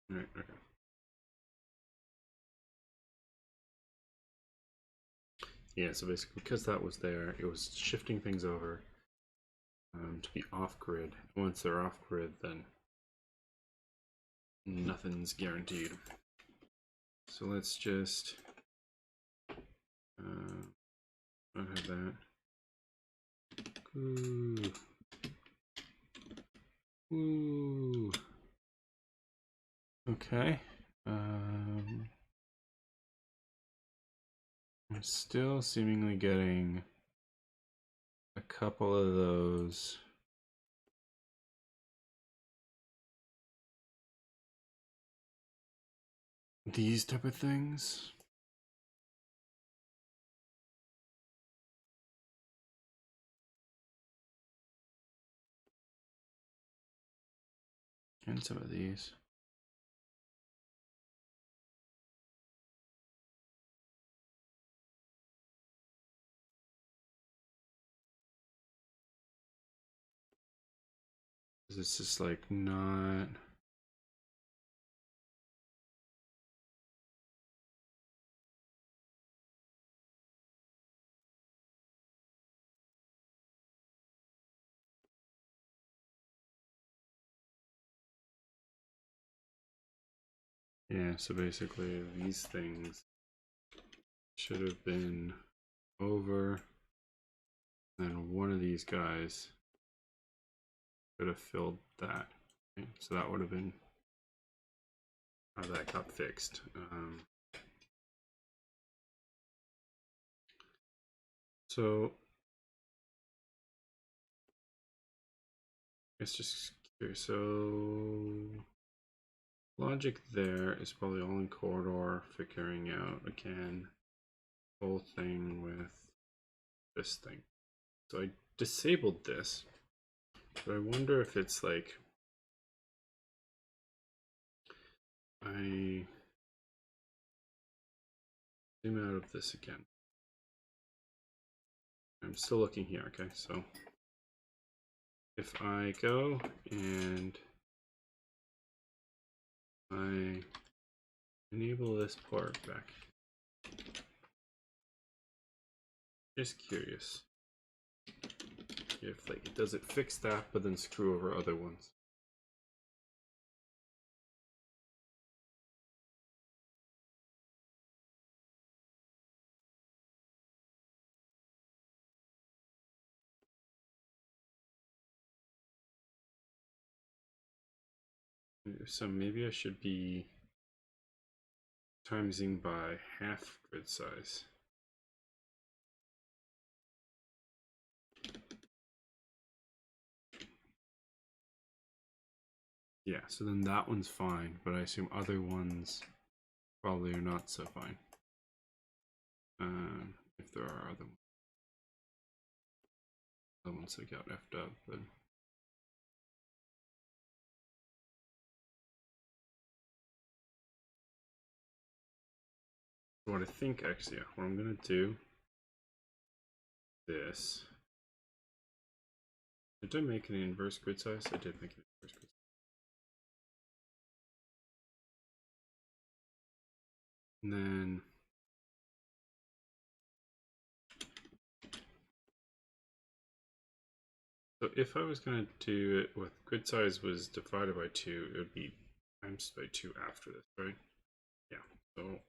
Right, okay. Yeah, so basically, because that was there, it was shifting things over to be off grid. Once they're off grid, then nothing's guaranteed. So let's just not have that. Ooh. Ooh. Okay. I'm still seemingly getting a couple of those. These type of things. And some of these. It's just like not. Yeah, so basically these things should have been over, and one of these guys could have filled that. Okay, so that would have been how that got fixed. So it's just curious. So logic there is probably all in corridor, figuring out again whole thing with this thing. So I disabled this, but I wonder if it's like I zoom out of this again. I'm still looking here, okay? So if I go and I enable this port back, just curious if like does it fix that but then screw over other ones. So maybe I should be timesing by half grid size. Yeah, so then that one's fine, but I assume other ones probably are not so fine. If there are other ones that got effed up, but what I think actually, yeah, what I'm gonna do this. Did I make an inverse grid size? I did make an inverse grid size. And then so if I was gonna do it with grid size was divided by 2, it would be times by 2 after this, right? Yeah. So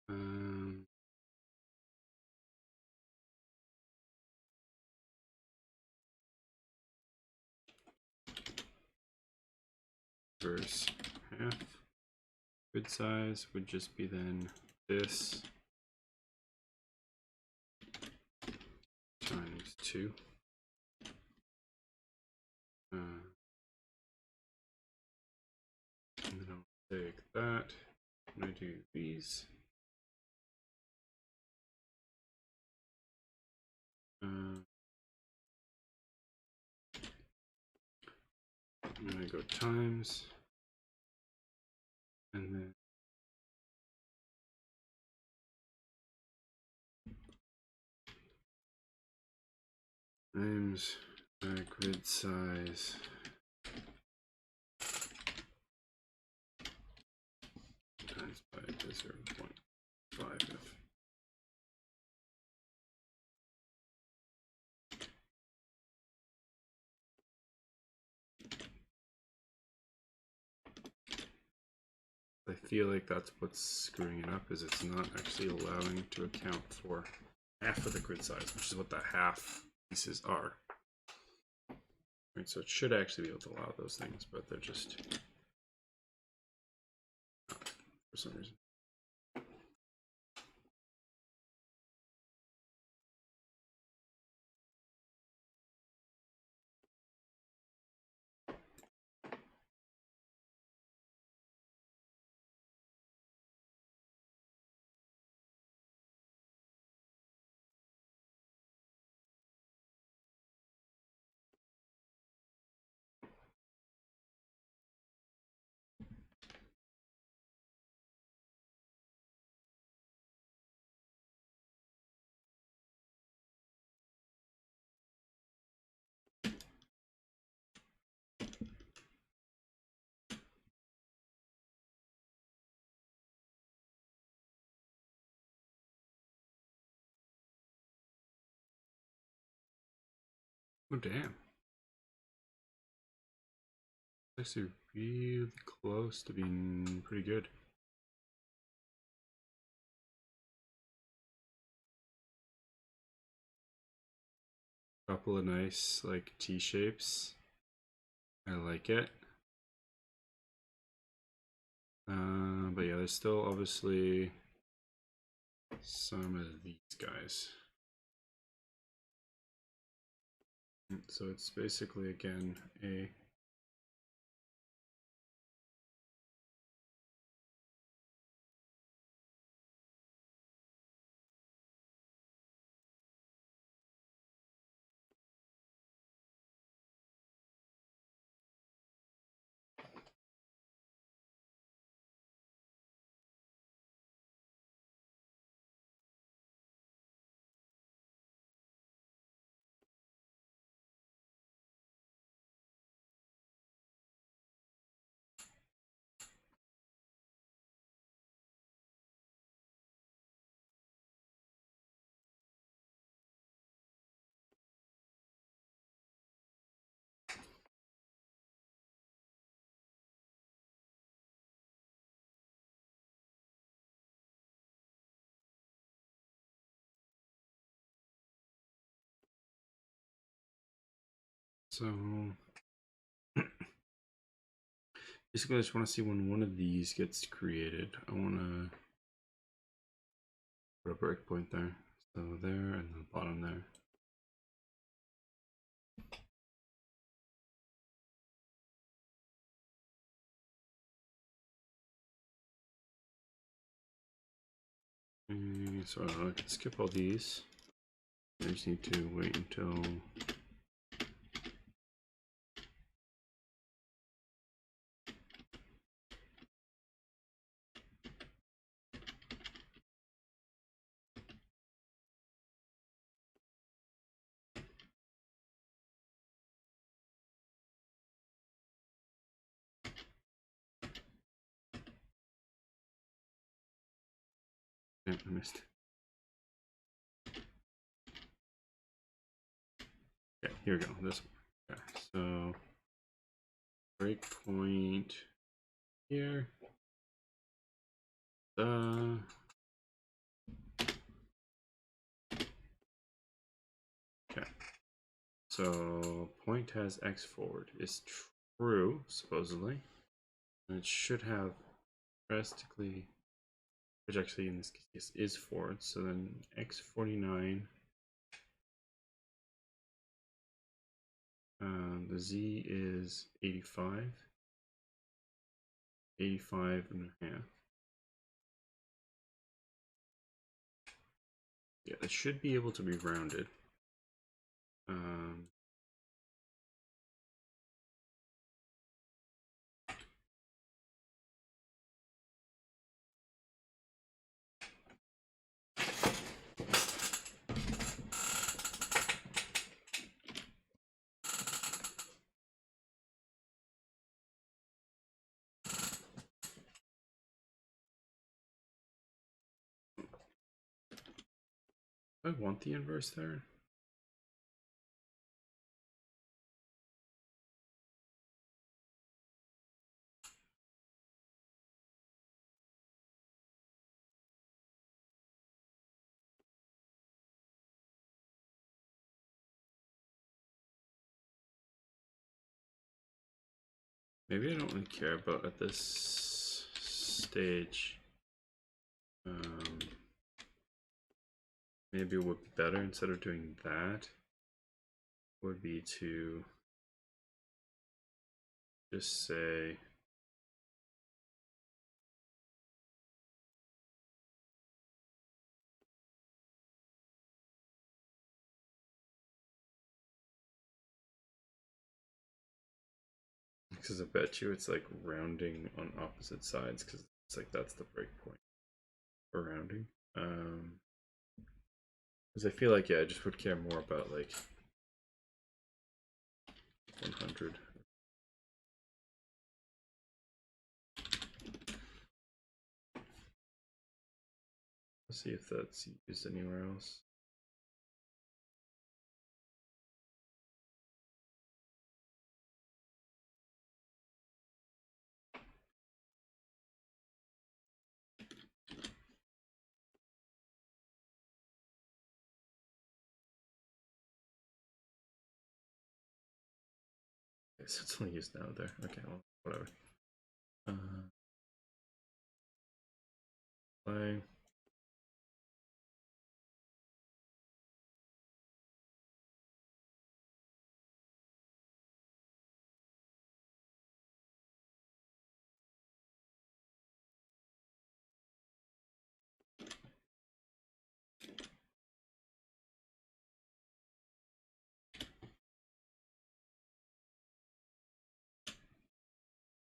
um verse half grid size would just be then this times 2. And then I'll take that and I do these. And I go times, and then times grid size times by 0.5f. I feel like that's what's screwing it up, is it's not actually allowing to account for half of the grid size, which is what the half pieces are. Right, so it should actually be able to allow those things, but they're just not for some reason. Oh damn. It's actually really close to being pretty good. Couple of nice like T shapes. I like it. But yeah, there's still obviously some of these guys. So it's basically again a so basically I just want to see when one of these gets created. I want to put a breakpoint there. So there and the bottom there. So I don't know, I can skip all these. I just need to wait until I missed. Yeah, here we go. This one. Okay, so breakpoint here. Okay. So point has X forward is true, supposedly. And it should have drastically, which actually in this case is forward. So then X49. The Z is 85. 85 and a half. Yeah, it should be able to be rounded. I want the inverse there. Maybe I don't really care about at this stage. Maybe it would be better instead of doing that would be to just say because I bet you it's like rounding on opposite sides because it's like that's the break point for rounding. Because I feel like yeah, I just would care more about like 100. Let's see if that's used anywhere else. Okay, so it's only used now there. Okay, well, whatever. Play.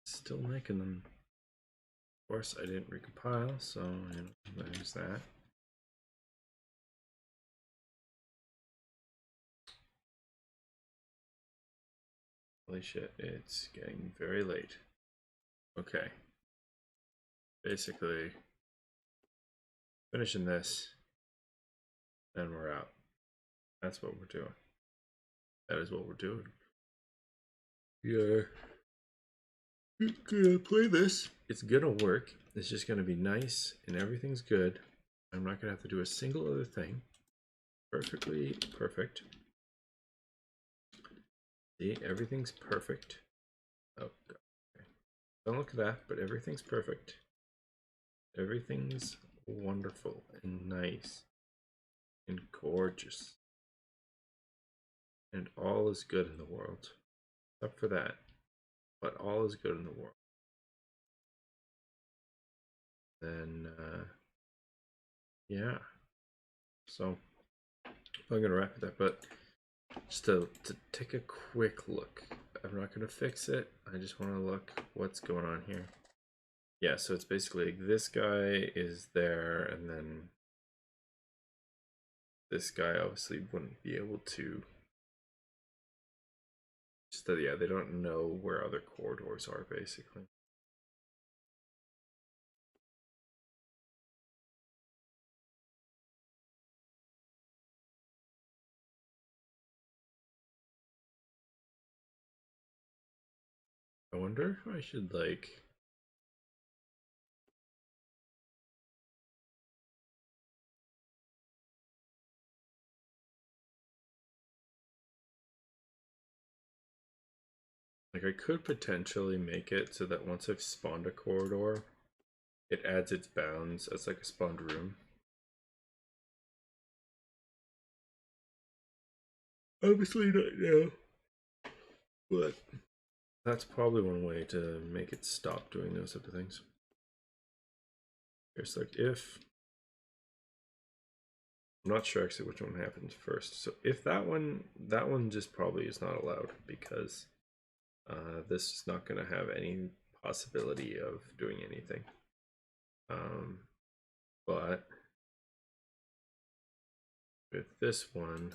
Still making them. Of course, I didn't recompile, so there's that. Holy shit, it's getting very late. Okay. Basically, finishing this, then we're out. That's what we're doing. That is what we're doing. Yeah. Gonna play this. It's gonna work. It's just gonna be nice and everything's good. I'm not gonna have to do a single other thing. Perfectly perfect. See, everything's perfect. Oh, God. Okay. Don't look at that, but everything's perfect. Everything's wonderful and nice and gorgeous. And all is good in the world. Except for that. But all is good in the world. Then, yeah. So, I'm gonna wrap it up, but just to take a quick look. I'm not gonna fix it. I just want to look what's going on here. Yeah, so it's basically like this guy is there, and then this guy obviously wouldn't be able to. Just that, yeah, they don't know where other corridors are, basically. I wonder if I should, like... Like, I could potentially make it so that once I've spawned a corridor, it adds its bounds as, like, a spawned room. Obviously not now. But that's probably one way to make it stop doing those type of things. It's like if... I'm not sure actually which one happens first. So if that one just probably is not allowed because this is not going to have any possibility of doing anything. But with this one,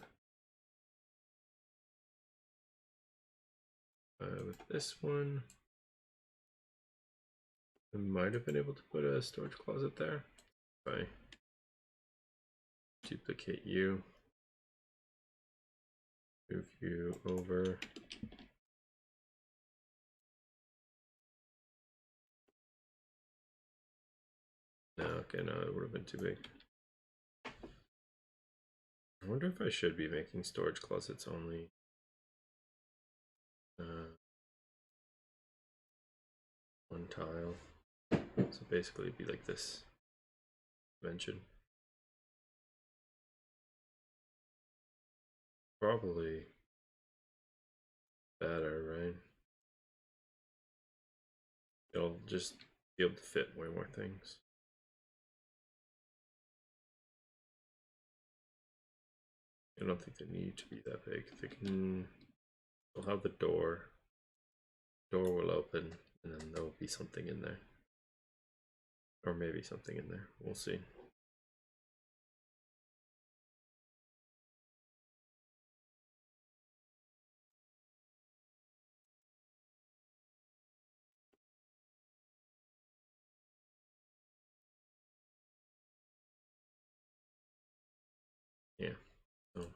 I might have been able to put a storage closet there. Right. duplicate you, move you over. No, okay, no, it would have been too big. I wonder if I should be making storage closets only. One tile. So basically it'd be like this dimension. Probably better, right? It'll just be able to fit way more things. I don't think they need to be that big. They'll have the door. Door will open, and then there'll be something in there. Or maybe something in there. We'll see. Yeah. So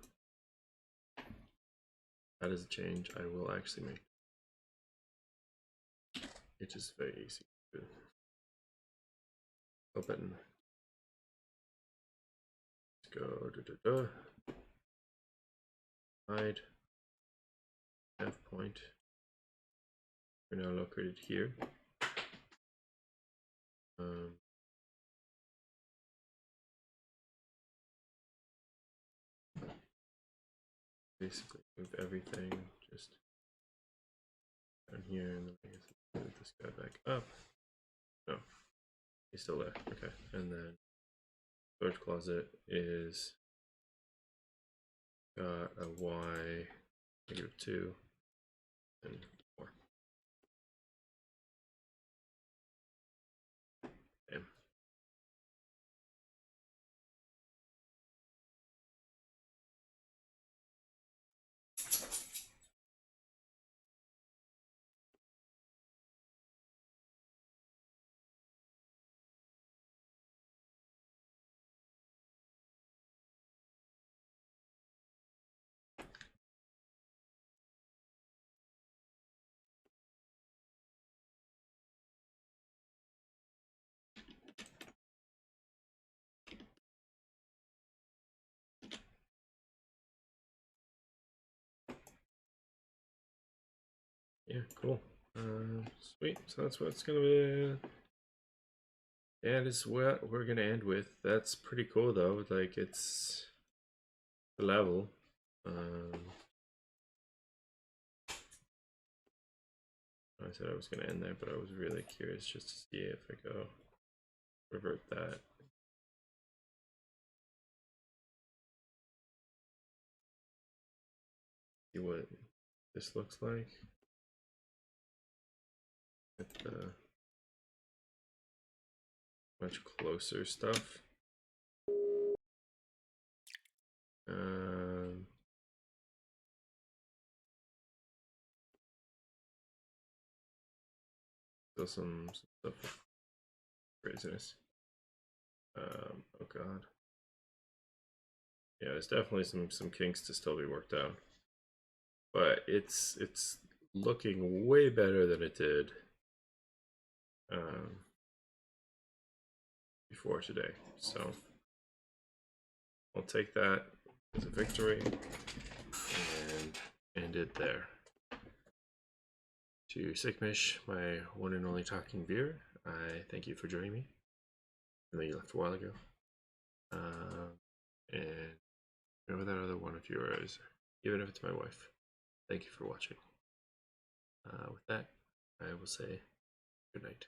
that is a change I will actually make. It is very easy to do. Open. Let's go. Hide. F point. We're now located here. Basically move everything just down here, and then I guess move this guy back up. No, he's still there. Okay, and then storage closet is got a Y -2 and 4. Damn. Yeah, cool. Sweet. So that's what it's gonna be. That is what we're gonna end with. That's pretty cool though. Like it's the level. I said I was gonna end there, but I was really curious just to see if I go revert that. See what this looks like. With the much closer stuff. Still some stuff with craziness. Oh god. Yeah, there's definitely some kinks to still be worked out. But it's looking way better than it did before today. So I'll take that as a victory and end it there. To Sickmish, my one and only talking viewer, I thank you for joining me. I know you left a while ago. And whoever that other one of you is, even if it's my wife, thank you for watching. With that, I will say good night.